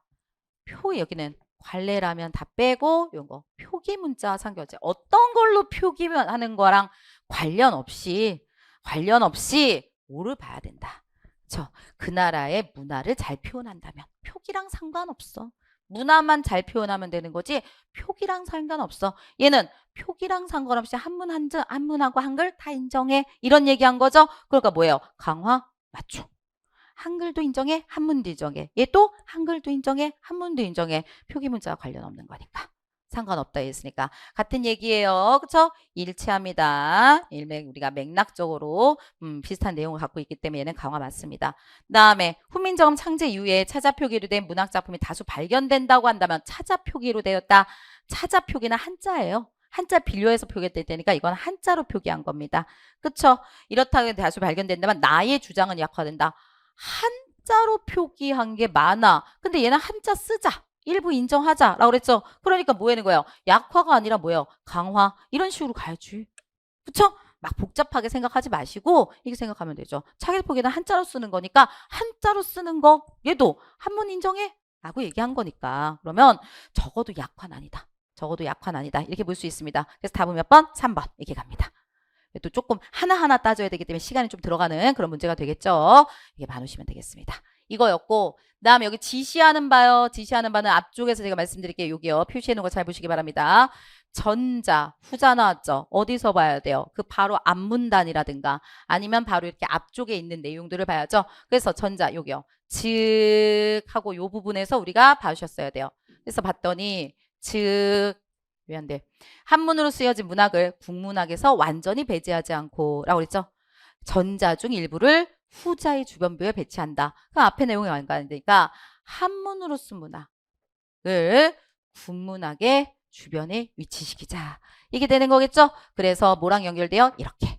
여기는 관례라면 다 빼고 요거 표기 문자와 상관없이 어떤 걸로 표기하는 거랑 관련 없이 뭐를 봐야 된다. 그렇죠? 그 나라의 문화를 잘 표현한다면 표기랑 상관없어. 문화만 잘 표현하면 되는 거지 표기랑 상관없어. 얘는 표기랑 상관없이 한문하고 한글 다 인정해. 이런 얘기한 거죠. 그러니까 뭐예요? 강화 맞죠? 한글도 인정해, 한문도 인정해. 얘도 한글도 인정해, 한문도 인정해. 표기 문자와 관련 없는 거니까. 상관없다 했으니까 같은 얘기예요. 그렇죠? 일치합니다. 우리가 맥락적으로 비슷한 내용을 갖고 있기 때문에 얘는 강화 맞습니다. 그다음에 훈민정음 창제 이후에 차자표기로 된 문학작품이 다수 발견된다고 한다면 차자표기로 되었다. 차자표기는 한자예요. 한자 빌려해서 표기될 때니까 이건 한자로 표기한 겁니다. 그렇죠? 이렇다고 다수 발견된다면 나의 주장은 약화된다. 한자로 표기한 게 많아. 근데 얘는 한자 쓰자. 일부 인정하자라고 그랬죠. 그러니까 뭐 하는 거예요? 약화가 아니라 뭐예요? 강화. 이런 식으로 가야지. 그쵸? 막 복잡하게 생각하지 마시고 이렇게 생각하면 되죠. 차길포기는 한자로 쓰는 거니까 한자로 쓰는 거 얘도 한문 인정해? 라고 얘기한 거니까 그러면 적어도 약화는 아니다. 적어도 약화는 아니다. 이렇게 볼 수 있습니다. 그래서 답은 몇 번? 3번 이렇게 갑니다. 또 조금 하나하나 따져야 되기 때문에 시간이 좀 들어가는 그런 문제가 되겠죠. 이게 봐놓으시면 되겠습니다. 이거였고 그다음에 여기 지시하는 바요. 지시하는 바는 앞쪽에서 제가 말씀드릴게요. 여기요. 표시해 놓은 거 잘 보시기 바랍니다. 전자, 후자 나왔죠. 어디서 봐야 돼요? 그 바로 앞문단이라든가 아니면 바로 이렇게 앞쪽에 있는 내용들을 봐야죠. 그래서 전자 여기요. 즉 하고 요 부분에서 우리가 봐주셨어야 돼요. 그래서 봤더니 즉 왜 안 돼? 한문으로 쓰여진 문학을 국문학에서 완전히 배제하지 않고 라고 그랬죠. 전자 중 일부를 후자의 주변부에 배치한다. 그 앞에 내용이 안 가니까 한문으로 쓴 문학을 국문학의 주변에 위치시키자. 이게 되는 거겠죠? 그래서 뭐랑 연결돼요? 이렇게.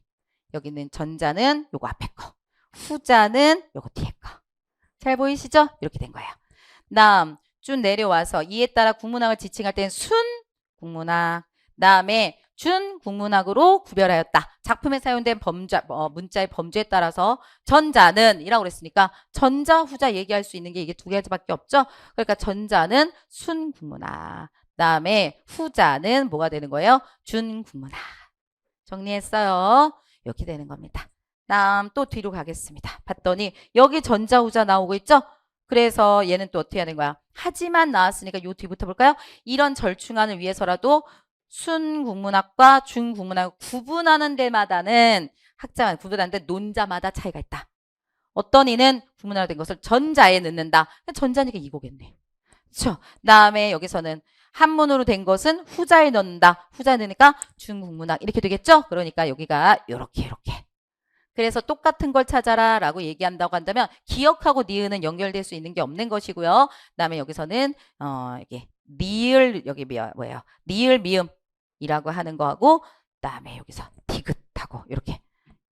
여기는 전자는 요거 앞에 거. 후자는 요거 뒤에 거. 잘 보이시죠? 이렇게 된 거예요. 다음 쭉 내려와서 이에 따라 국문학을 지칭할 때는 순 국문학, 다음에 준 국문학으로 구별하였다. 작품에 사용된 문자의 범주에 따라서 전자는 이라고 그랬으니까 전자, 후자 얘기할 수 있는 게 이게 두 가지밖에 없죠. 그러니까 전자는 순 국문학, 다음에 후자는 뭐가 되는 거예요? 준 국문학. 정리했어요. 이렇게 되는 겁니다. 다음 또 뒤로 가겠습니다. 봤더니 여기 전자, 후자 나오고 있죠? 그래서 얘는 또 어떻게 하는 거야? 하지만 나왔으니까 요 뒤부터 볼까요? 이런 절충안을 위해서라도 순국문학과 중국문학을 구분하는 데마다는 학자만 구분하는데 논자마다 차이가 있다. 어떤 이는 국문화된 것을 전자에 넣는다. 전자니까 이거겠네. 그렇죠? 다음에 여기서는 한문으로 된 것은 후자에 넣는다. 후자에 넣으니까 중국문학 이렇게 되겠죠? 그러니까 여기가 이렇게. 그래서 똑같은 걸 찾아라 라고 얘기한다고 한다면 기억하고 니은은 연결될 수 있는 게 없는 것이고요. 그다음에 여기서는 이게 니을 여기 뭐예요? 니을 미음이라고 하는 거하고 그다음에 여기서 디귿하고 이렇게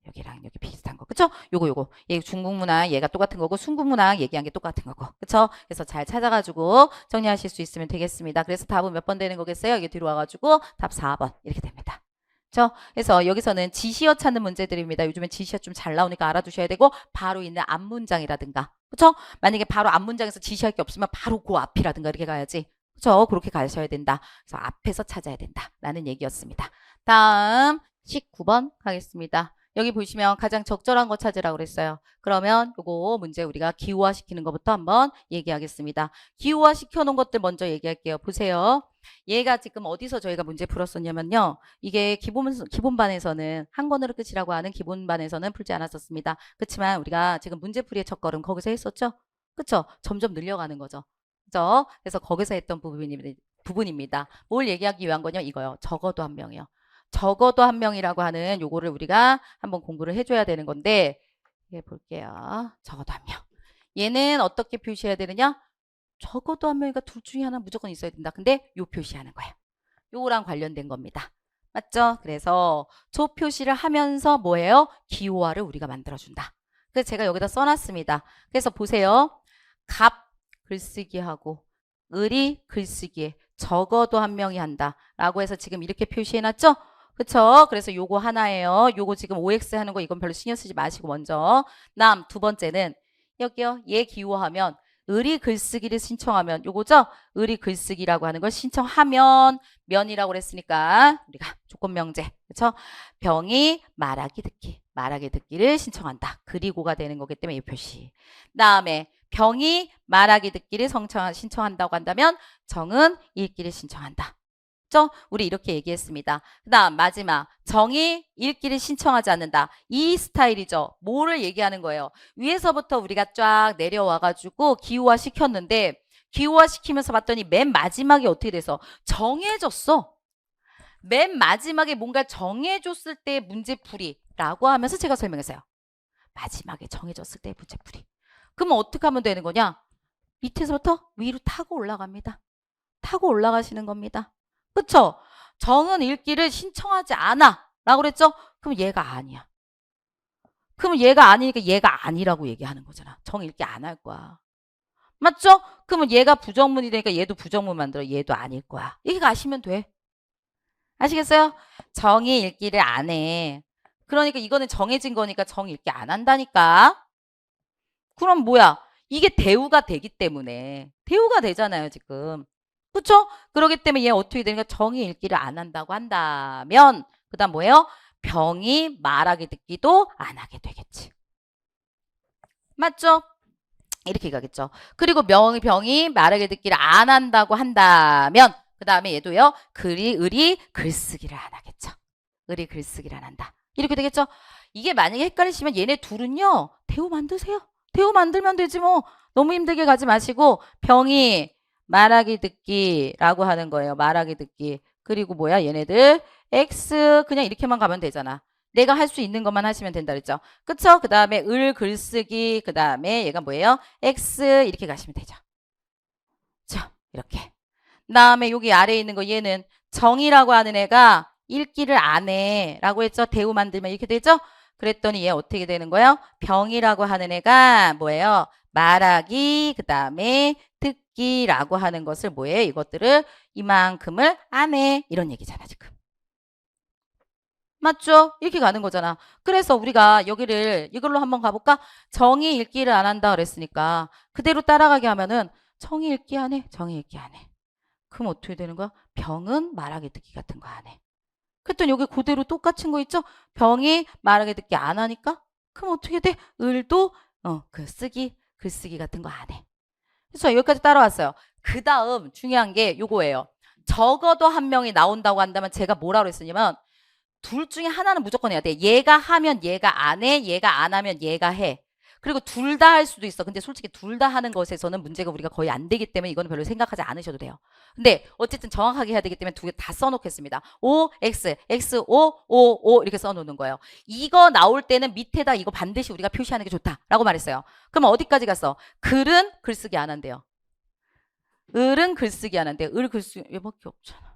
여기랑 여기 비슷한 거. 그쵸? 요거. 얘 중국문학 얘가 똑같은 거고 순국문학 얘기한 게 똑같은 거고. 그쵸? 그래서 잘 찾아가지고 정리하실 수 있으면 되겠습니다. 그래서 답은 몇 번 되는 거겠어요? 여기 뒤로 와가지고 답 4번 이렇게 됩니다. 그렇죠? 그래서 여기서는 지시어 찾는 문제들입니다. 요즘엔 지시어 좀 잘 나오니까 알아두셔야 되고 바로 있는 앞문장이라든가 그렇죠? 만약에 바로 앞문장에서 지시할 게 없으면 바로 그 앞이라든가 이렇게 가야지. 그렇죠? 그렇게 가셔야 된다. 그래서 앞에서 찾아야 된다라는 얘기였습니다. 다음 19번 가겠습니다. 여기 보시면 가장 적절한 거 찾으라고 그랬어요. 그러면 요거 문제 우리가 기호화 시키는 것부터 한번 얘기하겠습니다. 기호화 시켜놓은 것들 먼저 얘기할게요. 보세요. 얘가 지금 어디서 저희가 문제 풀었었냐면요. 이게 기본반에서는 한 권으로 끝이라고 하는 기본반에서는 풀지 않았었습니다. 그렇지만 우리가 지금 문제풀이의 첫걸음 거기서 했었죠? 그쵸? 점점 늘려가는 거죠. 그죠? 그래서 거기서 했던 부분입니다. 뭘 얘기하기 위한 거냐? 이거요. 적어도 한 명이요. 적어도 한 명이라고 하는 요거를 우리가 한번 공부를 해줘야 되는 건데 예, 볼게요. 적어도 한 명. 얘는 어떻게 표시해야 되느냐? 적어도 한 명이니까 둘 중에 하나 무조건 있어야 된다. 근데 요 표시하는 거예요. 요거랑 관련된 겁니다. 맞죠? 그래서 조 표시를 하면서 뭐예요? 기호화를 우리가 만들어준다. 그래서 제가 여기다 써놨습니다. 그래서 보세요. 갑 글쓰기하고 을이 글쓰기에 적어도 한 명이 한다. 라고 해서 지금 이렇게 표시해놨죠? 그쵸? 그래서 요거 하나예요. 요거 지금 OX 하는 거 이건 별로 신경 쓰지 마시고 먼저. 두 번째는 여기요. 얘 기호하면 을이 글쓰기를 신청하면 요거죠? 을이 글쓰기라고 하는 걸 신청하면 면이라고 그랬으니까 우리가 조건 명제. 그쵸? 병이 말하기 듣기를 신청한다. 그리고가 되는 거기 때문에 이 표시. 그다음에 병이 말하기 듣기를 신청한다고 한다면 정은 읽기를 신청한다. 우리 이렇게 얘기했습니다. 그 다음 마지막 정이 읽기를 신청하지 않는다. 이 스타일이죠. 뭐를 얘기하는 거예요? 위에서부터 우리가 쫙 내려와가지고 기호화 시켰는데 기호화 시키면서 봤더니 맨 마지막에 어떻게 돼서 정해졌어. 맨 마지막에 뭔가 정해줬을 때 문제풀이라고 하면서 제가 설명했어요. 마지막에 정해졌을 때 문제풀이. 그러면 어떻게 하면 되는 거냐? 밑에서부터 위로 타고 올라갑니다. 타고 올라가시는 겁니다. 그쵸? 정은 읽기를 신청하지 않아 라고 그랬죠? 그럼 얘가 아니야. 그럼 얘가 아니니까 얘가 아니라고 얘기하는 거잖아. 정 읽기 안 할 거야. 맞죠? 그러면 얘가 부정문이 되니까 얘도 부정문 만들어. 얘도 아닐 거야. 이게 아시면 돼. 아시겠어요? 정이 읽기를 안 해. 그러니까 이거는 정해진 거니까 정 읽기 안 한다니까. 그럼 뭐야? 이게 대우가 되기 때문에 대우가 되잖아요, 지금. 그쵸? 그러기 때문에 얘 어떻게 되는가? 정의 읽기를 안 한다고 한다면 그다음 뭐예요? 병이 말하기 듣기도 안 하게 되겠지. 맞죠? 이렇게 가겠죠. 그리고 병이 말하기 듣기를 안 한다고 한다면 그 다음에 얘도요. 을이 글쓰기를 안 하겠죠. 을이 글쓰기를 안 한다. 이렇게 되겠죠. 이게 만약에 헷갈리시면 얘네 둘은요. 대우 만드세요. 대우 만들면 되지 뭐. 너무 힘들게 가지 마시고 병이 말하기 듣기라고 하는 거예요. 말하기 듣기. 그리고 뭐야 얘네들 X 그냥 이렇게만 가면 되잖아. 내가 할 수 있는 것만 하시면 된다 그랬죠. 그쵸? 그 다음에 을 글쓰기 그 다음에 얘가 뭐예요? X 이렇게 가시면 되죠. 자 이렇게. 그 다음에 여기 아래에 있는 거 얘는 정이라고 하는 애가 읽기를 안 해 라고 했죠. 대우 만들면 이렇게 되죠. 그랬더니 얘 어떻게 되는 거예요? 병이라고 하는 애가 뭐예요? 말하기 그 다음에 듣기라고 하는 것을 뭐예요? 이것들을 이만큼을 안 해. 이런 얘기잖아 지금. 맞죠? 이렇게 가는 거잖아. 그래서 우리가 여기를 이걸로 한번 가볼까? 정의 읽기를 안 한다 그랬으니까 그대로 따라가게 하면은 정의 읽기 안 해. 정의 읽기 안 해. 그럼 어떻게 되는 거야? 병은 말하기 듣기 같은 거 안 해. 그랬더니 여기 그대로 똑같은 거 있죠? 병이 말하기 듣기 안 하니까 그럼 어떻게 돼? 을도 글쓰기 같은 거 안 해. 그래서 여기까지 따라왔어요. 그 다음 중요한 게 요거예요. 적어도 한 명이 나온다고 한다면 제가 뭐라 그랬었냐면 둘 중에 하나는 무조건 해야 돼. 얘가 하면 얘가 안 해. 얘가 안 하면 얘가 해. 그리고 둘 다 할 수도 있어. 근데 솔직히 둘 다 하는 것에서는 문제가 우리가 거의 안 되기 때문에 이거는 별로 생각하지 않으셔도 돼요. 근데 어쨌든 정확하게 해야 되기 때문에 두 개 다 써놓겠습니다. O, X, X, O, O, O 이렇게 써놓는 거예요. 이거 나올 때는 밑에다 이거 반드시 우리가 표시하는 게 좋다라고 말했어요. 그럼 어디까지 갔어? 글은 글쓰기 안 한대요. 을은 글쓰기 안 한대요. 을 글쓰기 얘밖에 없잖아.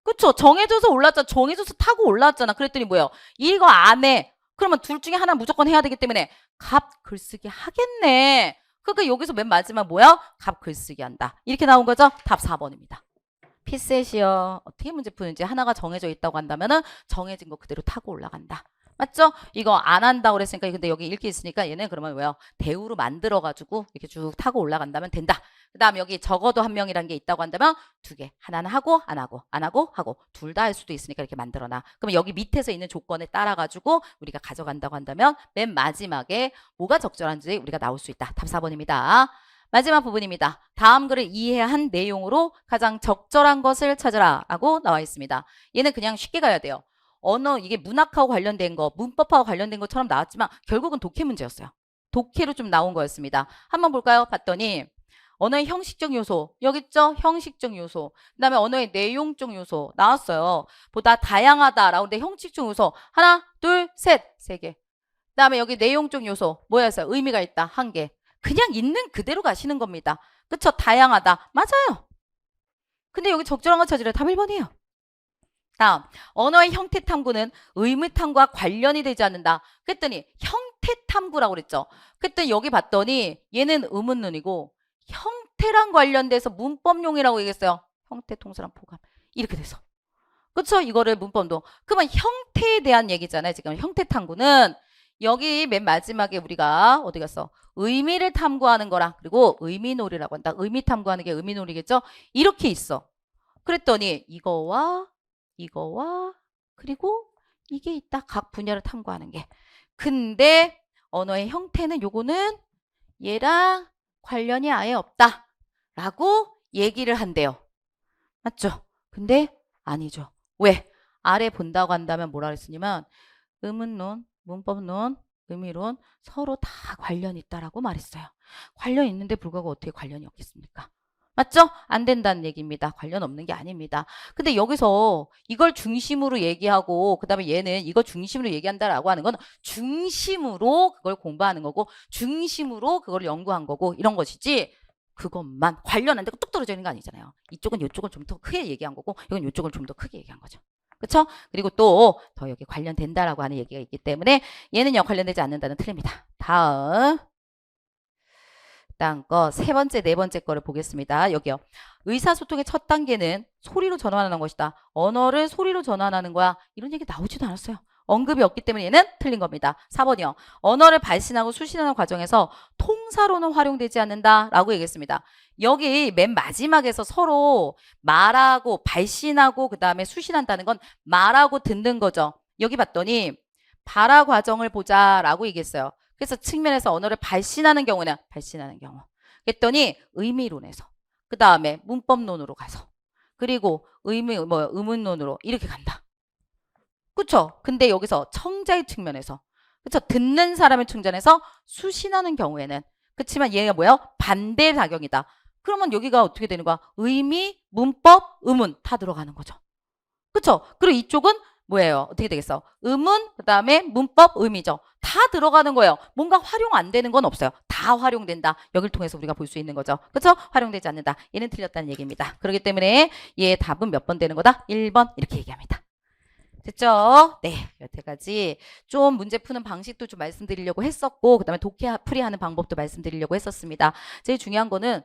그쵸? 정해져서 올랐잖아. 정해져서 타고 올랐잖아. 그랬더니 뭐예요? 이거 안 해. 그러면 둘 중에 하나 무조건 해야 되기 때문에 갑 글쓰기 하겠네. 그러니까 여기서 맨 마지막 뭐야? 갑 글쓰기 한다. 이렇게 나온 거죠? 답 4번입니다. 피셋이요. 어떻게 문제 푸는지 하나가 정해져 있다고 한다면은 정해진 거 그대로 타고 올라간다. 맞죠? 이거 안 한다고 그랬으니까 근데 여기 읽기 있으니까 얘는 그러면 뭐예요? 대우로 만들어가지고 이렇게 쭉 타고 올라간다면 된다. 그 다음 여기 적어도 한 명이라는 게 있다고 한다면 두 개. 하나는 하고 안 하고 안 하고 하고 둘 다 할 수도 있으니까 이렇게 만들어놔. 그러면 여기 밑에서 있는 조건에 따라가지고 우리가 가져간다고 한다면 맨 마지막에 뭐가 적절한지 우리가 나올 수 있다. 답 4번입니다. 마지막 부분입니다. 다음 글을 이해한 내용으로 가장 적절한 것을 찾으라 라고 나와 있습니다. 얘는 그냥 쉽게 가야 돼요. 언어 이게 문학하고 관련된 거 문법하고 관련된 것처럼 나왔지만 결국은 독해 문제였어요. 독해로 좀 나온 거였습니다. 한번 볼까요? 봤더니 언어의 형식적 요소 여기 있죠? 형식적 요소 그 다음에 언어의 내용적 요소 나왔어요. 보다 다양하다라고 하는데 형식적 요소 하나 둘 셋 세 개 그 다음에 여기 내용적 요소 뭐였어요? 의미가 있다 한 개 그냥 있는 그대로 가시는 겁니다. 그쵸? 다양하다 맞아요. 근데 여기 적절한 거 찾으래 답 1번이에요. 다음 언어의 형태 탐구는 의미 탐구와 관련이 되지 않는다. 그랬더니 형태 탐구라고 그랬죠. 그랬더니 여기 봤더니 얘는 의문문이고 형태랑 관련돼서 문법용이라고 얘기했어요. 형태 통사랑 포괄 이렇게 돼서 그쵸? 이거를 문법도 그러면 형태에 대한 얘기잖아요. 지금 형태 탐구는 여기 맨 마지막에 우리가 어디 갔어? 의미를 탐구하는 거랑 그리고 의미놀이라고 한다. 의미 탐구하는 게 의미놀이겠죠? 이렇게 있어. 그랬더니 이거와 그리고 이게 있다. 각 분야를 탐구하는 게. 근데 언어의 형태는 요거는 얘랑 관련이 아예 없다. 라고 얘기를 한대요. 맞죠? 근데 아니죠. 왜? 아래 본다고 한다면 뭐라 그랬으냐면 의문론, 문법론, 의미론 서로 다 관련이 있다라고 말했어요. 관련 있는데 불구하고 어떻게 관련이 없겠습니까? 맞죠? 안 된다는 얘기입니다. 관련 없는 게 아닙니다. 근데 여기서 이걸 중심으로 얘기하고 그 다음에 얘는 이거 중심으로 얘기한다라고 하는 건 중심으로 그걸 공부하는 거고 중심으로 그걸 연구한 거고 이런 것이지 그것만 관련 안 되고 뚝 떨어져 있는 거 아니잖아요. 이쪽은 이쪽을 좀 더 크게 얘기한 거고 이건 이쪽을 좀 더 크게 얘기한 거죠. 그렇죠? 그리고 또 더 여기 관련된다라고 하는 얘기가 있기 때문에 얘는요 관련되지 않는다는 틀립니다. 다음 거 세 번째, 네 번째 거를 보겠습니다. 여기요. 의사소통의 첫 단계는 소리로 전환하는 것이다. 언어를 소리로 전환하는 거야. 이런 얘기 나오지도 않았어요. 언급이 없기 때문에 얘는 틀린 겁니다. 4번이요. 언어를 발신하고 수신하는 과정에서 통사로는 활용되지 않는다라고 얘기했습니다. 여기 맨 마지막에서 서로 말하고 발신하고 그 다음에 수신한다는 건 말하고 듣는 거죠. 여기 봤더니 발화 과정을 보자라고 얘기했어요. 그래서 측면에서 언어를 발신하는 경우는 발신하는 경우. 그랬더니 의미론에서 그 다음에 문법론으로 가서 그리고 의문론으로 이렇게 간다. 그쵸? 근데 여기서 청자의 측면에서 그쵸? 듣는 사람의 측면에서 수신하는 경우에는 그렇지만 얘가 뭐야? 반대 작용이다. 그러면 여기가 어떻게 되는 거야? 의미, 문법, 의문 다 들어가는 거죠. 그쵸? 그리고 이쪽은 뭐예요? 어떻게 되겠어? 의문, 그 다음에 문법, 의미죠. 다 들어가는 거예요. 뭔가 활용 안 되는 건 없어요. 다 활용된다. 여기를 통해서 우리가 볼 수 있는 거죠. 그쵸? 활용되지 않는다. 얘는 틀렸다는 얘기입니다. 그렇기 때문에 얘의 답은 몇 번 되는 거다? 1번 이렇게 얘기합니다. 됐죠? 네, 여태까지 좀 문제 푸는 방식도 좀 말씀드리려고 했었고 그 다음에 독해 풀이하는 방법도 말씀드리려고 했었습니다. 제일 중요한 거는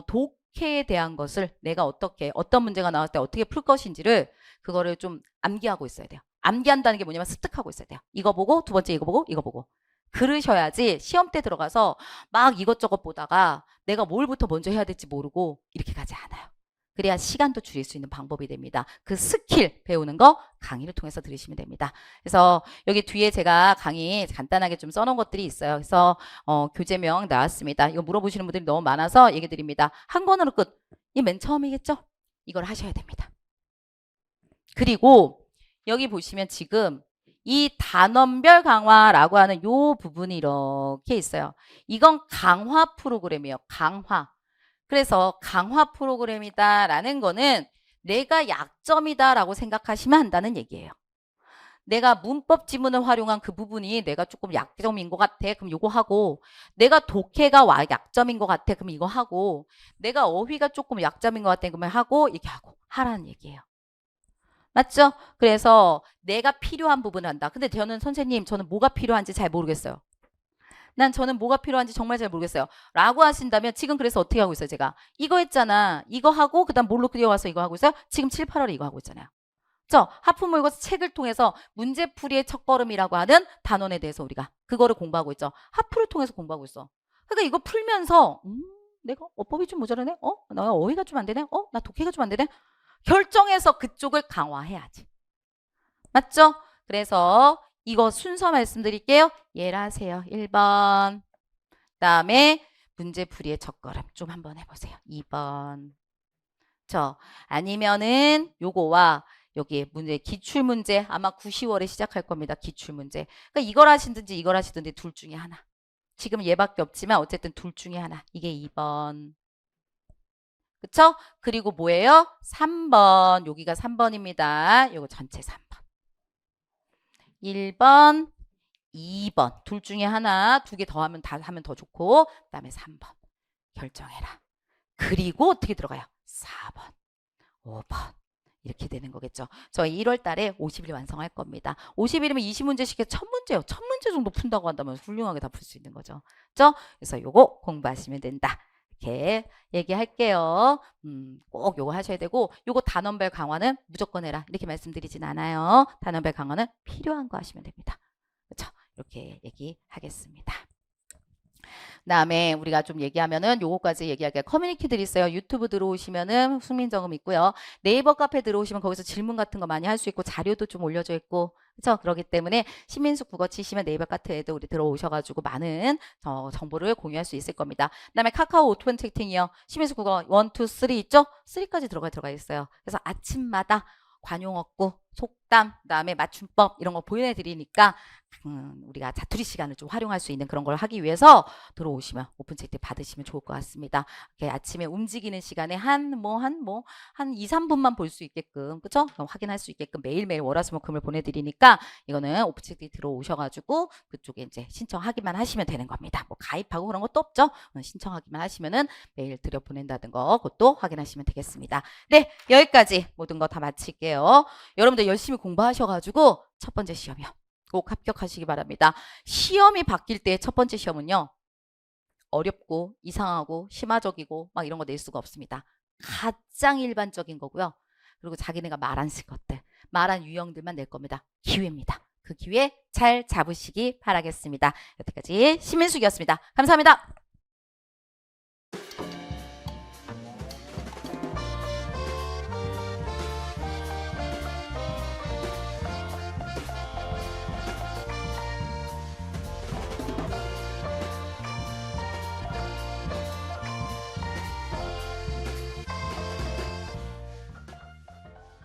독해에 대한 것을 내가 어떤 문제가 나왔을 때 어떻게 풀 것인지를 그거를 좀 암기하고 있어야 돼요. 암기한다는 게 뭐냐면 습득하고 있어야 돼요. 이거 보고 두 번째 이거 보고 이거 보고 그러셔야지 시험 때 들어가서 막 이것저것 보다가 내가 뭘부터 먼저 해야 될지 모르고 이렇게 가지 않아요. 그래야 시간도 줄일 수 있는 방법이 됩니다. 그 스킬 배우는 거 강의를 통해서 들으시면 됩니다. 그래서 여기 뒤에 제가 강의 간단하게 좀 써놓은 것들이 있어요. 그래서 교재명 나왔습니다. 이거 물어보시는 분들이 너무 많아서 얘기 드립니다. 한 권으로 끝. 이 맨 처음이겠죠? 이걸 하셔야 됩니다. 그리고 여기 보시면 지금 이 단원별 강화라고 하는 요 부분이 이렇게 있어요. 이건 강화 프로그램이에요. 강화. 그래서 강화 프로그램이다라는 거는 내가 약점이다라고 생각하시면 한다는 얘기예요. 내가 문법 지문을 활용한 그 부분이 내가 조금 약점인 것 같아. 그럼 요거 하고 내가 독해가 약점인 것 같아. 그럼 이거 하고 내가 어휘가 조금 약점인 것 같아. 그러면 하고 이렇게 하고 하라는 얘기예요. 맞죠? 그래서 내가 필요한 부분을 한다. 근데 선생님 저는 뭐가 필요한지 잘 모르겠어요. 저는 뭐가 필요한지 정말 잘 모르겠어요. 라고 하신다면 지금 그래서 어떻게 하고 있어요? 제가 이거 했잖아. 이거 하고 그다음 뭘로 그려와서 이거 하고 있어요? 지금 7, 8월에 이거 하고 있잖아요. 그렇죠? 하프모의고사 책을 통해서 문제풀이의 첫걸음이라고 하는 단원에 대해서 우리가 그거를 공부하고 있죠. 하프를 통해서 공부하고 있어. 그러니까 이거 풀면서 내가 어법이 좀 모자라네? 나 어휘가 좀 안 되네? 나 독해가 좀 안 되네? 결정해서 그쪽을 강화해야지. 맞죠? 그래서 이거 순서 말씀드릴게요. 예라세요. 1번. 그다음에 문제풀이의 첫걸음 좀 한번 해보세요. 2번. 아니면은 요거와 여기 문제 기출문제 아마 9, 10월에 시작할 겁니다. 기출문제. 그러니까 이걸 하시든지 이걸 하시든지 둘 중에 하나. 지금 얘밖에 없지만 어쨌든 둘 중에 하나. 이게 2번. 그쵸? 그리고 뭐예요? 3번. 여기가 3번입니다. 요거 전체 3번. 1번, 2번. 둘 중에 하나, 두 개 더 하면 더 좋고, 그 다음에 3번. 결정해라. 그리고 어떻게 들어가요? 4번, 5번. 이렇게 되는 거겠죠. 저희 1월 달에 50일 완성할 겁니다. 50일이면 20문제씩에 첫 문제요. 첫 문제 정도 푼다고 한다면 훌륭하게 다 풀 수 있는 거죠. 그렇죠? 그래서 요거 공부하시면 된다. 이렇게 얘기할게요. 꼭 요거 하셔야 되고 요거 단원별 강화는 무조건 해라. 이렇게 말씀드리진 않아요. 단원별 강화는 필요한 거 하시면 됩니다. 그렇죠? 이렇게 얘기하겠습니다. 그다음에 우리가 좀 얘기하면은 요거까지 얘기할게요. 커뮤니티들이 있어요. 유튜브 들어오시면은 숙민정음 있고요. 네이버 카페 들어오시면 거기서 질문 같은 거 많이 할 수 있고 자료도 좀 올려져 있고 그렇죠? 그렇기 때문에 신민숙 국어 치시면 네이버 카페에도 우리 들어오셔가지고 많은 정보를 공유할 수 있을 겁니다. 그다음에 카카오 오픈 채팅이요. 신민숙 국어 1, 2, 3 있죠? 3까지 들어가 있어요. 그래서 아침마다 관용어구, 속담, 그다음에 맞춤법 이런 거 보여드리니까 우리가 자투리 시간을 좀 활용할 수 있는 그런 걸 하기 위해서 들어오시면 오픈 채팅 받으시면 좋을 것 같습니다. 이렇게 아침에 움직이는 시간에 한 2, 3분만 볼 수 있게끔 그쵸? 확인할 수 있게끔 매일매일 월화수목금을 보내드리니까 이거는 오픈 채팅 들어오셔가지고 그쪽에 이제 신청하기만 하시면 되는 겁니다. 뭐 가입하고 그런 것도 없죠? 신청하기만 하시면은 메일 들여 보낸다는 거 그것도 확인하시면 되겠습니다. 네, 여기까지 모든 거 다 마칠게요. 여러분들 열심히 공부하셔가지고 첫 번째 시험이요. 꼭 합격하시기 바랍니다. 시험이 바뀔 때 첫 번째 시험은요. 어렵고 이상하고 심화적이고 막 이런 거 낼 수가 없습니다. 가장 일반적인 거고요. 그리고 자기네가 말 안 쓸 것들, 말한 유형들만 낼 겁니다. 기회입니다. 그 기회 잘 잡으시기 바라겠습니다. 여태까지 신민숙이었습니다. 감사합니다.